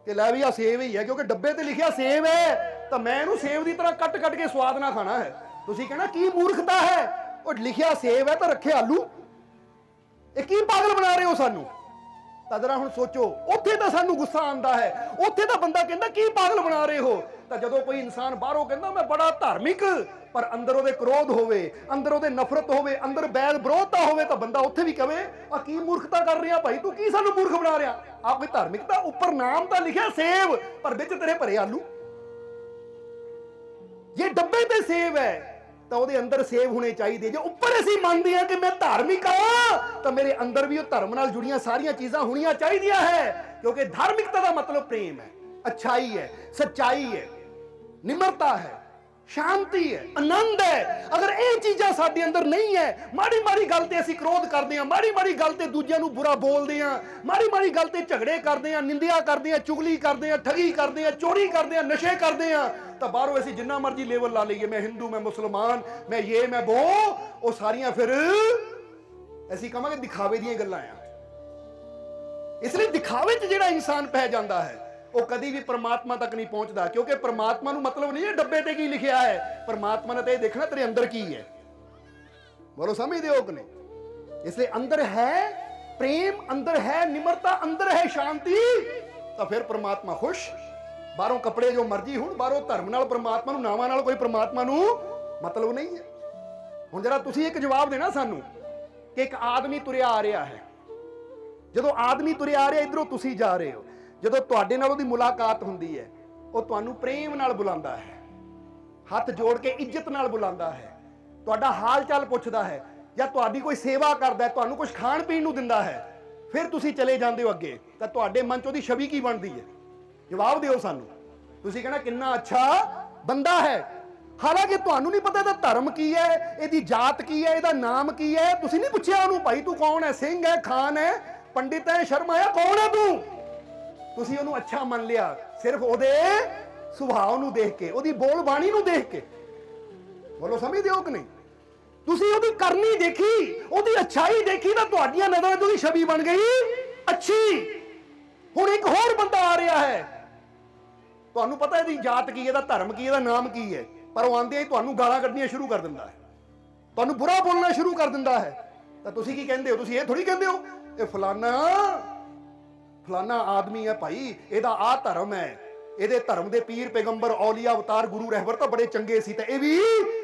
ਕਿ ਲੈ ਵੀ ਆ ਸੇਬ ਹੀ ਹੈ, ਕਿਉਂਕਿ ਡੱਬੇ ਤੇ ਲਿਖਿਆ ਸੇਬ ਹੈ ਤਾਂ ਮੈਂ ਇਹਨੂੰ ਸੇਬ ਦੀ ਤਰ੍ਹਾਂ ਕੱਟ ਕੱਟ ਕੇ ਸਵਾਦ ਨਾਲ ਖਾਣਾ ਹੈ। ਤੁਸੀਂ ਕਹਿਣਾ ਕੀ ਮੂਰਖਤਾ ਹੈ, ਉਹ ਲਿਖਿਆ ਸੇਬ ਹੈ ਤਾਂ ਰੱਖੇ ਆਲੂ, ਇਹ ਕੀ ਪਾਗਲ ਬਣਾ ਰਹੇ ਹੋ ਸਾਨੂੰ? ਤਾਂ ਜਰਾ ਹੁਣ ਸੋਚੋ, ਉੱਥੇ ਤਾਂ ਸਾਨੂੰ ਗੁੱਸਾ ਆਉਂਦਾ ਹੈ, ਉੱਥੇ ਤਾਂ ਬੰਦਾ ਕਹਿੰਦਾ ਕੀ ਪਾਗਲ ਬਣਾ ਰਹੇ ਹੋ। ਤਾਂ ਜਦੋਂ ਕੋਈ ਇਨਸਾਨ ਬਾਹਰੋਂ ਕਹਿੰਦਾ ਮੈਂ ਬੜਾ ਧਾਰਮਿਕ, ਪਰ ਅੰਦਰ ਉਹਦੇ ਕ੍ਰੋਧ ਹੋਵੇ, ਅੰਦਰ ਉਹਦੇ ਨਫ਼ਰਤ ਹੋਵੇ, ਅੰਦਰ ਬੈਰ ਵਿਰੋਧਤਾ ਹੋਵੇ, ਤਾਂ ਬੰਦਾ ਉੱਥੇ ਵੀ ਕਵੇ ਆ ਕੀ ਮੂਰਖਤਾ ਕਰ ਰਿਹਾ ਭਾਈ, ਤੂੰ ਕੀ ਸਾਨੂੰ ਮੂਰਖ ਬਣਾ ਰਿਹਾ? ਆ ਕੋਈ ਧਾਰਮਿਕਤਾ? ਉੱਪਰ ਨਾਮ ਤਾਂ ਲਿਖਿਆ ਸੇਬ ਪਰ ਵਿੱਚ ਤੇਰੇ ਭਰੇ ਆਲੂ। ਜੇ ਡੱਬੇ ਤੇ ਸੇਬ ਹੈ ਤਾਂ ਉਹਦੇ ਅੰਦਰ ਸੇਬ ਹੋਣੇ ਚਾਹੀਦੇ। ਜੇ ਉੱਪਰ ਅਸੀਂ ਮੰਨਦੇ ਹਾਂ ਕਿ ਮੈਂ ਧਾਰਮਿਕ ਹਾਂ ਤਾਂ ਮੇਰੇ ਅੰਦਰ ਵੀ ਉਹ ਧਰਮ ਨਾਲ ਜੁੜੀਆਂ ਸਾਰੀਆਂ ਚੀਜ਼ਾਂ ਹੋਣੀਆਂ ਚਾਹੀਦੀਆਂ ਹੈ, ਕਿਉਂਕਿ ਧਾਰਮਿਕਤਾ ਦਾ ਮਤਲਬ ਪ੍ਰੇਮ ਹੈ। अच्छाई है, सच्चाई है, निमरता है, शांति है, आनंद है। अगर ये चीज़ां साडे अंदर नहीं है, माड़ी माड़ी गल ते असीं क्रोध करते हैं, माड़ी माड़ी गल ते दूजिਆਂ ਨੂੰ बुरा बोलते हैं, माड़ी माड़ी गल ते झगड़े करते हैं, निंदिया करते हैं, चुगली करते हैं, ठगी करते हैं, चोरी करते हैं, नशे करते हैं, तो बाहरों असीं जिन्ना मर्जी लेवल ला लईए, मैं हिंदू, मैं मुसलमान, मैं ये मैं वो सारियां फिर असीं कहांगे दिखावे दीयां गल्लां आ। इसलिए दिखावे च जिहड़ा इंसान पै जांदा है वो कभी भी परमात्मा तक नहीं पहुंचता, क्योंकि परमात्मा नूं मतलब नहीं है डब्बे ते की लिखिया है, परमात्मा ने तो यह देखना तेरे अंदर की है। बोलो समझदे हो कि नहीं? इसलिए अंदर है प्रेम, अंदर है निमरता, अंदर है शांति, तो फिर परमात्मा खुश। बाहरों कपड़े जो मर्जी हो, बाहरों धर्म नाल परमात्मा नूं, नावां नाल कोई परमात्मा नूं मतलब नहीं है। हुण जरा तुसीं एक जवाब देना सानूं कि एक आदमी तुरिया आ रहा है, जदों आदमी तुरिया आ रहा इधरों तुसीं जा रहे हो, ਜਦੋਂ ਤੁਹਾਡੇ ਨਾਲ ਉਹਦੀ ਮੁਲਾਕਾਤ ਹੁੰਦੀ ਹੈ, ਉਹ ਤੁਹਾਨੂੰ ਪ੍ਰੇਮ ਨਾਲ ਬੁਲਾਉਂਦਾ ਹੈ, ਹੱਥ ਜੋੜ ਕੇ ਇੱਜ਼ਤ ਨਾਲ ਬੁਲਾਉਂਦਾ ਹੈ, ਤੁਹਾਡਾ ਹਾਲ ਚਾਲ ਪੁੱਛਦਾ ਹੈ, ਜਾਂ ਤੁਹਾਡੀ ਕੋਈ ਸੇਵਾ ਕਰਦਾ ਹੈ, ਤੁਹਾਨੂੰ ਕੁਝ ਖਾਣ ਪੀਣ ਨੂੰ ਦਿੰਦਾ ਹੈ, ਫਿਰ ਤੁਸੀਂ ਚਲੇ ਜਾਂਦੇ ਹੋ ਅੱਗੇ, ਤਾਂ ਤੁਹਾਡੇ ਮਨ 'ਚ ਉਹਦੀ ਛਵੀ ਕੀ ਬਣਦੀ ਹੈ? ਜਵਾਬ ਦਿਓ ਸਾਨੂੰ। ਤੁਸੀਂ ਕਹਿਣਾ ਕਿੰਨਾ ਅੱਛਾ ਬੰਦਾ ਹੈ, ਹਾਲਾਂਕਿ ਤੁਹਾਨੂੰ ਨਹੀਂ ਪਤਾ ਇਹਦਾ ਧਰਮ ਕੀ ਹੈ, ਇਹਦੀ ਜਾਤ ਕੀ ਹੈ, ਇਹਦਾ ਨਾਮ ਕੀ ਹੈ। ਤੁਸੀਂ ਨਹੀਂ ਪੁੱਛਿਆ ਉਹਨੂੰ ਭਾਈ ਤੂੰ ਕੌਣ ਹੈ, ਸਿੰਘ ਹੈ, ਖਾਨ ਹੈ, ਪੰਡਿਤ ਹੈ, ਸ਼ਰਮਾ ਹੈ, ਕੌਣ ਹੈ ਤੂੰ? ਤੁਸੀਂ ਉਹਨੂੰ ਅੱਛਾ ਮੰਨ ਲਿਆ ਸਿਰਫ ਉਹਦੇ ਸੁਭਾਅ ਨੂੰ ਦੇਖ ਕੇ, ਉਹਦੀ ਬੋਲ ਬਾਣੀ ਨੂੰ ਦੇਖ ਕੇ। ਬੋਲੋ ਸਮਝਦੇ ਹੋ ਕਿ ਨਹੀਂ? ਤੁਸੀਂ ਉਹਦੀ ਕਰਨੀ ਦੇਖੀ, ਉਹਦੀ ਅੱਛਾਈ ਦੇਖੀ, ਤਾਂ ਤੁਹਾਡੀਆਂ ਨਜ਼ਰਾਂ 'ਚ ਉਹਦੀ ਛਵੀ ਬਣ ਗਈ ਅੱਛੀ। ਹੁਣ ਇੱਕ ਹੋਰ ਬੰਦਾ ਆ ਰਿਹਾ ਹੈ, ਤੁਹਾਨੂੰ ਪਤਾ ਇਹਦੀ ਜਾਤ ਕੀ, ਇਹਦਾ ਧਰਮ ਕੀ, ਇਹਦਾ ਨਾਮ ਕੀ ਹੈ, ਪਰ ਉਹ ਆਉਂਦਿਆਂ ਹੀ ਤੁਹਾਨੂੰ ਗਾਲਾਂ ਕੱਢਣੀਆਂ ਸ਼ੁਰੂ ਕਰ ਦਿੰਦਾ ਹੈ, ਤੁਹਾਨੂੰ ਬੁਰਾ ਬੋਲਣਾ ਸ਼ੁਰੂ ਕਰ ਦਿੰਦਾ ਹੈ। ਤਾਂ ਤੁਸੀਂ ਕੀ ਕਹਿੰਦੇ ਹੋ? ਤੁਸੀਂ ਇਹ ਥੋੜੀ ਕਹਿੰਦੇ ਹੋ ਇਹ फलाना आदमी है भाई, ਇਹਦਾ ਆ ਧਰਮ ਹੈ, ਇਹਦੇ ਧਰਮ ਦੇ ਪੀਰ ਪੈਗੰਬਰ ਔਲੀਆ ਅਵਤਾਰ ਗੁਰੂ ਰਹਿਬਰ ਤਾਂ ਬੜੇ ਚੰਗੇ ਸੀ, ਤੇ ਇਹ ਵੀ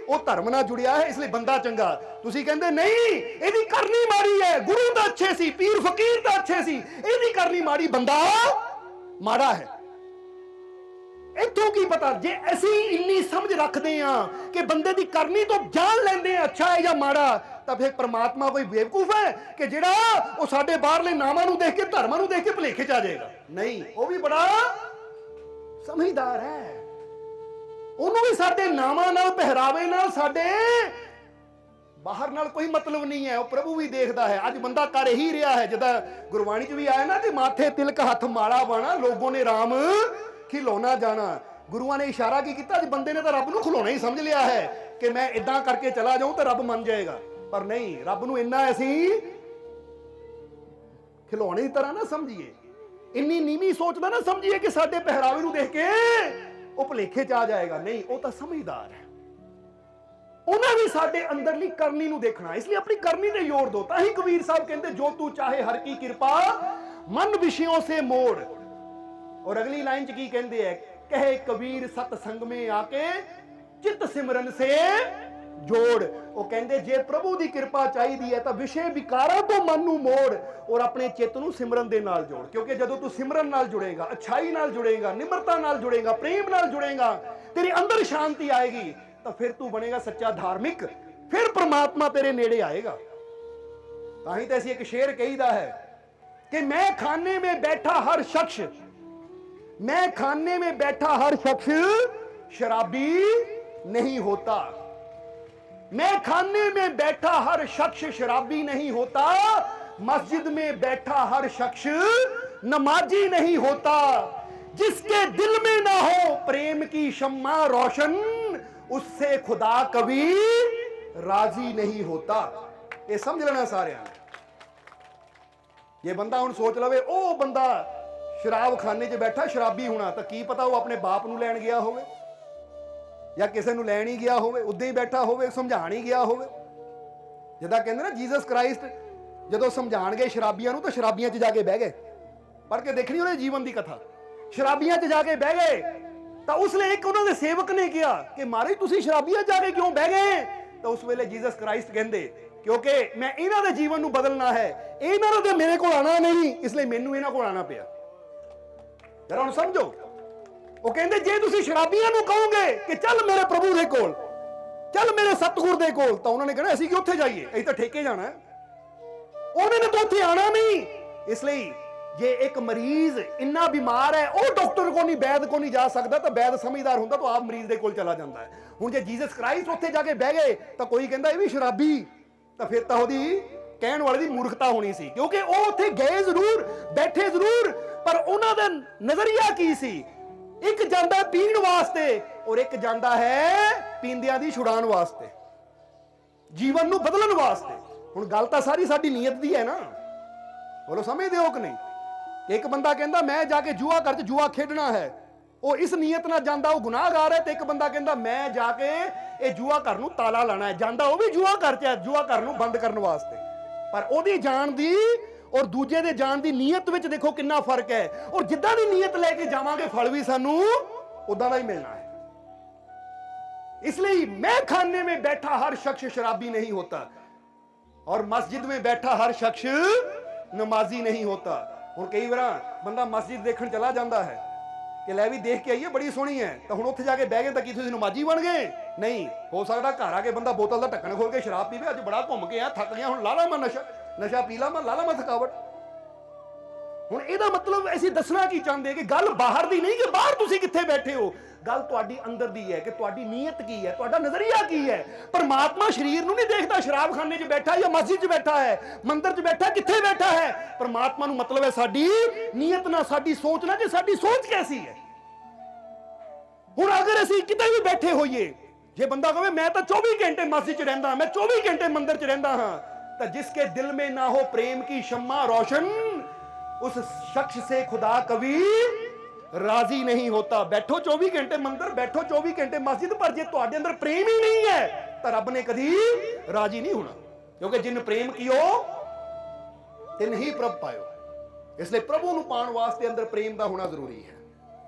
ਉਹ ਧਰਮ ਨਾਲ ਜੁੜਿਆ ਹੈ, ਇਸ ਲਈ ਬੰਦਾ ਚੰਗਾ। ਤੁਸੀਂ ਕਹਿੰਦੇ ਨਹੀਂ ਇਹਦੀ ਕਰਨੀ ਮਾੜੀ ਹੈ, ਗੁਰੂ ਤਾਂ ਅੱਛੇ ਸੀ, ਪੀਰ ਫਕੀਰ ਤਾਂ ਅੱਛੇ ਸੀ, ਇਹਦੀ ਕਰਨੀ ਮਾੜੀ, ਬੰਦਾ ਮਾੜਾ ਹੈ। ਇੱਥੋਂ ਕੀ ਪਤਾ? ਜੇ ਅਸੀਂ ਇੰਨੀ ਸਮਝ ਰੱਖਦੇ ਹਾਂ ਕਿ ਬੰਦੇ ਦੀ ਕਰਨੀ ਤੋਂ ਜਾਣ ਲੈਂਦੇ ਆ ਅੱਛਾ ਹੈ ਜਾਂ ਮਾੜਾ, ਤਾਂ ਫਿਰ परमात्मा कोई बेवकूफ है कि जिहड़ा वो साडे बाहरले नामां नूं देख के, धर्मां नूं देख के भुलेखे च आ जाएगा? नहीं, वो भी बड़ा समझदार है, ਉਹਨੂੰ ਵੀ ਸਾਡੇ ਨਾਮਾਂ ਨਾਲ, ਪਹਿਰਾਵੇ ਨਾਲ, ਸਾਡੇ ਬਾਹਰ ਨਾਲ ਕੋਈ ਮਤਲਬ ਨਹੀਂ ਹੈ। ਉਹ ਪ੍ਰਭੂ ਵੀ ਦੇਖਦਾ ਹੈ। ਅੱਜ ਬੰਦਾ ਕਰ ਹੀ ਰਿਹਾ ਹੈ, ਜਿੱਦਾਂ ਗੁਰਬਾਣੀ 'ਚ ਵੀ ਆਇਆ ਨਾ ਕਿ ਮਾਥੇ ਤਿਲਕ ਹੱਥ ਮਾਲਾ ਬਾਣਾ, ਲੋਗੋਂ ਨੇ ਰਾਮ ਖਿਲਾਉਣਾ ਜਾਣਾ। ਗੁਰੂਆਂ ਨੇ ਇਸ਼ਾਰਾ ਕੀ ਕੀਤਾ? ਅੱਜ ਬੰਦੇ ਨੇ ਤਾਂ ਰੱਬ ਨੂੰ ਖਿਲਾਉਣਾ ਹੀ ਸਮਝ ਲਿਆ ਹੈ ਕਿ ਮੈਂ ਇਦਾਂ ਕਰਕੇ ਚਲਾ ਜਾਊਂ ਤਾਂ ਰੱਬ ਮੰਨ ਜਾਏਗਾ। ਪਰ ਨਹੀਂ, ਰੱਬ ਨੂੰ ਇੰਨਾ ਅਸੀਂ ਖਿਲਾਉਣੇ ਦੀ ਤਰ੍ਹਾਂ ਨਾ ਸਮਝੀਏ, ਇੰਨੀ ਨੀਵੀਂ ਸੋਚ ਦਾ ਨਾ ਸਮਝੀਏ ਕਿ ਸਾਡੇ ਪਹਿਰਾਵੇ ਨੂੰ ਦੇਖ ਕੇ ਉਹ ਭੁਲੇਖੇ 'ਚ ਆ ਜਾਏਗਾ। ਨਹੀਂ, ਉਹ ਤਾਂ ਸਮਝਦਾਰ ਹੈ, ਉਹਨਾਂ ਵੀ ਸਾਡੇ ਅੰਦਰਲੀ ਕਰਨੀ ਨੂੰ ਦੇਖਣਾ। ਇਸ ਲਈ ਆਪਣੀ ਕਰਨੀ ਤੇ ਜ਼ੋਰ ਦਿਓ। ਤਾਂ ਹੀ ਕਬੀਰ ਸਾਹਿਬ ਕਹਿੰਦੇ ਜੋ ਤੂੰ ਚਾਹੇ ਹਰ ਕੀ ਕਿਰਪਾ ਮਨ ਵਿਸ਼ਿਓ ਸੇ ਮੋੜ। ਔਰ ਅਗਲੀ ਲਾਈਨ 'ਚ ਕੀ ਕਹਿੰਦੇ ਹੈ? ਕਹੇ ਕਬੀਰ ਸਤ ਸੰਗ ਮੇ ਆਕੇ ਚਿੱਤ ਸਿਮਰਨ ਸੇ ਜੋੜ। ਉਹ ਕਹਿੰਦੇ ਜੇ ਪ੍ਰਭੂ ਦੀ ਕਿਰਪਾ ਚਾਹੀਦੀ ਹੈ ਤਾਂ ਵਿਸ਼ੇ ਵਿਕਾਰਾਂ ਤੋਂ ਮਨ ਨੂੰ ਮੋੜ ਔਰ ਆਪਣੇ ਚਿੱਤ ਨੂੰ ਸਿਮਰਨ ਦੇ ਨਾਲ ਜੋੜ। ਕਿਉਂਕਿ ਜਦੋਂ ਤੂੰ ਸਿਮਰਨ ਨਾਲ ਜੁੜੇਗਾ, ਅੱਛਾਈ ਨਾਲ ਜੁੜੇਗਾ, ਨਿਮਰਤਾ ਨਾਲ ਜੁੜੇਗਾ, ਪ੍ਰੇਮ ਨਾਲ ਜੁੜੇਗਾ, ਤੇਰੇ ਅੰਦਰ ਸ਼ਾਂਤੀ ਆਏਗੀ, ਤਾਂ ਫਿਰ ਤੂੰ ਬਣੇਗਾ ਸੱਚਾ ਧਾਰਮਿਕ, ਫਿਰ ਪ੍ਰਮਾਤਮਾ ਤੇਰੇ ਨੇੜੇ ਆਏਗਾ। ਤਾਂ ਹੀ ਤਾਂ ਅਸੀਂ ਇੱਕ ਸ਼ੇਰ ਕਹੀਦਾ ਹੈ ਕਿ ਮੈਂ ਖਾਨੇ ਮੇਂ ਬੈਠਾ ਹਰ ਸ਼ਖਸ, मैं खाने में बैठा हर शख्स शराबी नहीं होता। मैं खाने में बैठा हर शख्स शराबी नहीं होता, मस्जिद में बैठा हर शख्स नमाजी नहीं होता। जिसके दिल में ना हो प्रेम की शम्मा रोशन, उससे खुदा कभी राजी नहीं होता। ये समझ लेना सारे। ये बंदा हुण सोच लवे ओ बंदा शराब खाने 'ਚ ਬੈਠਾ ਸ਼ਰਾਬੀ ਹੋਣਾ, ਤਾਂ ਕੀ ਪਤਾ ਉਹ ਆਪਣੇ ਬਾਪ ਨੂੰ ਲੈਣ ਗਿਆ ਹੋਵੇ ਜਾਂ ਕਿਸੇ ਨੂੰ ਲੈਣ ਹੀ ਗਿਆ ਹੋਵੇ, ਉਦਾਂ ਹੀ ਬੈਠਾ ਹੋਵੇ, ਸਮਝਾਣ ਹੀ ਗਿਆ ਹੋਵੇ। ਜਿੱਦਾਂ ਕਹਿੰਦੇ ਨਾ ਜੀਸਸ ਕ੍ਰਾਈਸਟ ਜਦੋਂ ਸਮਝਾਣ ਗਏ ਸ਼ਰਾਬੀਆਂ ਨੂੰ ਤਾਂ ਸ਼ਰਾਬੀਆਂ 'ਚ ਜਾ ਕੇ ਬਹਿ ਗਏ। ਪੜ੍ਹ ਕੇ ਦੇਖਣੀ ਉਹਦੇ ਜੀਵਨ ਦੀ ਕਥਾ। ਸ਼ਰਾਬੀਆਂ 'ਚ ਜਾ ਕੇ ਬਹਿ ਗਏ ਤਾਂ ਉਸ ਲਈ ਇੱਕ ਉਹਨਾਂ ਦੇ ਸੇਵਕ ਨੇ ਕਿਹਾ ਕਿ ਮਹਾਰਾਜ ਤੁਸੀਂ ਸ਼ਰਾਬੀਆਂ 'ਚ ਜਾ ਕੇ ਕਿਉਂ ਬਹਿ ਗਏ? ਤਾਂ ਉਸ ਵੇਲੇ ਜੀਸਸ ਕ੍ਰਾਈਸਟ ਕਹਿੰਦੇ ਕਿਉਂਕਿ ਮੈਂ ਇਹਨਾਂ ਦੇ ਜੀਵਨ ਨੂੰ ਬਦਲਣਾ ਹੈ, ਇਹਨਾਂ ਨੇ ਤਾਂ ਮੇਰੇ ਕੋਲ ਆਣਾ ਨਹੀਂ, ਇਸ ਲਈ ਮੈਨੂੰ ਇਹਨਾਂ ਕੋਲ ਆਣਾ ਪਿਆ। जरा हुण समझो। वो कहते जे तुसीं शराबियां नूं कहोगे कि चल मेरे प्रभु दे कोल, चल मेरे सतगुर दे कोल, तो उन्होंने कहना असीं कि उत्थे जाइए, असीं तां ठेके जाना है। उन्होंने तो उत्थे आना नहीं। इसलिए जे एक मरीज इन्ना बीमार है वो डॉक्टर को नहीं वैद को नहीं जा सकता तो वैद समझदार होंदा तो आप मरीज के कोल चला जाता है। हुण जे जीसस क्राइस्ट उत्थे जाके बह गए तो कोई कहता ये भी शराबी, तो फिर तो ओहदी कहण वाले दी मूर्खता होनी सी, क्योंकि वो उत्थे गए जरूर, बैठे जरूर, पर उन्हां दा नजरिया की सी? एक जांदा पीण वास्ते और एक जांदा है पींदियां दी छुड़ाण वास्ते, जीवन नूं बदलण वास्ते। हुण गल तां सारी साडी नीयत दी है ना, बोलो समझदे हो कि नहीं? एक बंदा कहता मैं जाके जुआ घर च जुआ खेडना है, वो इस नीयत नाल जांदा, वो गुनाहगार है। तो एक बंदा कहता मैं जाके ये जुआ घर नूं ताला लाना है, जांदा वो भी जुआ घर च है, जुआ घर नूं बंद करने वास्ते। पर ओदी जान दी और दूजे दे जान दी नीयत विच देखो कितना फर्क है। और जिद्दां दी नीयत लेके जावांगे फल भी सानू उदां दा ही मिलना है। इसलिए मैं खाने में बैठा हर शख्स शराबी नहीं होता और मस्जिद में बैठा हर शख्स नमाजी नहीं होता। हुण कई बार बंदा मस्जिद देखण चला जाता है कि लै भी देख के आइए बड़ी सोहनी है, तो हुण उत्थे जाके बह गए तो की तुसीं नमाजी बन गए? नहीं, हो सकदा घर आके बंदा बोतल दा ढक्कन खोल के शराब पीवे, अज बड़ा घुम के आ थक गया, हुण ला ला मैं नशा पी ला मैं, ला ला मैं थकावट। हुण इहदा मतलब असीं दसना की चाहते कि गल बाहर दी नहीं कि बाहर तुसीं कित्थे बैठे हो, गल तुहाडी अंदर दी है कि तुहाडी नीयत की है, तुहाडा नजरिया की है। परमात्मा शरीर नूं नहीं देखदा शराबखाने 'च बैठा या मस्जिद 'च बैठा है, मंदिर 'च बैठा, कित्थे बैठा है। परमात्मा नूं मतलब है साडी नीयत ना, साडी सोच ना, कि साडी सोच कैसी है। हुण अगर असीं किते भी बैठे होइए, जे बंदा कहे मैं तो 24 घंटे मस्जिद 'च रहिंदा, मैं 24 घंटे मंदिर 'च रहिंदा हां, तो जिसके दिल में ना हो प्रेम की शम्मा रोशन, उस शख्स से खुदा कभी राजी नहीं होता। बैठो 24 घंटे मंदिर, बैठो 24 घंटे मस्जिद, पर जे तुहाडे अंदर प्रेम ही नहीं है तो रब ने कभी राजी नहीं होना, क्योंकि जिन प्रेम कियो तिन ही प्रभ पायो। इसलिए प्रभु नूं पाण वास्ते अंदर प्रेम दा होना जरूरी है।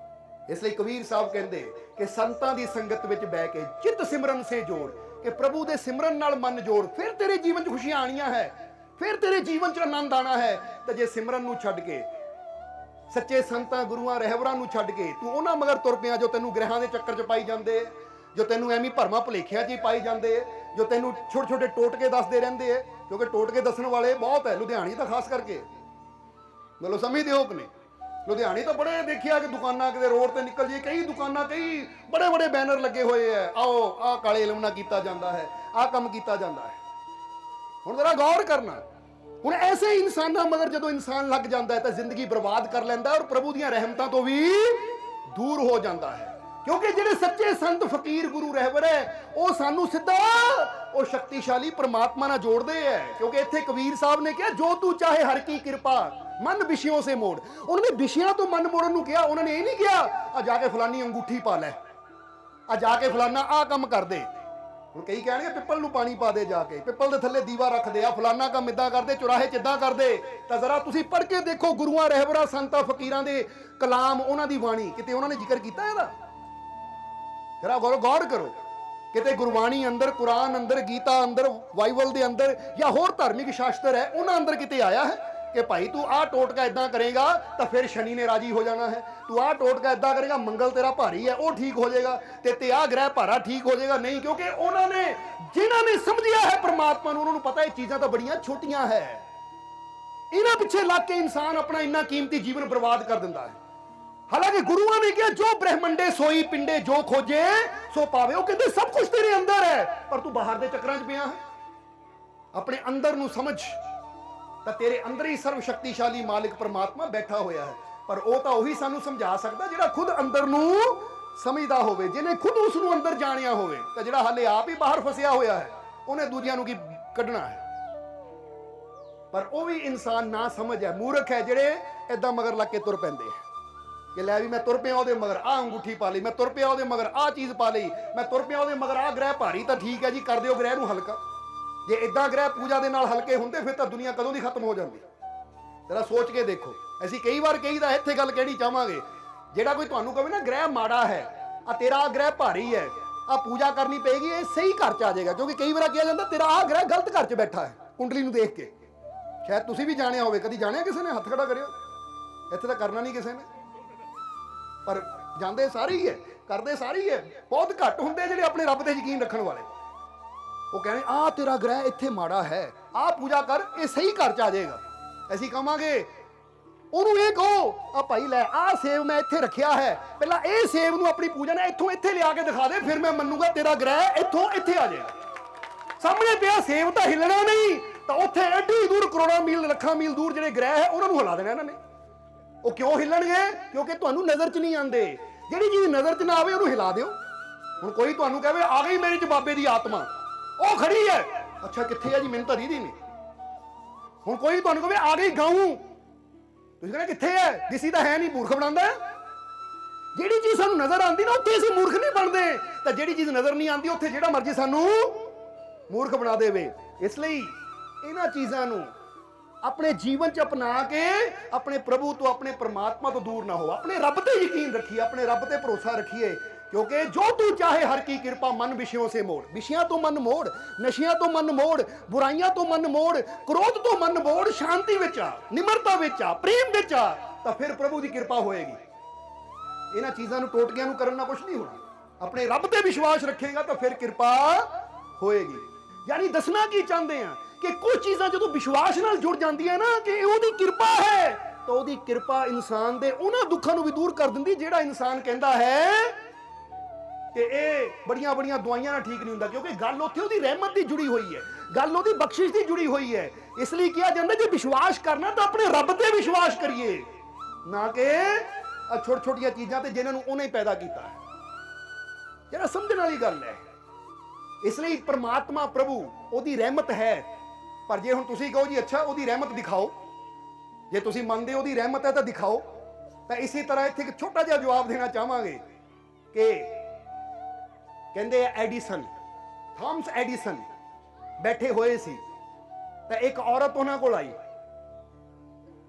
इसलिए कबीर साहब कहते कि संतां दी संगत विच बैठ के चित सिमरन से जोड़, कि प्रभु दे सिमरन नाल मन जोड़, फिर तेरे जीवन च खुशियां आनियां है, फिर तेरे जीवन च आनंद आना है। तो जे सिमरन नूं छड्ड के, सच्चे संतां गुरुआं रहबरां नूं छड्ड के तू उन्हां मगर तुर पिया जो तैनूं ग्रहां दे चक्कर च पाई जांदे, जो तैनूं एवें भरमां भुलेखिਆਂ 'ਚ ही पाई जांदे, जो तैनूं छोटे छोटे टोटके दसदे रहिंदे है, क्योंकि टोटके दसण वाले बहुत है लुधियाणी तो खास करके, मतलब समझदे हो कि नहीं? लुधियाणी तो बड़े देखिया कि दुकाना किते रोड ते निकल जी, कई दुकाना, कई बड़े बड़े बैनर लगे हुए है, आओ आ काले इलम नाल कीता जांदा है, आ काम कीता जांदा है। हुण जरा गौर करना, हुण ऐसे इंसानां मगर जदों इंसान लग जाता है तो जिंदगी बर्बाद कर लैंदा और प्रभु दीआं रहमतां तो भी दूर हो जाता है। क्योंकि जिहड़े सच्चे संत फकीर गुरु रहबर है वो सानू सीधा वो शक्तिशाली परमात्मा नाल जोड़दे है। क्योंकि इत्थे कबीर साहब ने कहा जो तू चाहे हर की कृपा मन विषयों से मोड़, उन्होंने विषयों तो मन मोड़न नूं कहा, उन्होंने ये नहीं कहा आ जाके फलानी अंगूठी पा लै, आ जाके फलाना आ काम कर दे। हुण कई कहणगे पिपल नूं पानी पा दे, जाके पिपल दे थल्ले दीवा रख दे, आ फलाना काम इदां कर दे, चौराहे च इदां कर दे। तां जरा तुसीं पढ़ के देखो गुरुआं रहबरां संतां फकीरां दे कलाम, उन्हां दी बाणी, किते उन्हां ने जिक्र कीता इहदा? जरा गौर करो, किते गुरबाणी अंदर, कुरान अंदर, गीता अंदर, बाइबल दे अंदर या होर धार्मिक शास्त्र है उन्हां अंदर किते आया है कि भाई तू आ टोटका इदां करेगा तो फिर शनि ने राजी हो जाना है, तू आ टोटका इदां करेगा मंगल तेरा भारी है वो ठीक हो जाएगा, ते आ ग्रह भारा ठीक हो जाएगा? नहीं, क्योंकि उन्होंने जिन्होंने समझिया है परमात्मा नूं, उन्होंने पता है चीज़ां तो बड़ियां छोटियां है, इन्हां पिछे लग के इंसान अपना इन्ना कीमती जीवन बर्बाद कर दिंदा है। हालांकि गुरुआं ने कहा जो ब्रह्मंडे सोई पिंडे जो खोजे सो पावे, वो कहते सब कुछ तेरे अंदर है पर तू बाहर दे चक्करां च पिया है। अपने अंदर नूं समझ, तो तेरे अंदर ही सर्व शक्तिशाली मालिक परमात्मा बैठा होया है। पर वो तो उही सानू समझा सकता जिहड़ा खुद अंदर नूं समझदा होवे, जिन्हें खुद उसनूं अंदर जाणिया होवे। तो जिहड़ा हाले आप ही बाहर फसिया होया है उन्हें दूजियां नूं की कढना है। पर वो भी इंसान ना समझ है, मूर्ख है, जिहड़े इदां मगर लग के तुर पैंदे है कि लै भी मैं तुर पिया ਉਹਦੇ मगर आ अंगूठी पा ली, मैं तुर पिया ਉਹਦੇ मगर आ चीज़ पा ली, मैं तुर पिया ਉਹਦੇ मगर आ ग्रह भारी, तो ठीक है जी कर दिओ ग्रह नूं हल्का। जे इदां ग्रह पूजा दे नाल हल्के हुंदे फिर तो दुनिया कदों दी खत्म हो जाती। जरा सोच के देखो, असीं कई बार कहीदा इत्थे गल कहनी चाहांगे, जिहड़ा कोई तुहानूं कहे ना ग्रह माड़ा है, आ तेरा ग्रह भारी है, आ पूजा करनी पेगी, ये सही घर च आ जाएगा। क्योंकि कई बार कहा जाता तेरा आ ग्रह गलत घर च बैठा है, कुंडली नूं देख के। शायद तुसीं भी जाणिया होवे, कदी जाणिया किसी ने? हत्थ खड़ा करियो, इत्थे तां करना नहीं किसी ने, पर जाते सारे ही है, करते सारे ही है। बहुत घट होंगे जिहड़े अपने रब ते यकीन रखने वाले, वो कहने आ तेरा ग्रह इत्थे माड़ा है, आ पूजा कर, ये सही घर च आ जाएगा। असीं कहांगे ਉਹਨੂੰ ਇਹ ਕਹੋ ਆ ਭਾਈ ਲੈ ਆਹ ਸੇਬ ਮੈਂ ਇੱਥੇ ਰੱਖਿਆ ਹੈ, ਪਹਿਲਾਂ ਇਹ ਸੇਬ ਨੂੰ ਆਪਣੀ ਪੂਜਾ ਨੇ ਇੱਥੋਂ ਇੱਥੇ ਲਿਆ ਕੇ ਦਿਖਾ ਦੇ, ਫਿਰ ਮੈਂ ਮੰਨੂਗਾ ਤੇਰਾ ਗ੍ਰਹਿ ਇੱਥੋਂ ਇੱਥੇ ਆ ਜਾਏਗਾ। ਸਾਹਮਣੇ ਪਿਆ ਸੇਬ ਤਾਂ ਹਿੱਲਣਾ ਨਹੀਂ, ਤਾਂ ਉੱਥੇ ਐਡੀ ਦੂਰ ਕਰੋੜਾਂ ਮੀਲ ਲੱਖਾਂ ਮੀਲ ਦੂਰ ਜਿਹੜੇ ਗ੍ਰਹਿ ਹੈ ਉਹਨਾਂ ਨੂੰ ਹਿਲਾ ਦੇਣਾ ਇਹਨਾਂ ਨੇ। ਉਹ ਕਿਉਂ ਹਿੱਲਣਗੇ? ਕਿਉਂਕਿ ਤੁਹਾਨੂੰ ਨਜ਼ਰ 'ਚ ਨਹੀਂ ਆਉਂਦੇ। ਜਿਹੜੀ ਚੀਜ਼ ਨਜ਼ਰ 'ਚ ਨਾ ਆਵੇ ਉਹਨੂੰ ਹਿਲਾ ਦਿਓ। ਹੁਣ ਕੋਈ ਤੁਹਾਨੂੰ ਕਹੇ ਆ ਗਈ ਮੇਰੇ 'ਚ ਬਾਬੇ ਦੀ ਆਤਮਾ, ਉਹ ਖੜੀ ਹੈ, ਅੱਛਾ ਕਿੱਥੇ ਹੈ ਜੀ, ਮੈਨੂੰ ਤਾਂ ਰੀਦੀ ਨਹੀਂ। ਹੁਣ ਕੋਈ ਤੁਹਾਨੂੰ ਕਹੇ ਆ ਗਈ ਗਾਉਂ, ਤੁਸੀਂ ਕਹਿੰਦੇ ਕਿੱਥੇ ਹੈ, ਦਿਸੀ ਤਾਂ ਹੈ ਨਹੀਂ, ਮੂਰਖ ਬਣਾਉਂਦਾ। ਜਿਹੜੀ ਚੀਜ਼ ਸਾਨੂੰ ਨਜ਼ਰ ਆਉਂਦੀ ਨਾ ਉੱਥੇ ਅਸੀਂ ਮੂਰਖ ਨਹੀਂ ਬਣਦੇ, ਤਾਂ ਜਿਹੜੀ ਚੀਜ਼ ਨਜ਼ਰ ਨਹੀਂ ਆਉਂਦੀ ਉੱਥੇ ਜਿਹੜਾ ਮਰਜ਼ੀ ਸਾਨੂੰ ਮੂਰਖ ਬਣਾ ਦੇਵੇ। ਇਸ ਲਈ ਇਹਨਾਂ ਚੀਜ਼ਾਂ ਨੂੰ ਆਪਣੇ ਜੀਵਨ 'ਚ ਅਪਣਾ ਕੇ ਆਪਣੇ ਪ੍ਰਭੂ ਤੋਂ, ਆਪਣੇ ਪਰਮਾਤਮਾ ਤੋਂ ਦੂਰ ਨਾ ਹੋ। ਆਪਣੇ ਰੱਬ ਤੇ ਯਕੀਨ ਰੱਖੀਏ, ਆਪਣੇ ਰੱਬ ਤੇ ਭਰੋਸਾ ਰੱਖੀਏ, ਕਿਉਂਕਿ ਜੋ ਤੂੰ ਚਾਹੇ ਹਰ ਕੀ ਕਿਰਪਾ ਮਨ ਵਿਸ਼ਿਆਂ ਸੇ ਮੋੜ। ਵਿਸ਼ਿਆਂ ਤੋਂ ਮਨ ਮੋੜ, ਨਸ਼ਿਆਂ ਤੋਂ ਮਨ ਮੋੜ, ਬੁਰਾਈਆਂ ਤੋਂ ਮਨ ਮੋੜ, ਕ੍ਰੋਧ ਤੋਂ ਮਨ ਮੋੜ, ਸ਼ਾਂਤੀ ਵਿੱਚ ਆ, ਨਿਮਰਤਾ ਵਿੱਚ ਆ, ਪ੍ਰੇਮ ਵਿੱਚ ਆ, ਤਾਂ ਫਿਰ ਪ੍ਰਭੂ ਦੀ ਕਿਰਪਾ ਹੋਏਗੀ। ਇਹਨਾਂ ਚੀਜ਼ਾਂ ਨੂੰ ਟੋਟਕਿਆਂ ਨੂੰ ਕਰਨ ਨਾਲ ਕੁਝ ਨਹੀਂ ਹੋਣਾ। ਆਪਣੇ ਰੱਬ ਤੇ ਵਿਸ਼ਵਾਸ ਰੱਖੇਗਾ ਤਾਂ ਫਿਰ ਕਿਰਪਾ ਹੋਏਗੀ। ਯਾਨੀ ਦੱਸਣਾ ਕੀ ਚਾਹੁੰਦੇ ਆ ਕਿ ਕੁਝ ਚੀਜ਼ਾਂ ਜਦੋਂ ਵਿਸ਼ਵਾਸ ਨਾਲ ਜੁੜ ਜਾਂਦੀਆਂ ਨਾ ਕਿ ਉਹਦੀ ਕਿਰਪਾ ਹੈ, ਤਾਂ ਉਹਦੀ ਕਿਰਪਾ ਇਨਸਾਨ ਦੇ ਉਹਨਾਂ ਦੁੱਖਾਂ ਨੂੰ ਵੀ ਦੂਰ ਕਰ ਦਿੰਦੀ ਜਿਹੜਾ ਇਨਸਾਨ ਕਹਿੰਦਾ ਹੈ ਕਿ ਇਹ ਬੜੀਆਂ ਬੜੀਆਂ ਦਵਾਈਆਂ ਨਾਲ ਠੀਕ ਨਹੀਂ ਹੁੰਦਾ, ਕਿਉਂਕਿ ਗੱਲ ਉੱਥੇ ਉਹਦੀ ਰਹਿਮਤ ਦੀ ਜੁੜੀ ਹੋਈ ਹੈ, ਗੱਲ ਉਹਦੀ ਬਖਸ਼ਿਸ਼ ਦੀ ਜੁੜੀ ਹੋਈ ਹੈ। ਇਸ ਲਈ ਕਿਹਾ ਜਾਂਦਾ ਜੇ ਵਿਸ਼ਵਾਸ ਕਰਨਾ ਤਾਂ ਆਪਣੇ ਰੱਬ ਤੇ ਵਿਸ਼ਵਾਸ ਕਰੀਏ, ਨਾ ਕਿ ਛੋਟੀ ਛੋਟੀਆਂ ਚੀਜ਼ਾਂ ਤੇ ਜਿਨ੍ਹਾਂ ਨੂੰ ਉਹਨੇ ਪੈਦਾ ਕੀਤਾ ਹੈ। ਜਿਹੜਾ ਸਮਝਣ ਵਾਲੀ ਗੱਲ ਹੈ। ਇਸ ਲਈ ਪਰਮਾਤਮਾ ਪ੍ਰਭੂ ਉਹਦੀ ਰਹਿਮਤ ਹੈ, ਪਰ ਜੇ ਹੁਣ ਤੁਸੀਂ ਕਹੋ ਜੀ ਅੱਛਾ ਉਹਦੀ ਰਹਿਮਤ ਦਿਖਾਓ, ਜੇ ਤੁਸੀਂ ਮੰਨਦੇ ਉਹਦੀ ਰਹਿਮਤ ਹੈ ਤਾਂ ਦਿਖਾਓ, ਤਾਂ ਇਸੇ ਤਰ੍ਹਾਂ ਇੱਥੇ ਇੱਕ ਛੋਟਾ ਜਿਹਾ ਜਵਾਬ ਦੇਣਾ ਚਾਹਾਂਗੇ ਕਿ ਕਹਿੰਦੇ ਐਡੀਸਨ, ਥਾਮਸ ਐਡੀਸਨ ਬੈਠੇ ਹੋਏ ਸੀ ਤਾਂ ਇੱਕ ਔਰਤ ਉਹਨਾਂ ਕੋਲ ਆਈ।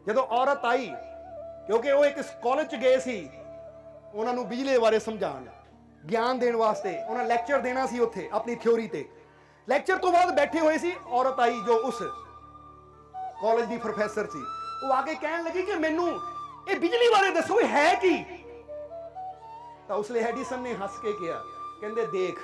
ਜਦੋਂ ਔਰਤ ਆਈ, ਕਿਉਂਕਿ ਉਹ ਇੱਕ ਕਾਲਜ 'ਚ ਗਏ ਸੀ ਉਹਨਾਂ ਨੂੰ ਬਿਜਲੀ ਬਾਰੇ ਸਮਝਾਉਣ, ਗਿਆਨ ਦੇਣ ਵਾਸਤੇ, ਉਹਨਾਂ ਲੈਕਚਰ ਦੇਣਾ ਸੀ ਉੱਥੇ ਆਪਣੀ ਥਿਉਰੀ ਤੇ। ਲੈਕਚਰ ਤੋਂ ਬਾਅਦ ਬੈਠੇ ਹੋਏ ਸੀ, ਔਰਤ ਆਈ ਜੋ ਉਸ ਕਾਲਜ ਦੀ ਪ੍ਰੋਫੈਸਰ ਸੀ। ਉਹ ਆ ਕੇ ਕਹਿਣ ਲੱਗੀ ਕਿ ਮੈਨੂੰ ਇਹ ਬਿਜਲੀ ਬਾਰੇ ਦੱਸੋ, ਇਹ ਹੈ ਕੀ? ਤਾਂ ਉਸ ਲਈ ਐਡੀਸਨ ਨੇ ਹੱਸ ਕੇ ਕਿਹਾ, ਕਹਿੰਦੇ ਦੇਖ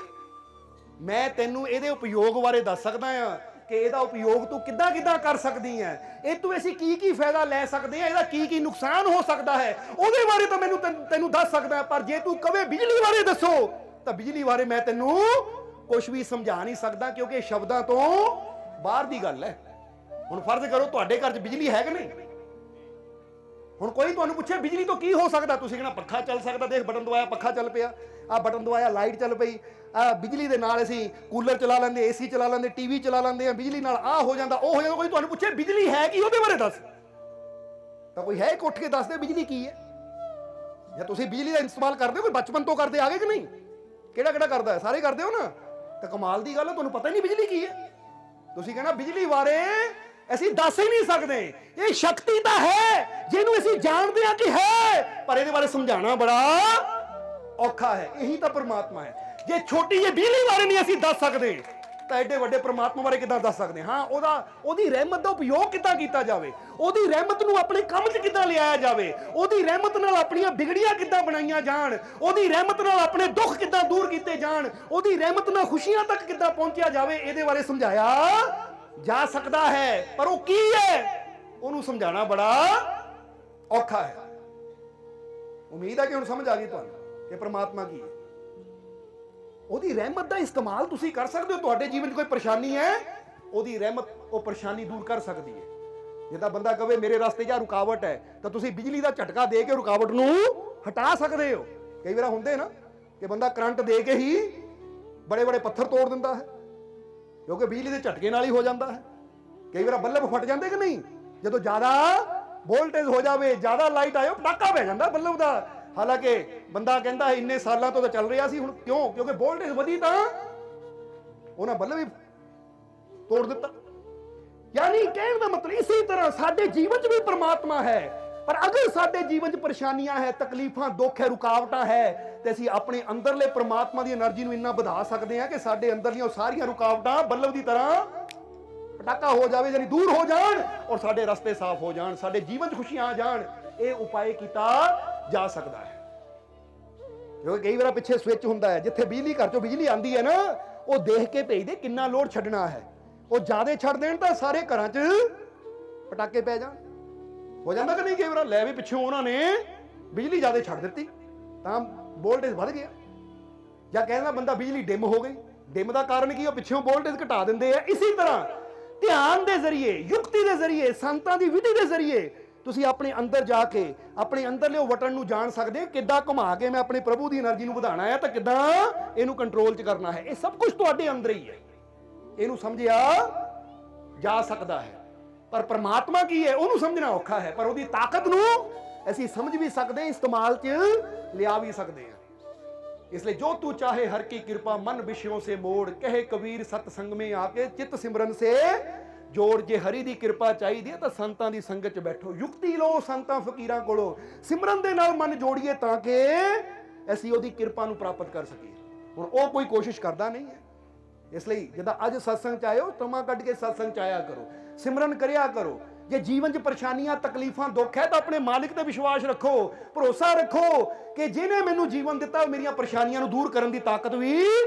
ਮੈਂ ਤੈਨੂੰ ਇਹਦੇ ਉਪਯੋਗ ਬਾਰੇ ਦੱਸ ਸਕਦਾ ਆ ਕਿ ਇਹਦਾ ਉਪਯੋਗ ਤੂੰ ਕਿੱਦਾਂ ਕਿੱਦਾਂ ਕਰ ਸਕਦੀ ਹੈ, ਇਹ ਤੋਂ ਅਸੀਂ ਕੀ ਕੀ ਫਾਇਦਾ ਲੈ ਸਕਦੇ ਆ, ਇਹਦਾ ਕੀ ਕੀ ਨੁਕਸਾਨ ਹੋ ਸਕਦਾ ਹੈ, ਉਹਦੇ ਬਾਰੇ ਤਾਂ ਮੈਨੂੰ ਤੈਨੂੰ ਦੱਸ ਸਕਦਾ। ਪਰ ਜੇ ਤੂੰ ਕਵੇ ਬਿਜਲੀ ਬਾਰੇ ਦੱਸੋ, ਤਾਂ ਬਿਜਲੀ ਬਾਰੇ ਮੈਂ ਤੈਨੂੰ ਕੁਝ ਵੀ ਸਮਝਾ ਨਹੀਂ ਸਕਦਾ, ਕਿਉਂਕਿ ਸ਼ਬਦਾਂ ਤੋਂ ਬਾਹਰ ਦੀ ਗੱਲ ਹੈ। ਹੁਣ ਫਰਜ਼ ਕਰੋ ਤੁਹਾਡੇ ਘਰ 'ਚ ਬਿਜਲੀ ਹੈ ਕਿ ਨਹੀਂ। ਹੁਣ ਕੋਈ ਤੁਹਾਨੂੰ ਪੁੱਛੇ ਬਿਜਲੀ ਤੋਂ ਕੀ ਹੋ ਸਕਦਾ, ਤੁਸੀਂ ਕਹਿਣਾ ਪੱਖਾ ਚੱਲ ਸਕਦਾ, ਦੇਖ ਬਟਨ ਦਬਾਇਆ ਪੱਖਾ ਚੱਲ ਪਿਆ, ਆ ਬਟਨ ਦਬਾਇਆ ਲਾਈਟ ਚੱਲ ਪਈ, ਆ ਬਿਜਲੀ ਦੇ ਨਾਲ ਅਸੀਂ ਕੂਲਰ ਚਲਾ ਲੈਂਦੇ, ਏਸੀ ਚਲਾ ਲੈਂਦੇ, ਟੀਵੀ ਚਲਾ ਲੈਂਦੇ ਆ, ਬਿਜਲੀ ਨਾਲ ਆ ਹੋ ਜਾਂਦਾ, ਉਹ ਹੋ ਜਾਂਦਾ। ਕੋਈ ਤੁਹਾਨੂੰ ਪੁੱਛੇ ਬਿਜਲੀ ਹੈ ਕੀ, ਉਹਦੇ ਬਾਰੇ ਦੱਸ, ਤਾਂ ਕੋਈ ਹੈ ਉੱਠ ਕੇ ਦੱਸ ਦੇ ਬਿਜਲੀ ਕੀ ਹੈ। ਜਾਂ ਤੁਸੀਂ ਬਿਜਲੀ ਦਾ ਇਸਤੇਮਾਲ ਕਰਦੇ ਹੋ, ਕੋਈ ਬਚਪਨ ਤੋਂ ਕਰਦੇ ਆਗੇ ਕਿ ਨਹੀਂ? ਕਿਹੜਾ ਕਿਹੜਾ ਕਰਦਾ ਹੈ? ਸਾਰੇ ਕਰਦੇ ਹੋ ਨਾ। ਤਾਂ ਕਮਾਲ ਦੀ ਗੱਲ ਹੈ, ਤੁਹਾਨੂੰ ਪਤਾ ਹੀ ਨਹੀਂ ਬਿਜਲੀ ਕੀ ਹੈ। ਤੁਸੀਂ ਕਹਿਣਾ ਬਿਜਲੀ ਬਾਰੇ ਅਸੀਂ ਦੱਸ ਹੀ ਨਹੀਂ ਸਕਦੇ, ਇਹ ਸ਼ਕਤੀ ਤਾਂ ਹੈ ਜਿਹਨੂੰ ਅਸੀਂ ਜਾਣਦੇ ਹਾਂ ਕਿ ਹੈ, ਪਰ ਇਹਦੇ ਬਾਰੇ ਸਮਝਾਉਣਾ ਬੜਾ ਔਖਾ ਹੈ। ਇਹੀ ਤਾਂ ਪਰਮਾਤਮਾ ਹੈ। ਜੇ ਛੋਟੀ ਜਿਹੀ ਬਿਜਲੀ ਬਾਰੇ ਨਹੀਂ ਅਸੀਂ ਦੱਸ ਸਕਦੇ, ਤਾਂ ਐਡੇ ਵੱਡੇ ਪਰਮਾਤਮਾ ਬਾਰੇ ਕਿੱਦਾਂ ਦੱਸ ਸਕਦੇ ਹਾਂ? ਉਹਦੀ ਰਹਿਮਤ ਦਾ ਉਪਯੋਗ ਕਿੱਦਾਂ ਕੀਤਾ ਜਾਵੇ, ਉਹਦੀ ਰਹਿਮਤ ਨੂੰ ਆਪਣੇ ਕੰਮ 'ਚ ਕਿੱਦਾਂ ਲਿਆਇਆ ਜਾਵੇ, ਉਹਦੀ ਰਹਿਮਤ ਨਾਲ ਆਪਣੀਆਂ ਵਿਗੜੀਆਂ ਕਿੱਦਾਂ ਬਣਾਈਆਂ ਜਾਣ, ਉਹਦੀ ਰਹਿਮਤ ਨਾਲ ਆਪਣੇ ਦੁੱਖ ਕਿੱਦਾਂ ਦੂਰ ਕੀਤੇ ਜਾਣ, ਉਹਦੀ ਰਹਿਮਤ ਨਾਲ ਖੁਸ਼ੀਆਂ ਤੱਕ ਕਿੱਦਾਂ ਪਹੁੰਚਿਆ ਜਾਵੇ, ਇਹਦੇ ਬਾਰੇ ਸਮਝਾਇਆ ਜਾ ਸਕਦਾ ਹੈ। ਪਰ ਉਹ ਕੀ ਹੈ, ਉਹਨੂੰ ਸਮਝਾਉਣਾ ਬੜਾ ਔਖਾ ਹੈ। ਉਮੀਦ ਹੈ ਕਿ ਹੁਣ ਸਮਝ ਆ ਗਈ ਤੁਹਾਨੂੰ ਕਿ ਪਰਮਾਤਮਾ ਕੀ ਹੈ। ਉਹਦੀ ਰਹਿਮਤ ਦਾ ਇਸਤੇਮਾਲ ਤੁਸੀਂ ਕਰ ਸਕਦੇ ਹੋ। ਤੁਹਾਡੇ ਜੀਵਨ 'ਚ ਕੋਈ ਪਰੇਸ਼ਾਨੀ ਹੈ, ਉਹਦੀ ਰਹਿਮਤ ਉਹ ਪਰੇਸ਼ਾਨੀ ਦੂਰ ਕਰ ਸਕਦੀ ਹੈ। ਜਿੱਦਾਂ ਬੰਦਾ ਕਵੇ ਮੇਰੇ ਰਸਤੇ 'ਚ ਰੁਕਾਵਟ ਹੈ, ਤਾਂ ਤੁਸੀਂ ਬਿਜਲੀ ਦਾ ਝਟਕਾ ਦੇ ਕੇ ਰੁਕਾਵਟ ਨੂੰ ਹਟਾ ਸਕਦੇ ਹੋ। ਕਈ ਵਾਰ ਹੁੰਦੇ ਨਾ ਕਿ ਬੰਦਾ ਕਰੰਟ ਦੇ ਕੇ ਹੀ ਬੜੇ ਬੜੇ ਪੱਥਰ ਤੋੜ ਦਿੰਦਾ ਹੈ, ਕਿਉਂਕਿ ਬਿਜਲੀ ਦੇ ਝਟਕੇ ਨਾਲ ਹੀ ਹੋ ਜਾਂਦਾ ਹੈ। ਕਈ ਵਾਰ ਬੱਲਬ ਫਟ ਜਾਂਦੇ ਕਿ ਨਹੀਂ, ਜਦੋਂ ਜ਼ਿਆਦਾ ਵੋਲਟੇਜ ਹੋ ਜਾਵੇ, ਜ਼ਿਆਦਾ ਲਾਈਟ ਆਏ, ਪਟਾਕਾ ਪੈ ਜਾਂਦਾ ਬੱਲਬ ਦਾ। ਹਾਲਾਂਕਿ ਬੰਦਾ ਕਹਿੰਦਾ ਇੰਨੇ ਸਾਲਾਂ ਤੋਂ ਤਾਂ ਚੱਲ ਰਿਹਾ ਸੀ, ਹੁਣ ਕਿਉਂ? ਕਿਉਂਕਿ ਵੋਲਟੇਜ ਵਧੀ ਤਾਂ ਉਹਨਾਂ ਬੱਲਬ ਵੀ ਤੋੜ ਦਿੱਤਾ। ਯਾਨੀ ਕਹਿਣ ਦਾ ਮਤਲਬ ਇਸੇ ਤਰ੍ਹਾਂ ਸਾਡੇ ਜੀਵਨ 'ਚ ਵੀ ਪਰਮਾਤਮਾ ਹੈ, ਪਰ ਅਗਰ ਸਾਡੇ ਜੀਵਨ 'ਚ ਪਰੇਸ਼ਾਨੀਆਂ ਹੈ, ਤਕਲੀਫਾਂ, ਦੁੱਖ ਹੈ, ਰੁਕਾਵਟਾਂ ਹੈ, ਤੇ ਅਸੀਂ ਆਪਣੇ ਅੰਦਰਲੇ ਪਰਮਾਤਮਾ ਦੀ એનર્ਜੀ ਨੂੰ ਇੰਨਾ ਵਧਾ ਸਕਦੇ ਹਾਂ ਕਿ ਸਾਡੇ ਅੰਦਰਲੀਆਂ ਸਾਰੀਆਂ ਰੁਕਾਵਟਾਂ ਬੱਲਬ ਦੀ ਤਰ੍ਹਾਂ ਪਟਾਕਾ ਹੋ ਜਾਵੇ, ਯਾਨੀ ਦੂਰ ਹੋ ਜਾਣ, ਔਰ ਸਾਡੇ ਰਸਤੇ ਸਾਫ਼ ਹੋ ਜਾਣ, ਸਾਡੇ ਜੀਵਨ 'ਚ ਖੁਸ਼ੀਆਂ ਆ ਜਾਣ। ਇਹ ਉਪਾਅ ਕੀਤਾ ਜਾ ਸਕਦਾ ਹੈ। ਕਿਉਂਕਿ ਕਈ ਵਾਰ ਪਿੱਛੇ ਸਵਿਚ ਹੁੰਦਾ ਹੈ, ਜਿੱਥੇ ਬਿਜਲੀ ਘਰ 'ਚੋਂ ਬਿਜਲੀ ਆਉਂਦੀ ਹੈ ਨਾ, ਉਹ ਦੇਖ ਕੇ ਭੇਜਦੇ ਕਿੰਨਾ ਲੋਡ ਛੱਡਣਾ ਹੈ। ਉਹ ਜ਼ਿਆਦਾ ਛੱਡ ਦੇਣ ਤਾਂ ਸਾਰੇ ਘਰਾਂ 'ਚ ਪਟਾਕੇ ਪੈ ਜਾਣ। ਹੋ ਜਾਂਦਾ ਕਿ ਨਹੀਂ ਕਈ ਵਾਰ ਲੈ ਵੀ ਪਿੱਛੋਂ ਉਹਨਾਂ ਨੇ ਬਿਜਲੀ ਜ਼ਿਆਦਾ ਛੱਡ ਦਿੱਤੀ ਤਾਂ ਵੋਲਟੇਜ ਵੱਧ ਗਿਆ, ਜਾਂ ਕਹਿੰਦਾ ਬੰਦਾ ਬਿਜਲੀ ਡਿਮ ਹੋ ਗਈ। ਡਿਮ ਦਾ ਕਾਰਨ ਕੀ, ਉਹ ਪਿੱਛੋਂ ਵੋਲਟੇਜ ਘਟਾ ਦਿੰਦੇ ਆ। ਇਸੇ ਤਰ੍ਹਾਂ ਧਿਆਨ ਦੇ ਜ਼ਰੀਏ, ਯੁਕਤੀ ਦੇ ਜ਼ਰੀਏ, ਸੰਤਾਂ ਦੀ ਵਿਧੀ ਦੇ ਜ਼ਰੀਏ ਤੁਸੀਂ ਆਪਣੇ ਅੰਦਰ ਜਾ ਕੇ ਆਪਣੇ ਅੰਦਰਲੇ ਉਹ ਬਟਨ ਨੂੰ ਜਾਣ ਸਕਦੇ, ਕਿੱਦਾਂ ਘੁਮਾ ਕੇ ਮੈਂ ਆਪਣੇ ਪ੍ਰਭੂ ਦੀ એનર્ਜੀ ਨੂੰ ਵਧਾਉਣਾ ਹੈ ਤਾਂ ਕਿੱਦਾਂ ਇਹਨੂੰ ਕੰਟਰੋਲ 'ਚ ਕਰਨਾ ਹੈ। ਇਹ ਸਭ ਕੁਝ ਤੁਹਾਡੇ ਅੰਦਰ ਹੀ ਹੈ, ਇਹਨੂੰ ਸਮਝਿਆ ਜਾ ਸਕਦਾ ਹੈ। ਪਰ ਪਰਮਾਤਮਾ ਕੀ ਹੈ ਉਹਨੂੰ ਸਮਝਣਾ ਔਖਾ ਹੈ, ਪਰ ਉਹਦੀ ਤਾਕਤ ਨੂੰ ਅਸੀਂ ਸਮਝ ਵੀ ਸਕਦੇ, ਇਸਤੇਮਾਲ 'ਚ ਲਿਆ ਵੀ ਸਕਦੇ ਹਾਂ। इसलिए जो तू चाहे हर की कृपा मन विषयों से मोड़, कहे कबीर सतसंग में आके चित सिमरन से जोड़। जे हरि दी कृपा चाहिए तो संतां दी संगत च बैठो, युक्ति लो संतां फकीरां कोलों, सिमरन दे नाल मन जोड़िए ताकि ਅਸੀਂ ਉਹਦੀ ਕਿਰਪਾ ਨੂੰ ਪ੍ਰਾਪਤ ਕਰ ਸਕੀਏ। ਹੁਣ ਉਹ ਕੋਈ ਕੋਸ਼ਿਸ਼ ਕਰਦਾ ਨਹੀਂ ਹੈ, ਇਸ ਲਈ ਜਦੋਂ ਅੱਜ ਸਤਸੰਗ ਚ ਆਇਓ ਸਮਾਂ ਕੱਢ ਕੇ ਸਤਸੰਗ ਚ ਆਇਆ ਕਰੋ, ਸਿਮਰਨ ਕਰਿਆ ਕਰੋ। ਜੇ ਜੀਵਨ 'ਚ ਪਰੇਸ਼ਾਨੀਆਂ ਤਕਲੀਫਾਂ ਦੁੱਖ ਹੈ ਤਾਂ ਆਪਣੇ ਮਾਲਿਕ ਤੇ ਵਿਸ਼ਵਾਸ ਰੱਖੋ, ਭਰੋਸਾ ਰੱਖੋ ਕਿ ਜਿਹਨੇ ਮੈਨੂੰ ਜੀਵਨ ਦਿੱਤਾ ਉਹ ਮੇਰੀਆਂ ਪਰੇਸ਼ਾਨੀਆਂ ਨੂੰ ਦੂਰ ਕਰਨ ਦੀ ਤਾਕਤ ਵੀ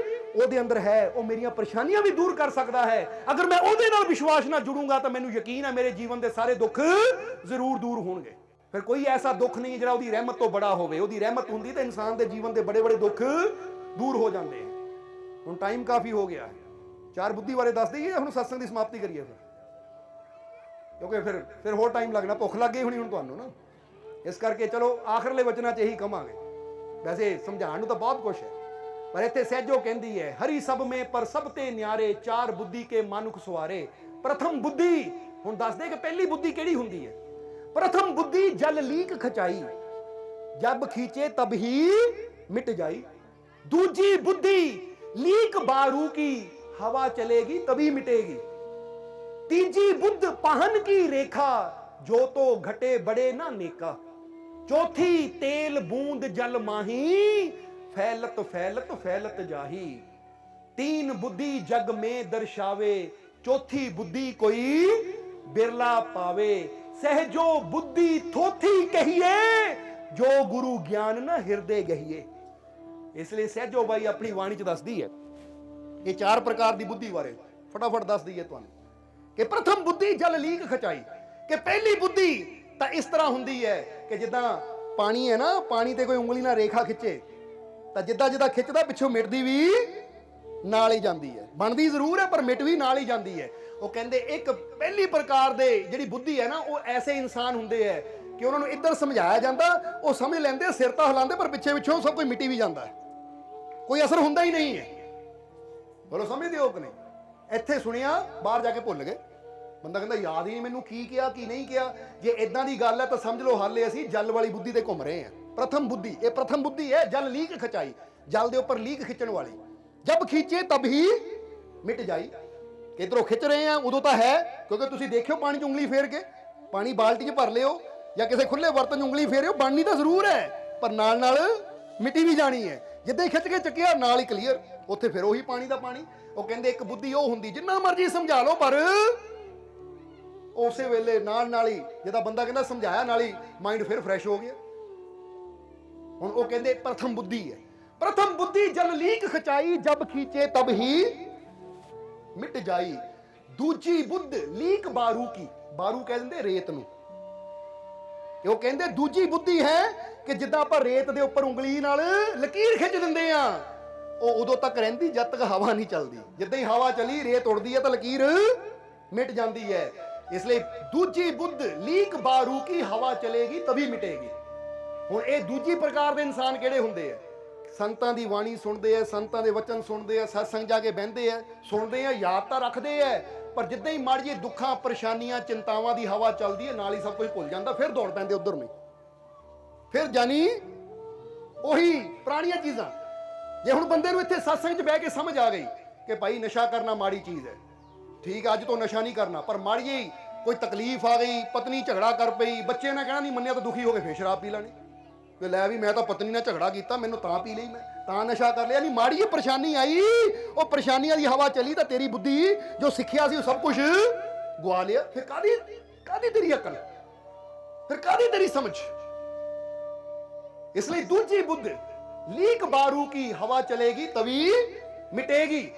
ਉਹਦੇ ਅੰਦਰ ਹੈ, ਉਹ ਮੇਰੀਆਂ ਪਰੇਸ਼ਾਨੀਆਂ ਵੀ ਦੂਰ ਕਰ ਸਕਦਾ ਹੈ। ਅਗਰ ਮੈਂ ਉਹਦੇ ਨਾਲ ਵਿਸ਼ਵਾਸ ਨਾਲ ਜੁੜੂੰਗਾ ਤਾਂ ਮੈਨੂੰ ਯਕੀਨ ਹੈ ਮੇਰੇ ਜੀਵਨ ਦੇ ਸਾਰੇ ਦੁੱਖ ਜ਼ਰੂਰ ਦੂਰ ਹੋਣਗੇ। ਫਿਰ ਕੋਈ ਐਸਾ ਦੁੱਖ ਨਹੀਂ ਜਿਹੜਾ ਉਹਦੀ ਰਹਿਮਤ ਤੋਂ ਬੜਾ ਹੋਵੇ। ਉਹਦੀ ਰਹਿਮਤ ਹੁੰਦੀ ਤਾਂ ਇਨਸਾਨ ਦੇ ਜੀਵਨ ਦੇ ਬੜੇ ਬੜੇ ਦੁੱਖ ਦੂਰ ਹੋ ਜਾਂਦੇ ਹਨ। ਹੁਣ ਟਾਈਮ ਕਾਫੀ ਹੋ ਗਿਆ ਹੈ, ਚਾਰ ਬੁੱਧੀ ਬਾਰੇ ਦੱਸ ਦਈਏ, ਹੁਣ ਸਤਸੰਗ ਦੀ ਸਮਾਪਤੀ ਕਰੀਏ ਫਿਰ, ਕਿਉਂਕਿ ਫਿਰ ਹੋਰ ਟਾਈਮ ਲੱਗਣਾ, ਭੁੱਖ ਲੱਗ ਗਈ ਹੋਣੀ ਹੁਣ ਤੁਹਾਨੂੰ ਨਾ। ਇਸ ਕਰਕੇ ਚਲੋ ਆਖਰਲੇ ਵਚਨਾਂ 'ਚ ਇਹੀ ਕਵਾਂਗੇ। ਵੈਸੇ ਸਮਝਾਉਣ ਨੂੰ ਤਾਂ ਬਹੁਤ ਕੁਛ ਹੈ, ਪਰ ਇੱਥੇ ਸਹਿਜੋ ਕਹਿੰਦੀ ਹੈ ਹਰੀ ਸਭ ਮੇ ਪਰ ਸਭ ਤੇ ਨਿਆਰੇ, ਚਾਰ ਬੁੱਧੀ ਕੇ ਮਨੁਖ ਸਵਾਰੇ। ਪ੍ਰਥਮ ਬੁੱਧੀ, ਹੁਣ ਦੱਸਦੇ ਕਿ ਪਹਿਲੀ ਬੁੱਧੀ ਕਿਹੜੀ ਹੁੰਦੀ ਹੈ। प्रथम बुद्धि जल लीक खचाई, जब खींचे तब ही मिट जाई। दूजी बुद्धि लीक बारू की, हवा चलेगी तभी मिटेगी। तीजी बुद्ध पाहन की रेखा, जो तो घटे बड़े ना नेका। चौथी तेल बूंद जल माही, फैलत फैलत फैलत जाही। तीन बुद्धि जग में दर्शावे, चौथी बुद्धि कोई बिरला पावे। सहजो बुद्धि थोथी कहिए, जो गुरु ज्ञान न हिरदे गहिए। इसलिए सहजो भाई अपनी वाणी च दसदी है ये चार प्रकार की बुद्धि बारे फटाफट दस दईए तुहानू कि प्रथम बुद्धि जल लीक खचाई, कि पहली बुद्धि तो इस तरह हुंदी है कि जिद्दां पानी है ना, पानी ते कोई उंगली नाल रेखा खिंचे तो जिद्दां जिद्दां खिंचदा पिछों मिटदी भी नाल ही जाती है, बनती जरूर है पर मिट भी नाल ही जाती है। ਉਹ ਕਹਿੰਦੇ ਇੱਕ ਪਹਿਲੀ ਪ੍ਰਕਾਰ ਦੇ ਜਿਹੜੀ ਬੁੱਧੀ ਹੈ ਨਾ, ਉਹ ਐਸੇ ਇਨਸਾਨ ਹੁੰਦੇ ਹੈ ਕਿ ਉਹਨਾਂ ਨੂੰ ਇੱਧਰ ਸਮਝਾਇਆ ਜਾਂਦਾ, ਉਹ ਸਮਝ ਲੈਂਦੇ, ਸਿਰ ਤਾਂ ਹਿਲਾਉਂਦੇ ਪਰ ਪਿੱਛੇ ਪਿੱਛੋਂ ਸਭ ਕੁਝ ਮਿਟੀ ਵੀ ਜਾਂਦਾ, ਕੋਈ ਅਸਰ ਹੁੰਦਾ ਹੀ ਨਹੀਂ ਹੈ। ਬੋਲੋ ਸਮਝਦੇ ਹੋ ਕਿ ਨਹੀਂ? ਇੱਥੇ ਸੁਣਿਆ ਬਾਹਰ ਜਾ ਕੇ ਭੁੱਲ ਗਏ, ਬੰਦਾ ਕਹਿੰਦਾ ਯਾਦ ਹੀ ਨਹੀਂ ਮੈਨੂੰ ਕੀ ਕਿਹਾ ਕੀ ਨਹੀਂ ਕਿਹਾ। ਜੇ ਇਦਾਂ ਦੀ ਗੱਲ ਹੈ ਤਾਂ ਸਮਝ ਲਓ ਹਾਲੇ ਅਸੀਂ ਜਲ ਵਾਲੀ ਬੁੱਧੀ ਤੇ ਘੁੰਮ ਰਹੇ ਹਾਂ। ਪ੍ਰਥਮ ਬੁੱਧੀ, ਇਹ ਪ੍ਰਥਮ ਬੁੱਧੀ ਹੈ ਜਲ ਲੀਕ ਖਚਾਈ, ਜਲ ਦੇ ਉੱਪਰ ਲੀਕ ਖਿੱਚਣ ਵਾਲੀ। ਜਬ ਖੀਂਚੇ ਤਬ ਹੀ ਮਿਟ ਜਾਈ, ਕਿਧਰੋਂ ਖਿੱਚ ਰਹੇ ਆ ਉਦੋਂ ਤਾਂ ਹੈ, ਕਿਉਂਕਿ ਤੁਸੀਂ ਦੇਖਿਓ ਪਾਣੀ 'ਚ ਉਂਗਲੀ ਫੇਰ ਕੇ, ਪਾਣੀ ਬਾਲਟੀ 'ਚ ਭਰ ਲਿਓ ਜਾਂ ਕਿਸੇ ਖੁੱਲੇ ਬਰਤਨ 'ਚ ਉਂਗਲੀ ਫੇਰਿਓ, ਬਣਨੀ ਤਾਂ ਜ਼ਰੂਰ ਹੈ ਪਰ ਨਾਲ ਨਾਲ ਮਿੱਟੀ ਵੀ ਜਾਣੀ ਹੈ। ਜਿੱਦਾਂ ਹੀ ਖਿੱਚ ਕੇ ਚੱਕਿਆ ਨਾਲ ਹੀ ਕਲੀਅਰ, ਉੱਥੇ ਫਿਰ ਉਹੀ ਪਾਣੀ ਦਾ ਪਾਣੀ। ਉਹ ਕਹਿੰਦੇ ਇੱਕ ਬੁੱਧੀ ਉਹ ਹੁੰਦੀ ਜਿੰਨਾ ਮਰਜ਼ੀ ਸਮਝਾ ਲਓ ਪਰ ਉਸੇ ਵੇਲੇ ਨਾਲ ਹੀ ਜਿਹਦਾ ਬੰਦਾ ਕਹਿੰਦਾ ਸਮਝਾਇਆ ਨਾਲ ਹੀ ਮਾਈਂਡ ਫਿਰ ਫਰੈਸ਼ ਹੋ ਗਿਆ। ਹੁਣ ਉਹ ਕਹਿੰਦੇ ਪ੍ਰਥਮ ਬੁੱਧੀ ਹੈ। ਪ੍ਰਥਮ ਬੁੱਧੀ ਜਲ ਲੀਕ ਖਚਾਈ, ਜਬ ਖੀंचे तब ही ਮਿਟ ਜਾਈ। ਦੂਜੀ ਬੁੱਧ ਲੀਕ ਬਾਰੂ ਕੀ, ਬਾਰੂ ਕਹਿ ਦਿੰਦੇ ਰੇਤ ਨੂੰ, ਤੇ ਉਹ ਕਹਿੰਦੇ ਦੂਜੀ ਬੁੱਧੀ ਹੈ ਕਿ ਜਿੱਦਾਂ ਆਪਾਂ ਰੇਤ ਦੇ ਉੱਪਰ ਉਂਗਲੀ ਨਾਲ ਲਕੀਰ ਖਿੱਚ ਦਿੰਦੇ ਆ, ਉਹ ਉਦੋਂ ਤੱਕ ਰਹਿੰਦੀ ਜਦ ਤੱਕ ਹਵਾ ਨਹੀਂ ਚੱਲਦੀ। ਜਿੱਦਾਂ ਹੀ ਹਵਾ ਚਲੀ ਰੇਤ ਉੜਦੀ ਹੈ ਤਾਂ ਲਕੀਰ ਮਿਟ ਜਾਂਦੀ ਹੈ। ਇਸ ਲਈ ਦੂਜੀ ਬੁੱਧ ਲੀਕ ਬਾਰੂ ਕੀ, ਹਵਾ ਚਲੇਗੀ ਤभी ਮਿਟੇਗੀ। ਹੁਣ ਇਹ ਦੂਜੀ ਪ੍ਰਕਾਰ ਦੇ ਇਨਸਾਨ ਕਿਹੜੇ ਹੁੰਦੇ ਆ? ਸੰਤਾਂ ਦੀ ਬਾਣੀ ਸੁਣਦੇ ਆ, ਸੰਤਾਂ ਦੇ ਵਚਨ ਸੁਣਦੇ ਆ, ਸਤਸੰਗ ਜਾ ਕੇ ਬਹਿੰਦੇ ਆ, ਸੁਣਦੇ ਆ, ਯਾਦ ਤਾਂ ਰੱਖਦੇ ਆ, ਪਰ ਜਿੱਦਾਂ ਹੀ ਮਾੜੀ ਜਿਹੀ ਦੁੱਖਾਂ ਪਰੇਸ਼ਾਨੀਆਂ ਚਿੰਤਾਵਾਂ ਦੀ ਹਵਾ ਚੱਲਦੀ ਹੈ ਨਾਲ ਹੀ ਸਭ ਕੁਝ ਭੁੱਲ ਜਾਂਦਾ, ਫਿਰ ਦੌੜ ਪੈਂਦੇ ਉਧਰ ਨੂੰ, ਫਿਰ ਜਾਨੀ ਉਹੀ ਪੁਰਾਣੀਆਂ ਚੀਜ਼ਾਂ। ਜੇ ਹੁਣ ਬੰਦੇ ਨੂੰ ਇੱਥੇ ਸਤਸੰਗ 'ਚ ਬਹਿ ਕੇ ਸਮਝ ਆ ਗਈ ਕਿ ਭਾਈ ਨਸ਼ਾ ਕਰਨਾ ਮਾੜੀ ਚੀਜ਼ ਹੈ, ਠੀਕ ਹੈ ਅੱਜ ਤੋਂ ਨਸ਼ਾ ਨਹੀਂ ਕਰਨਾ, ਪਰ ਮਾੜੀ ਜਿਹੀ ਕੋਈ ਤਕਲੀਫ ਆ ਗਈ, ਪਤਨੀ ਝਗੜਾ ਕਰ ਪਈ, ਬੱਚੇ ਨੇ ਕਹਿਣਾ ਨਹੀਂ ਮੰਨਿਆ ਤਾਂ ਦੁਖੀ ਹੋ ਕੇ ਫਿਰ ਸ਼ਰਾਬ ਪੀ ਲੈਣੀ, ਕਿ ਲੈ ਵੀ ਮੈਂ ਤਾਂ ਪਤਨੀ ਨਾਲ ਝਗੜਾ ਕੀਤਾ ਮੈਨੂੰ ਤਾਂ ਪੀ ਲਈ, ਮੈਂ ਤਾਂ ਨਸ਼ਾ ਕਰ ਲਿਆ। ਨਹੀਂ ਮਾੜੀ ਜਿਹੀ ਪਰੇਸ਼ਾਨੀ ਆਈ, ਉਹ ਪਰੇਸ਼ਾਨੀਆਂ ਦੀ ਹਵਾ ਚੱਲੀ ਤਾਂ ਤੇਰੀ ਬੁੱਧੀ ਜੋ ਸਿੱਖਿਆ ਸੀ ਉਹ ਸਭ ਕੁਝ ਗਵਾ ਲਿਆ। ਫਿਰ ਕਾਦੀ ਤੇਰੀ ਅਕਲ, ਫਿਰ ਕਾਦੀ ਤੇਰੀ ਸਮਝ। ਇਸ ਲਈ ਦੂਜੀ ਬੁੱਧ ਲੀਕ ਬਾਰੂ ਕੀ, ਹਵਾ ਚਲੇਗੀ ਤभी ਮਿਟੇਗੀ।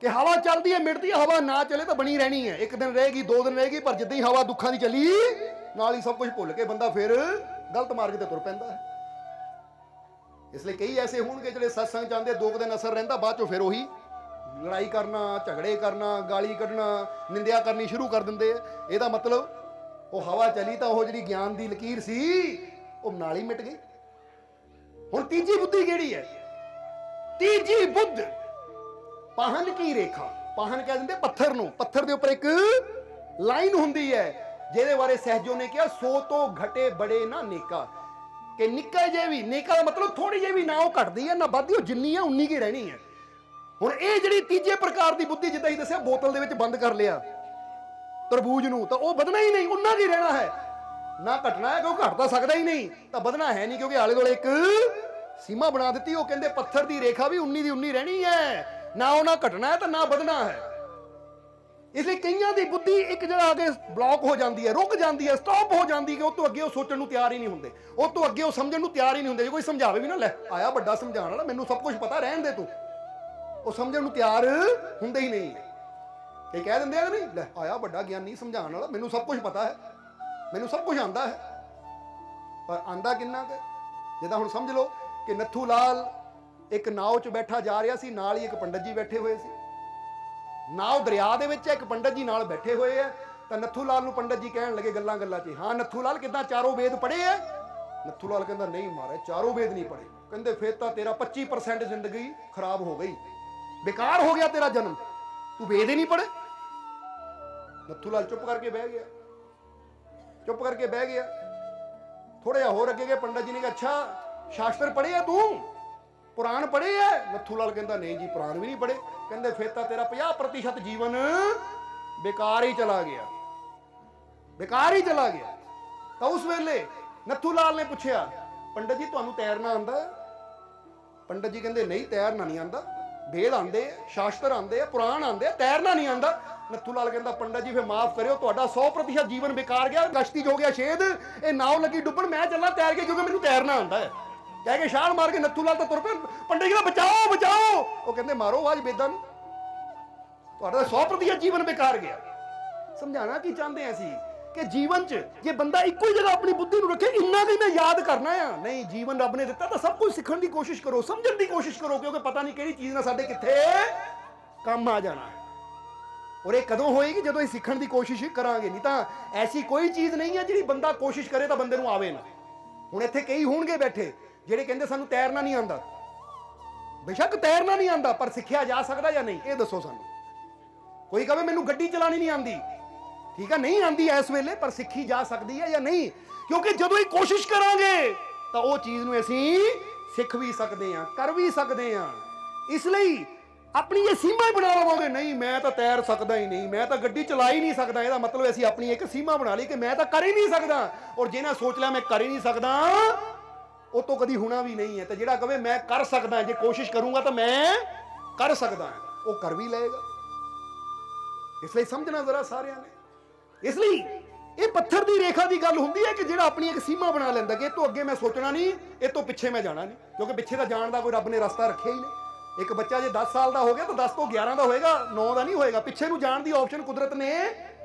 ਕਿ ਹਵਾ ਚੱਲਦੀ ਹੈ ਮਿਟਦੀ ਹੈ, ਹਵਾ ਨਾ ਚੱਲੇ ਤਾਂ ਬਣੀ ਰਹਿਣੀ ਹੈ, ਇੱਕ ਦਿਨ ਰਹੇਗੀ 2 ਦਿਨ ਰਹੇਗੀ, ਪਰ ਜਿੱਦਾਂ ਹੀ ਹਵਾ ਦੁੱਖਾਂ ਦੀ ਚੱਲੀ ਨਾਲ ਹੀ ਸਭ ਕੁਝ ਭੁੱਲ ਕੇ ਬੰਦਾ ਫਿਰ ਗਲਤ ਮਾਰਗ ਤੇ ਤੁਰ ਪੈਂਦਾ ਹੈ। ਇਸ ਲਈ ਕਈ ਐਸੇ ਹੋਣਗੇ ਜਿਹੜੇ ਸਤਸੰਗ ਚਾਹੁੰਦੇ 2 ਦਿਨ ਅਸਰ ਰਹਿੰਦਾ, ਬਾਅਦ ਚੋਂ ਫਿਰ ਉਹੀ ਲੜਾਈ ਕਰਨਾ, ਝਗੜੇ ਕਰਨਾ, ਗਾਲੀ ਕੱਢਣਾ, ਨਿੰਦਿਆ ਕਰਨੀ ਸ਼ੁਰੂ ਕਰ ਦਿੰਦੇ ਆ। ਇਹਦਾ ਮਤਲਬ ਉਹ ਹਵਾ ਚੱਲੀ ਤਾਂ ਉਹ ਜਿਹੜੀ ਗਿਆਨ ਦੀ ਲਕੀਰ ਸੀ ਉਹ ਨਾਲ ਹੀ ਮਿਟ ਗਈ। ਹੁਣ ਤੀਜੀ ਬੁੱਧੀ ਕਿਹੜੀ ਹੈ? ਤੀਜੀ ਬੁੱਧ ਪਾਹਨ ਕੀ ਰੇਖਾ। ਪਾਹਨ ਕਹਿ ਦਿੰਦੇ ਪੱਥਰ ਨੂੰ। ਪੱਥਰ ਦੇ ਉੱਪਰ ਇੱਕ ਲਾਈਨ ਹੁੰਦੀ ਹੈ ਜਿਹਦੇ ਬਾਰੇ ਸਹਿਜੋ ਨੇ ਕਿਹਾ, ਸੋ ਤੋਂ ਘਟੇ ਬੜੇ ਨਾ ਨੇਕਾ, ਕਿ ਨਿੱਕਾ ਜੇ ਵੀ, ਨੇਕਾ ਦਾ ਮਤਲਬ ਥੋੜੀ ਜਿਹੀ ਵੀ ਨਾ ਉਹ ਘਟਦੀ ਹੈ ਨਾ ਵੱਧਦੀ, ਉਹ ਜਿੰਨੀ ਹੈ ਉਨੀ ਕੀ ਰਹਿਣੀ ਹੈ। ਹੁਣ ਇਹ ਜਿਹੜੀ ਤੀਜੇ ਪ੍ਰਕਾਰ ਦੀ ਬੁੱਧੀ, ਜਿੱਦਾਂ ਹੀ ਦੱਸਿਆ ਬੋਤਲ ਦੇ ਵਿੱਚ ਬੰਦ ਕਰ ਲਿਆ ਤਰਬੂਜ ਨੂੰ, ਤਾਂ ਉਹ ਵਧਣਾ ਹੀ ਨਹੀਂ, ਉਹਨਾਂ ਕੀ ਰਹਿਣਾ ਹੈ, ਨਾ ਘਟਣਾ ਹੈ, ਕਿਉਂਕਿ ਘਟ ਤਾਂ ਸਕਦਾ ਹੀ ਨਹੀਂ, ਤਾਂ ਵਧਣਾ ਹੈ ਨਹੀਂ, ਕਿਉਂਕਿ ਆਲੇ ਦੁਆਲੇ ਇੱਕ ਸੀਮਾ ਬਣਾ ਦਿੱਤੀ। ਉਹ ਕਹਿੰਦੇ ਪੱਥਰ ਦੀ ਰੇਖਾ ਵੀ 19 ਦੀ 19 ਰਹਿਣੀ ਹੈ, ਨਾ ਉਹ ਨਾ ਘਟਣਾ ਹੈ ਤਾਂ ਨਾ ਵਧਣਾ ਹੈ। ਇਸ ਲਈ ਕਈਆਂ ਦੀ ਬੁੱਧੀ ਇੱਕ ਜਗ੍ਹਾ ਆ ਕੇ ਬਲੌਕ ਹੋ ਜਾਂਦੀ ਹੈ, ਰੁਕ ਜਾਂਦੀ ਹੈ, ਸਟਾਪ ਹੋ ਜਾਂਦੀ ਹੈ, ਕਿ ਉਹ ਤੋਂ ਅੱਗੇ ਉਹ ਸੋਚਣ ਨੂੰ ਤਿਆਰ ਹੀ ਨਹੀਂ ਹੁੰਦੇ, ਉਹ ਤੋਂ ਅੱਗੇ ਉਹ ਸਮਝਣ ਨੂੰ ਤਿਆਰ ਹੀ ਨਹੀਂ ਹੁੰਦੇ। ਜੇ ਕੋਈ ਸਮਝਾਵੇ ਵੀ ਨਾ, ਲੈ ਆਇਆ ਵੱਡਾ ਸਮਝਾਉਣ ਵਾਲਾ, ਮੈਨੂੰ ਸਭ ਕੁਝ ਪਤਾ, ਰਹਿਣ ਦੇ ਤੂੰ, ਉਹ ਸਮਝਣ ਨੂੰ ਤਿਆਰ ਹੁੰਦੇ ਹੀ ਨਹੀਂ। ਇਹ ਕਹਿ ਦਿੰਦੇ ਆ ਨਹੀਂ, ਲੈ ਆਇਆ ਵੱਡਾ ਗਿਆਨੀ ਸਮਝਾਉਣ ਵਾਲਾ, ਮੈਨੂੰ ਸਭ ਕੁਝ ਪਤਾ ਹੈ, ਮੈਨੂੰ ਸਭ ਕੁਝ ਆਉਂਦਾ ਹੈ, ਪਰ ਆਂਦਾ ਕਿੰਨਾ ਕੁ? ਜਿੱਦਾਂ ਹੁਣ ਸਮਝ ਲਓ ਕਿ ਨੱਥੂ ਲਾਲ ਇੱਕ ਨਾਉ 'ਚ ਬੈਠਾ ਜਾ ਰਿਹਾ ਸੀ, ਨਾਲ ਹੀ ਇੱਕ ਪੰਡਤ ਜੀ ਬੈਠੇ ਹੋਏ ਸੀ। ਨਾਉ ਦਰਿਆ ਦੇ ਵਿੱਚ, ਇੱਕ ਪੰਡਤ ਜੀ ਨਾਲ ਬੈਠੇ ਹੋਏ ਆ। ਤਾਂ ਨੱਥੂ ਲਾਲ ਨੂੰ ਪੰਡਤ ਜੀ ਕਹਿਣ ਲੱਗੇ ਗੱਲਾਂ ਗੱਲਾਂ 'ਚ, ਹਾਂ ਨੱਥੂ ਲਾਲ ਕਿੱਦਾਂ ਚਾਰੋਂ ਵੇਦ ਪੜ੍ਹੇ ਆ? ਨੱਥੂ ਲਾਲ ਕਹਿੰਦਾ ਨਹੀਂ ਮਹਾਰਾਜ, ਚਾਰੋਂ ਵੇਦ ਨਹੀਂ ਪੜ੍ਹੇ। ਕਹਿੰਦੇ ਫਿਰ ਤਾਂ ਤੇਰਾ 25% ਜ਼ਿੰਦਗੀ ਖਰਾਬ ਹੋ ਗਈ, ਬੇਕਾਰ ਹੋ ਗਿਆ ਤੇਰਾ ਜਨਮ, ਤੂੰ ਵੇਦ ਹੀ ਨਹੀਂ ਪੜ੍ਹੇ। ਨੱਥੂ ਲਾਲ ਚੁੱਪ ਕਰਕੇ ਬਹਿ ਗਿਆ, ਚੁੱਪ ਕਰਕੇ ਬਹਿ ਗਿਆ। ਥੋੜਾ ਜਿਹਾ ਹੋਰ ਅੱਗੇ ਗਏ, ਪੰਡਤ ਜੀ ਨੇ ਕਿਹਾ ਅੱਛਾ ਸ਼ਾਸਤਰ ਪੜ੍ਹੇ ਆ ਤੂੰ, ਪੁਰਾਣ ਪੜ੍ਹੇ ਆ? ਨੱਥੂ ਲਾਲ ਕਹਿੰਦਾ ਨਹੀਂ ਜੀ, ਪੁਰਾਣ ਵੀ ਨਹੀਂ ਪੜ੍ਹੇ। ਕਹਿੰਦੇ ਫਿਰ ਤਾਂ ਤੇਰਾ 50% ਜੀਵਨ ਬੇਕਾਰ ਹੀ ਚਲਾ ਗਿਆ, ਬੇਕਾਰ ਹੀ ਚਲਾ ਗਿਆ। ਤਾਂ ਉਸ ਵੇਲੇ ਨੱਥੂ ਲਾਲ ਨੇ ਪੁੱਛਿਆ, ਪੰਡਤ ਜੀ ਤੁਹਾਨੂੰ ਤੈਰਨਾ ਆਉਂਦਾ? ਪੰਡਤ ਜੀ ਕਹਿੰਦੇ ਨਹੀਂ, ਤੈਰਨਾ ਨਹੀਂ ਆਉਂਦਾ, ਵੇਦ ਆਉਂਦੇ, ਸ਼ਾਸਤਰ ਆਉਂਦੇ, ਪੁਰਾਣ ਆਉਂਦੇ, ਤੈਰਨਾ ਨਹੀਂ ਆਉਂਦਾ। ਨੱਥੂ ਲਾਲ ਕਹਿੰਦਾ ਪੰਡਤ ਜੀ ਫਿਰ ਮਾਫ ਕਰਿਓ, ਤੁਹਾਡਾ 100% ਜੀਵਨ ਬੇਕਾਰ ਗਿਆ, ਕਸ਼ਤੀ 'ਚ ਹੋ ਗਿਆ ਛੇਦ, ਇਹ ਨਾਉ ਲੱਗੀ ਡੁੱਬਣ, ਮੈਂ ਚੱਲਾਂ ਤੈਰ ਕੇ, ਕਿਉਂਕਿ ਮੈਨੂੰ ਤੈਰਨਾ ਆਉਂਦਾ ਹੈ। ਕਹਿ ਕੇ ਛਾਲ ਮਾਰ ਕੇ ਨੱਥੂ ਲਾਲ ਤਾਂ ਤੁਰ ਪਿਆ। ਪੰਡਤ ਜੀ ਕਹਿੰਦਾ ਬਚਾਓ ਬਚਾਓ, ਉਹ ਕਹਿੰਦੇ ਮਾਰੋ ਆਵਾਜ਼ ਵੇਦਾਂ ਨੂੰ, ਤੁਹਾਡਾ 100% ਜੀਵਨ ਬੇਕਾਰ ਗਿਆ। ਸਮਝਾਣਾ ਕੀ ਚਾਹੁੰਦੇ ਆ ਅਸੀਂ ਕਿ ਜੀਵਨ 'ਚ ਜੇ ਬੰਦਾ ਇੱਕੋ ਹੀ ਜਗ੍ਹਾ ਆਪਣੀ ਬੁੱਧੀ ਨੂੰ ਰੱਖੇ, ਇੰਨਾ ਕਿ ਮੈਂ ਯਾਦ ਕਰਨਾ ਆ, ਨਹੀਂ ਜੀਵਨ ਰੱਬ ਨੇ ਦਿੱਤਾ ਤਾਂ ਸਭ ਕੁਝ ਸਿੱਖਣ ਦੀ ਕੋਸ਼ਿਸ਼ ਕਰੋ, ਸਮਝਣ ਦੀ ਕੋਸ਼ਿਸ਼ ਕਰੋ, ਕਿਉਂਕਿ ਪਤਾ ਨਹੀਂ ਕਿਹੜੀ ਚੀਜ਼ ਨਾਲ ਸਾਡੇ ਕਿੱਥੇ ਕੰਮ ਆ ਜਾਣਾ ਹੈ। ਔਰ ਇਹ ਕਦੋਂ ਹੋਏਗੀ? ਜਦੋਂ ਇਹ ਸਿੱਖਣ ਦੀ ਕੋਸ਼ਿਸ਼ ਕਰਾਂਗੇ, ਨਹੀਂ ਤਾਂ ਐਸੀ ਕੋਈ ਚੀਜ਼ ਨਹੀਂ ਹੈ ਜਿਹੜੀ ਬੰਦਾ ਕੋਸ਼ਿਸ਼ ਕਰੇ ਤਾਂ ਬੰਦੇ ਨੂੰ ਆਵੇ ਨਾ। ਹੁਣ ਇੱਥੇ ਕਈ ਹੋਣਗੇ ਬੈਠੇ ਜਿਹੜੇ ਕਹਿੰਦੇ ਸਾਨੂੰ ਤੈਰਨਾ ਨਹੀਂ ਆਉਂਦਾ। ਬੇਸ਼ੱਕ ਤੈਰਨਾ ਨਹੀਂ ਆਉਂਦਾ, ਪਰ ਸਿੱਖਿਆ ਜਾ ਸਕਦਾ ਜਾਂ ਨਹੀਂ, ਇਹ ਦੱਸੋ ਸਾਨੂੰ। ਕੋਈ ਕਹੇ ਮੈਨੂੰ ਗੱਡੀ ਚਲਾਣੀ ਨਹੀਂ ਆਉਂਦੀ, ਠੀਕ ਹੈ, ਨਹੀਂ ਆਉਂਦੀ ਇਸ ਵੇਲੇ, ਪਰ ਸਿੱਖੀ ਜਾ ਸਕਦੀ ਹੈ ਜਾਂ ਨਹੀਂ? ਕਿਉਂਕਿ ਜਦੋਂ ਹੀ ਕੋਸ਼ਿਸ਼ ਕਰਾਂਗੇ ਤਾਂ ਉਹ ਚੀਜ਼ ਨੂੰ ਅਸੀਂ ਸਿੱਖ ਵੀ ਸਕਦੇ ਹਾਂ, ਕਰ ਵੀ ਸਕਦੇ ਹਾਂ। ਇਸ ਲਈ ਆਪਣੀ ਇਹ ਸੀਮਾ ਹੀ ਬਣਾ ਲਵਾਂਗੇ, ਨਹੀਂ ਮੈਂ ਤਾਂ ਤੈਰ ਸਕਦਾ ਹੀ ਨਹੀਂ, ਮੈਂ ਤਾਂ ਗੱਡੀ ਚਲਾ ਹੀ ਨਹੀਂ ਸਕਦਾ, ਇਹਦਾ ਮਤਲਬ ਅਸੀਂ ਆਪਣੀ ਇੱਕ ਸੀਮਾ ਬਣਾ ਲਈ ਕਿ ਮੈਂ ਤਾਂ ਕਰ ਹੀ ਨਹੀਂ ਸਕਦਾ। ਔਰ ਜਿਹਨਾਂ ਸੋਚ ਲਿਆ ਮੈਂ ਕਰ ਹੀ ਨਹੀਂ ਸਕਦਾ, ਉਹ ਤੋਂ ਕਦੀ ਹੋਣਾ ਵੀ ਨਹੀਂ ਹੈ। ਤੇ ਜਿਹੜਾ ਕਹੇ ਮੈਂ ਕਰ ਸਕਦਾ, ਜੇ ਕੋਸ਼ਿਸ਼ ਕਰੂੰਗਾ ਤਾਂ ਮੈਂ ਕਰ ਸਕਦਾ, ਉਹ ਕਰ ਵੀ ਲਏਗਾ। ਇਸ ਲਈ ਸਮਝਣਾ ਜ਼ਰਾ ਸਾਰਿਆਂ ਨੇ। ਇਸ ਲਈ ਇਹ ਪੱਥਰ ਦੀ ਰੇਖਾ ਦੀ ਗੱਲ ਹੁੰਦੀ ਹੈ ਕਿ ਜਿਹੜਾ ਆਪਣੀ ਇੱਕ ਸੀਮਾ ਬਣਾ ਲੈਂਦਾ ਕਿ ਇਹ ਤੋਂ ਅੱਗੇ ਮੈਂ ਸੋਚਣਾ ਨਹੀਂ, ਇਹ ਤੋਂ ਪਿੱਛੇ ਮੈਂ ਜਾਣਾ ਨਹੀਂ, ਕਿਉਂਕਿ ਪਿੱਛੇ ਤਾਂ ਜਾਣ ਦਾ ਕੋਈ ਰੱਬ ਨੇ ਰਸਤਾ ਰੱਖਿਆ ਹੀ ਨਹੀਂ। ਇੱਕ ਬੱਚਾ ਜੇ 10 ਸਾਲ ਦਾ ਹੋ ਗਿਆ ਤਾਂ 10 ਤੋਂ 11 ਦਾ ਹੋਏਗਾ, 9 ਦਾ ਨਹੀਂ ਹੋਏਗਾ। ਪਿੱਛੇ ਨੂੰ ਜਾਣ ਦੀ ਆਪਸ਼ਨ ਕੁਦਰਤ ਨੇ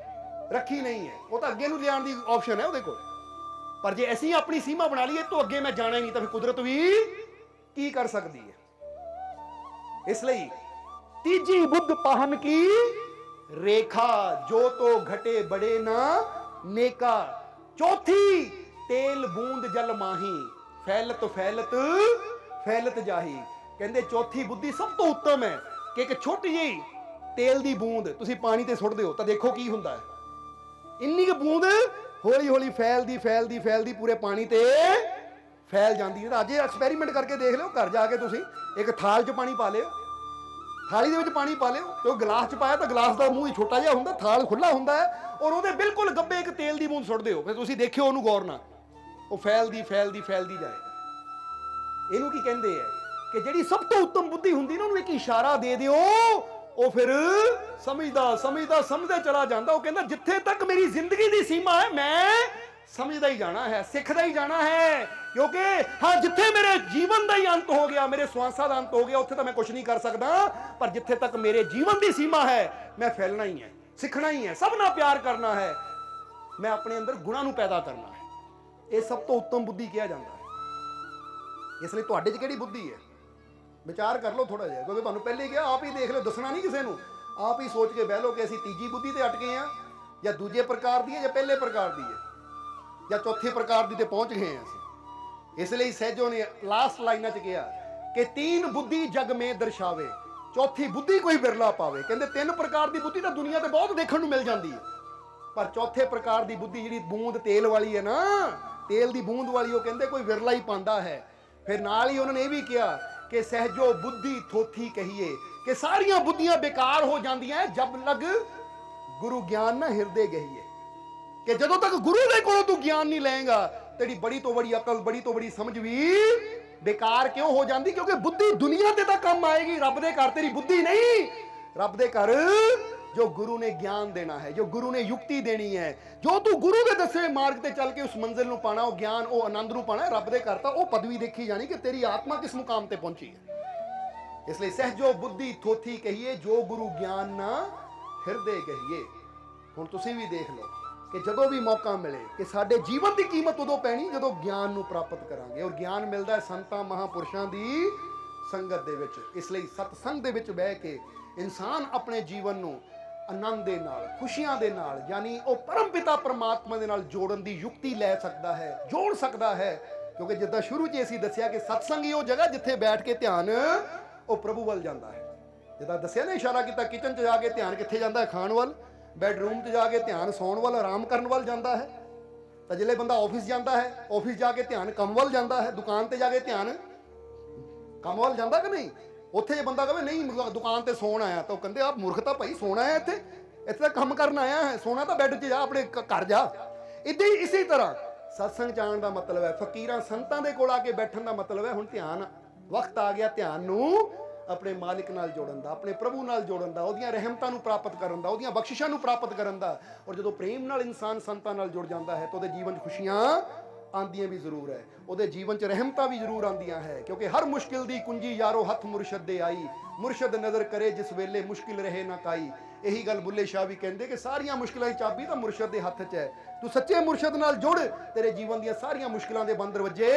ਰੱਖੀ ਨਹੀਂ ਹੈ, ਉਹ ਤਾਂ ਅੱਗੇ ਨੂੰ ਜਾਣ ਦੀ ਆਪਸ਼ਨ ਹੈ ਉਹਦੇ ਕੋਲ। ਪਰ ਜੇ ਅਸੀਂ ਆਪਣੀ ਸੀਮਾ ਬਣਾ ਲਈਏ ਤੋਂ ਅੱਗੇ ਮੈਂ ਜਾਣਾ ਹੀ ਨਹੀਂ, ਤਾਂ ਫਿਰ ਕੁਦਰਤ ਵੀ ਕੀ ਕਰ ਸਕਦੀ ਹੈ। ਇਸ ਲਈ ਤੀਜੀ ਬੁੱਧ ਪਾਹਨ ਕੀ ਰੇਖਾ, ਜੋ ਤੋ ਘਟੇ ਬੜੇ ਨਾ ਨੇਕਾ। ਚੌਥੀ ਤੇਲ ਬੂੰਦ ਜਲ ਮਾਹੀ, ਫੈਲਤ ਫੈਲਤ ਫੈਲਤ ਜਾਹੀ। ਕਹਿੰਦੇ ਚੌਥੀ ਬੁੱਧੀ ਸਭ ਤੋਂ ਉੱਤਮ ਹੈ ਕਿ ਇੱਕ ਛੋਟੀ ਜਿਹੀ ਤੇਲ ਦੀ ਬੂੰਦ ਤੁਸੀਂ ਪਾਣੀ ਤੇ ਸੁੱਟ ਦਿਓ ਤਾਂ ਦੇਖੋ ਕੀ ਹੁੰਦਾ ਹੈ। ਇੰਨੀ ਕੁ ਬੂੰਦ ਹੌਲੀ ਹੌਲੀ ਫੈਲਦੀ ਫੈਲਦੀ ਫੈਲਦੀ ਪੂਰੇ ਪਾਣੀ ਤੇ ਫੈਲ ਜਾਂਦੀ ਹੈ। ਤਾਂ ਅੱਜ ਐਕਸਪੈਰੀਮੈਂਟ ਕਰਕੇ ਦੇਖ ਲਿਓ, ਘਰ ਜਾ ਕੇ ਤੁਸੀਂ ਇੱਕ ਥਾਲ 'ਚ ਪਾਣੀ ਪਾ ਲਿਓ, ਥਾਲੀ ਦੇ ਵਿੱਚ ਪਾਣੀ ਪਾ ਲਿਓ, ਤੇ ਉਹ ਗਲਾਸ 'ਚ ਪਾਇਆ ਤਾਂ ਗਲਾਸ ਦਾ ਮੂੰਹ ਹੀ ਛੋਟਾ ਜਿਹਾ ਹੁੰਦਾ, ਥਾਲ ਖੁੱਲਾ ਹੁੰਦਾ ਹੈ, ਔਰ ਉਹਦੇ ਬਿਲਕੁਲ ਗੱਬੇ ਇੱਕ ਤੇਲ ਦੀ ਬੂੰਦ ਸੁੱਟ ਦਿਓ। ਫਿਰ ਤੁਸੀਂ ਦੇਖਿਓ ਉਹਨੂੰ ਗੌਰ ਨਾਲ, ਉਹ ਫੈਲਦੀ ਫੈਲਦੀ ਫੈਲਦੀ ਜਾਏਗਾ। ਇਹਨੂੰ ਕੀ ਕਹਿੰਦੇ ਆ ਕਿ ਜਿਹੜੀ ਸਭ ਤੋਂ ਉੱਤਮ ਬੁੱਧੀ ਹੁੰਦੀ ਨਾ, ਉਹਨੂੰ ਇੱਕ ਇਸ਼ਾਰਾ ਦੇ ਦਿਓ, ਉਹ ਫਿਰ ਸਮਝਦਾ ਸਮਝਦਾ ਸਮਝਦੇ ਚਲਾ ਜਾਂਦਾ। ਉਹ ਕਹਿੰਦਾ ਜਿੱਥੇ ਤੱਕ ਮੇਰੀ ਜ਼ਿੰਦਗੀ ਦੀ ਸੀਮਾ ਹੈ ਮੈਂ ਸਮਝਦਾ ਹੀ ਜਾਣਾ ਹੈ, ਸਿੱਖਦਾ ਹੀ ਜਾਣਾ ਹੈ। ਕਿਉਂਕਿ ਹਾਂ, ਜਿੱਥੇ ਮੇਰੇ ਜੀਵਨ ਦਾ ਹੀ ਅੰਤ ਹੋ ਗਿਆ, ਮੇਰੇ ਸਵਾਸਾਂ ਦਾ ਅੰਤ ਹੋ ਗਿਆ, ਉੱਥੇ ਤਾਂ ਮੈਂ ਕੁਝ ਨਹੀਂ ਕਰ ਸਕਦਾ। ਪਰ ਜਿੱਥੇ ਤੱਕ ਮੇਰੇ ਜੀਵਨ ਦੀ ਸੀਮਾ ਹੈ, ਮੈਂ ਫੈਲਣਾ ਹੀ ਹੈ, ਸਿੱਖਣਾ ਹੀ ਹੈ, ਸਭ ਨਾਲ ਪਿਆਰ ਕਰਨਾ ਹੈ, ਮੈਂ ਆਪਣੇ ਅੰਦਰ ਗੁਣਾਂ ਨੂੰ ਪੈਦਾ ਕਰਨਾ ਹੈ। ਇਹ ਸਭ ਤੋਂ ਉੱਤਮ ਬੁੱਧੀ ਕਿਹਾ ਜਾਂਦਾ ਹੈ। ਇਸ ਲਈ ਤੁਹਾਡੇ 'ਚ ਕਿਹੜੀ ਬੁੱਧੀ ਹੈ, ਵਿਚਾਰ ਕਰ ਲਓ ਥੋੜਾ ਜਿਹਾ। ਕਿਉਂਕਿ ਤੁਹਾਨੂੰ ਪਹਿਲੇ ਹੀ ਕਿਹਾ, ਆਪ ਹੀ ਦੇਖ ਲਓ, ਦੱਸਣਾ ਨਹੀਂ ਕਿਸੇ ਨੂੰ। ਆਪ ਹੀ ਸੋਚ ਕੇ ਬਹਿ ਲਓ ਕਿ ਅਸੀਂ ਤੀਜੀ ਬੁੱਧੀ ਤੇ ਅਟਕੇ ਹਾਂ, ਜਾਂ ਦੂਜੇ ਪ੍ਰਕਾਰ ਦੀ ਹੈ, ਜਾਂ ਪਹਿਲੇ ਪ੍ਰਕਾਰ ਦੀ ਹੈ, ਜਾਂ ਚੌਥੇ ਪ੍ਰਕਾਰ ਦੀ ਤੇ ਪਹੁੰਚ ਗਏ ਹਾਂ ਅਸੀਂ। ਇਸ ਲਈ ਸਹਿਜੋ ਨੇ ਲਾਸਟ ਲਾਈਨਾਂ 'ਚ ਕਿਹਾ ਕਿ ਤੀਨ ਬੁੱਧੀ ਜਗ ਮੇ ਦਰਸਾਵੇ, ਚੌਥੀ ਬੁੱਧੀ ਕੋਈ ਬਿਰਲਾ ਪਾਵੇ। ਕਹਿੰਦੇ ਤਿੰਨ ਪ੍ਰਕਾਰ ਦੀ ਬੁੱਧੀ ਤਾਂ ਦੁਨੀਆ ਤੇ ਬਹੁਤ ਦੇਖਣ ਨੂੰ ਮਿਲ ਜਾਂਦੀ ਹੈ, ਪਰ ਚੌਥੇ ਪ੍ਰਕਾਰ ਦੀ ਬੁੱਧੀ ਜਿਹੜੀ ਬੂੰਦ ਤੇਲ ਵਾਲੀ ਹੈ ਨਾ, ਤੇਲ ਦੀ ਬੂੰਦ ਵਾਲੀ, ਉਹ ਕਹਿੰਦੇ ਕੋਈ ਵਿਰਲਾ ਹੀ ਪਾਉਂਦਾ ਹੈ। ਫਿਰ ਨਾਲ ਹੀ ਉਹਨਾਂ ਨੇ ਇਹ ਵੀ ਕਿਹਾ ਕਿ ਸਹਿਜੋ ਬੁੱਧੀ ਥੋਥੀ ਕਹੀਏ, ਕਿ ਸਾਰੀਆਂ ਬੁੱਧੀਆਂ ਬੇਕਾਰ ਹੋ ਜਾਂਦੀਆਂ ਜਬ ਲਗ ਗੁਰੂ ਗਿਆਨ ਨਾ ਹਿਰਦੇ ਗਹੀਏ। ਕਿ ਜਦੋਂ ਤੱਕ ਗੁਰੂ ਦੇ ਕੋਲੋਂ ਤੂੰ ਗਿਆਨ ਨਹੀਂ ਲਏਗਾ, ਤੇਰੀ ਬੜੀ ਤੋਂ ਬੜੀ ਅਕਲ, ਬੜੀ ਤੋਂ ਬੜੀ ਸਮਝ ਵੀ ਬੇਕਾਰ ਕਿਉਂ ਹੋ ਜਾਂਦੀ? ਕਿਉਂਕਿ ਬੁੱਧੀ ਦੁਨੀਆ ਤੇ ਤਾਂ ਕੰਮ ਆਏਗੀ, ਰੱਬ ਦੇ ਘਰ ਤੇਰੀ ਬੁੱਧੀ ਨਹੀਂ। ਰੱਬ ਦੇ ਘਰ ਜੋ ਗੁਰੂ ਨੇ ਗਿਆਨ ਦੇਣਾ ਹੈ, ਜੋ ਗੁਰੂ ਨੇ ਯੁਕਤੀ ਦੇਣੀ ਹੈ, ਜੋ ਤੂੰ ਗੁਰੂ ਦੇ ਦੱਸੇ ਮਾਰਗ ਤੇ ਚੱਲ ਕੇ ਉਸ ਮੰਜ਼ਿਲ ਨੂੰ ਪਾਣਾ, ਉਹ ਗਿਆਨ, ਉਹ ਆਨੰਦ ਨੂੰ ਪਾਣਾ। ਰੱਬ ਦੇ ਘਰ ਤਾਂ ਉਹ ਪਦਵੀ ਦੇਖੀ ਜਾਣੀ ਕਿ ਤੇਰੀ ਆਤਮਾ ਕਿਸ ਮੁਕਾਮ ਤੇ ਪਹੁੰਚੀ ਹੈ। ਇਸ ਲਈ ਸਹਿਜੋ ਬੁੱਧੀ ਥੋਥੀ ਕਹੀਏ, ਜੋ ਗੁਰੂ ਗਿਆਨ ਨਾ ਹਿਰਦੇ ਗਹੀਏ। ਹੁਣ ਤੁਸੀਂ ਵੀ ਦੇਖ ਲਓ ਕਿ ਜਦੋਂ ਵੀ ਮੌਕਾ ਮਿਲੇ ਕਿ ਸਾਡੇ ਜੀਵਨ ਦੀ ਕੀਮਤ ਉਦੋਂ ਪੈਣੀ ਜਦੋਂ ਗਿਆਨ ਨੂੰ ਪ੍ਰਾਪਤ ਕਰਾਂਗੇ। ਔਰ ਗਿਆਨ ਮਿਲਦਾ ਹੈ ਸੰਤਾਂ ਮਹਾਂਪੁਰਸ਼ਾਂ ਦੀ ਸੰਗਤ ਦੇ ਵਿੱਚ। ਇਸ ਲਈ ਸਤਸੰਗ ਦੇ ਵਿੱਚ ਬਹਿ ਕੇ ਇਨਸਾਨ ਆਪਣੇ ਜੀਵਨ ਨੂੰ ਆਨੰਦ ਦੇ ਨਾਲ, ਖੁਸ਼ੀਆਂ ਦੇ ਨਾਲ, ਯਾਨੀ ਉਹ ਪਰਮ ਪਿਤਾ ਪਰਮਾਤਮਾ ਦੇ ਨਾਲ ਜੋੜਨ ਦੀ ਯੁਕਤੀ ਲੈ ਸਕਦਾ ਹੈ, ਜੋੜ ਸਕਦਾ ਹੈ। ਕਿਉਂਕਿ ਜਿੱਦਾਂ ਸ਼ੁਰੂ 'ਚ ਅਸੀਂ ਦੱਸਿਆ ਕਿ ਸਤਸੰਗ ਹੀ ਉਹ ਜਗ੍ਹਾ ਜਿੱਥੇ ਬੈਠ ਕੇ ਧਿਆਨ ਉਹ ਪ੍ਰਭੂ ਵੱਲ ਜਾਂਦਾ ਹੈ। ਜਿੱਦਾਂ ਦੱਸਿਆ ਨਾ, ਇਸ਼ਾਰਾ ਕੀਤਾ, ਕਿਚਨ 'ਚ ਜਾ ਕੇ ਧਿਆਨ ਕਿੱਥੇ ਜਾਂਦਾ ਹੈ? ਖਾਣ ਵੱਲ। ਬੈਡਰੂਮ 'ਚ ਜਾ ਕੇ ਧਿਆਨ ਸੌਣ ਵੱਲ, ਆਰਾਮ ਕਰਨ ਵੱਲ ਜਾਂਦਾ ਹੈ। ਤਾਂ ਜਿਹੜੇ ਬੰਦਾ ਆਫਿਸ ਜਾਂਦਾ ਹੈ, ਆਫਿਸ ਜਾ ਕੇ ਧਿਆਨ ਕੰਮ ਵੱਲ ਜਾਂਦਾ ਹੈ। ਦੁਕਾਨ ਤੇ ਜਾ ਕੇ ਧਿਆਨ ਕੰਮ ਵੱਲ ਜਾਂਦਾ ਕਿ ਨਹੀਂ? ਉੱਥੇ ਜੇ ਬੰਦਾ ਕਹੇ ਨਹੀਂ ਦੁਕਾਨ ਤੇ ਸੌਣ ਆਇਆ, ਤਾਂ ਉਹ ਕਹਿੰਦੇ ਆਪ ਮੂਰਖਤਾ ਭਾਈ, ਸੌਣਾ ਆਇਆ ਇੱਥੇ ਤਾਂ ਕੰਮ ਕਰਨ ਆਇਆ ਹੈ, ਸੋਣਾ ਤਾਂ ਬੈੱਡ 'ਚ ਜਾ, ਆਪਣੇ ਘਰ ਜਾ। ਇੱਦਾਂ ਹੀ ਇਸੇ ਤਰ੍ਹਾਂ ਸਤਸੰਗ ਜਾਣ ਦਾ ਮਤਲਬ ਹੈ, ਫਕੀਰਾਂ ਸੰਤਾਂ ਦੇ ਕੋਲ ਆ ਕੇ ਬੈਠਣ ਦਾ ਮਤਲਬ ਹੈ ਹੁਣ ਧਿਆਨ, ਵਕਤ ਆ ਗਿਆ ਧਿਆਨ ਨੂੰ ਆਪਣੇ ਮਾਲਿਕ ਨਾਲ ਜੋੜਨ ਦਾ, ਆਪਣੇ ਪ੍ਰਭੂ ਨਾਲ ਜੋੜਨ ਦਾ, ਉਹਦੀਆਂ ਰਹਿਮਤਾਂ ਨੂੰ ਪ੍ਰਾਪਤ ਕਰਨ ਦਾ, ਉਹਦੀਆਂ ਬਖਸ਼ਿਸ਼ਾਂ ਨੂੰ ਪ੍ਰਾਪਤ ਕਰਨ ਦਾ। ਔਰ ਜਦੋਂ ਪ੍ਰੇਮ ਨਾਲ ਇਨਸਾਨ ਸੰਤਾਂ ਨਾਲ ਜੁੜ ਜਾਂਦਾ ਹੈ ਤਾਂ ਉਹਦੇ ਜੀਵਨ 'ਚ ਖੁਸ਼ੀਆਂ ਆਉਂਦੀਆਂ ਵੀ ਜ਼ਰੂਰ ਹੈ, ਉਹਦੇ ਜੀਵਨ 'ਚ ਰਹਿਮਤਾਂ ਵੀ ਜ਼ਰੂਰ ਆਉਂਦੀਆਂ ਹੈ। ਕਿਉਂਕਿ ਹਰ ਮੁਸ਼ਕਿਲ ਦੀ ਕੁੰਜੀ ਯਾਰੋ ਹੱਥ ਮੁਰਸ਼ਦ ਦੇ ਆਈ, ਮੁਰਸ਼ਦ ਨਜ਼ਰ ਕਰੇ ਜਿਸ ਵੇਲੇ ਮੁਸ਼ਕਿਲ ਰਹੇ ਨਾ ਕਾਈ। ਇਹੀ ਗੱਲ ਬੁੱਲੇ ਸ਼ਾਹ ਵੀ ਕਹਿੰਦੇ ਕਿ ਸਾਰੀਆਂ ਮੁਸ਼ਕਿਲਾਂ ਦੀ ਚਾਬੀ ਤਾਂ ਮੁਰਸ਼ਦ ਦੇ ਹੱਥ 'ਚ ਹੈ। ਤੂੰ ਸੱਚੇ ਮੁਰਸ਼ਦ ਨਾਲ ਜੁੜ, ਤੇਰੇ ਜੀਵਨ ਦੀਆਂ ਸਾਰੀਆਂ ਮੁਸ਼ਕਿਲਾਂ ਦੇ ਬੰਦ ਦਰਵਾਜ਼ੇ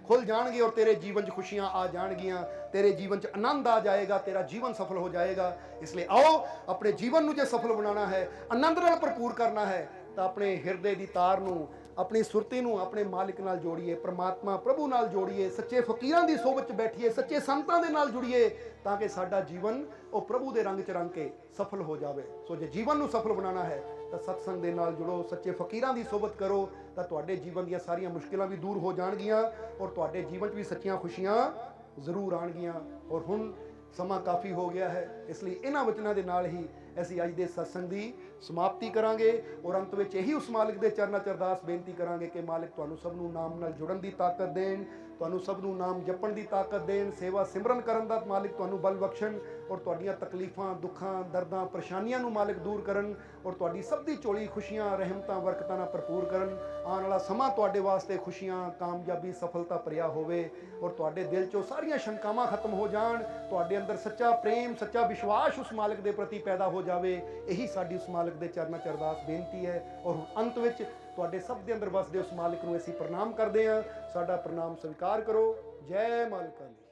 ਖੁੱਲ ਜਾਣਗੇ ਔਰ ਤੇਰੇ ਜੀਵਨ 'ਚ ਖੁਸ਼ੀਆਂ ਆ ਜਾਣਗੀਆਂ, ਤੇਰੇ ਜੀਵਨ 'ਚ ਆਨੰਦ ਆ ਜਾਏਗਾ, ਤੇਰਾ ਜੀਵਨ ਸਫਲ ਹੋ ਜਾਏਗਾ। ਇਸ ਲਈ ਆਓ, ਆਪਣੇ ਜੀਵਨ ਨੂੰ ਜੇ ਸਫਲ ਬਣਾਉਣਾ ਹੈ, ਆਨੰਦ ਨਾਲ ਭਰਪੂਰ ਕਰਨਾ ਹੈ, ਤਾਂ ਆਪਣੇ ਹਿਰਦੇ ਦੀ ਤਾਰ ਨੂੰ, ਆਪਣੀ ਸੁਰਤੀ ਨੂੰ ਆਪਣੇ ਮਾਲਿਕ ਨਾਲ ਜੋੜੀਏ, ਪ੍ਰਮਾਤਮਾ ਪ੍ਰਭੂ ਨਾਲ ਜੋੜੀਏ, ਸੱਚੇ ਫਕੀਰਾਂ ਦੀ ਸੋਬਤ 'ਚ ਬੈਠੀਏ, ਸੱਚੇ ਸੰਤਾਂ ਦੇ ਨਾਲ ਜੁੜੀਏ, ਤਾਂ ਕਿ ਸਾਡਾ ਜੀਵਨ ਉਹ ਪ੍ਰਭੂ ਦੇ ਰੰਗ 'ਚ ਰੰਗ ਕੇ ਸਫਲ ਹੋ ਜਾਵੇ। ਸੋ ਜੇ ਜੀਵਨ ਨੂੰ ਸਫਲ ਬਣਾਉਣਾ ਹੈ ਤਾਂ ਸਤਸੰਗ ਦੇ ਨਾਲ ਜੁੜੋ, ਸੱਚੇ ਫਕੀਰਾਂ ਦੀ ਸੋਬਤ ਕਰੋ, ਤਾਂ ਤੁਹਾਡੇ ਜੀਵਨ ਦੀਆਂ ਸਾਰੀਆਂ ਮੁਸ਼ਕਿਲਾਂ ਵੀ ਦੂਰ ਹੋ ਜਾਣਗੀਆਂ ਔਰ ਤੁਹਾਡੇ ਜੀਵਨ 'ਚ ਵੀ ਸੱਚੀਆਂ ਖੁਸ਼ੀਆਂ ਜ਼ਰੂਰ ਆਉਣਗੀਆਂ। ਔਰ ਹੁਣ ਸਮਾਂ ਕਾਫੀ ਹੋ ਗਿਆ ਹੈ, ਇਸ ਲਈ ਇਹਨਾਂ ਵਚਨਾਂ ਦੇ ਨਾਲ ਹੀ ਅਸੀਂ ਅੱਜ ਦੇ ਸਤਸੰਗ ਦੀ ਸਮਾਪਤੀ ਕਰਾਂਗੇ ਔਰ ਅੰਤ ਵਿੱਚ ਇਹੀ ਉਸ ਮਾਲਿਕ ਦੇ ਚਰਨਾਂ 'ਚ ਅਰਦਾਸ ਬੇਨਤੀ ਕਰਾਂਗੇ ਕਿ ਮਾਲਿਕ ਤੁਹਾਨੂੰ ਸਭ ਨੂੰ ਨਾਮ ਨਾਲ ਜੁੜਨ ਦੀ ਤਾਕਤ ਦੇਣ, ਤੁਹਾਨੂੰ ਸਭ ਨੂੰ ਨਾਮ ਜਪਣ ਦੀ ਤਾਕਤ ਦੇਣ, ਸੇਵਾ ਸਿਮਰਨ ਕਰਨ ਦਾ ਮਾਲਿਕ ਤੁਹਾਨੂੰ ਬਲ ਬਖਸ਼ਣ ਔਰ ਤੁਹਾਡੀਆਂ ਤਕਲੀਫਾਂ, ਦੁੱਖਾਂ, ਦਰਦਾਂ, ਪਰੇਸ਼ਾਨੀਆਂ ਨੂੰ ਮਾਲਿਕ ਦੂਰ ਕਰਨ ਔਰ ਤੁਹਾਡੀ ਸਭ ਦੀ ਝੋਲੀ ਖੁਸ਼ੀਆਂ, ਰਹਿਮਤਾਂ, ਬਰਕਤਾਂ ਨਾਲ ਭਰਪੂਰ ਕਰਨ। ਆਉਣ ਵਾਲਾ ਸਮਾਂ ਤੁਹਾਡੇ ਵਾਸਤੇ ਖੁਸ਼ੀਆਂ, ਕਾਮਯਾਬੀ, ਸਫਲਤਾ ਭਰਿਆ ਹੋਵੇ ਔਰ ਤੁਹਾਡੇ ਦਿਲ 'ਚੋਂ ਸਾਰੀਆਂ ਸ਼ੰਕਾਵਾਂ ਖਤਮ ਹੋ ਜਾਣ, ਤੁਹਾਡੇ ਅੰਦਰ ਸੱਚਾ ਪ੍ਰੇਮ, ਸੱਚਾ ਵਿਸ਼ਵਾਸ ਉਸ ਮਾਲਿਕ ਦੇ ਪ੍ਰਤੀ ਪੈਦਾ ਹੋ ਜਾਵੇ। ਇਹੀ ਸਾਡੀ ਉਸ ਮਾਲਿਕ ਦੇ ਚਰਨਾਂ 'ਚ ਅਰਦਾਸ ਬੇਨਤੀ ਹੈ। ਔਰ ਅੰਤ ਵਿੱਚ ਤੁਹਾਡੇ ਸਭ ਦੇ ਅੰਦਰ ਵਸਦੇ ਉਸ ਮਾਲਿਕ ਨੂੰ ਅਸੀਂ ਪ੍ਰਣਾਮ ਕਰਦੇ ਹਾਂ। ਸਾਡਾ ਪ੍ਰਣਾਮ ਸਵੀਕਾਰ ਕਰੋ। ਜੈ ਮਾਲਕਾਂ ਦੀ।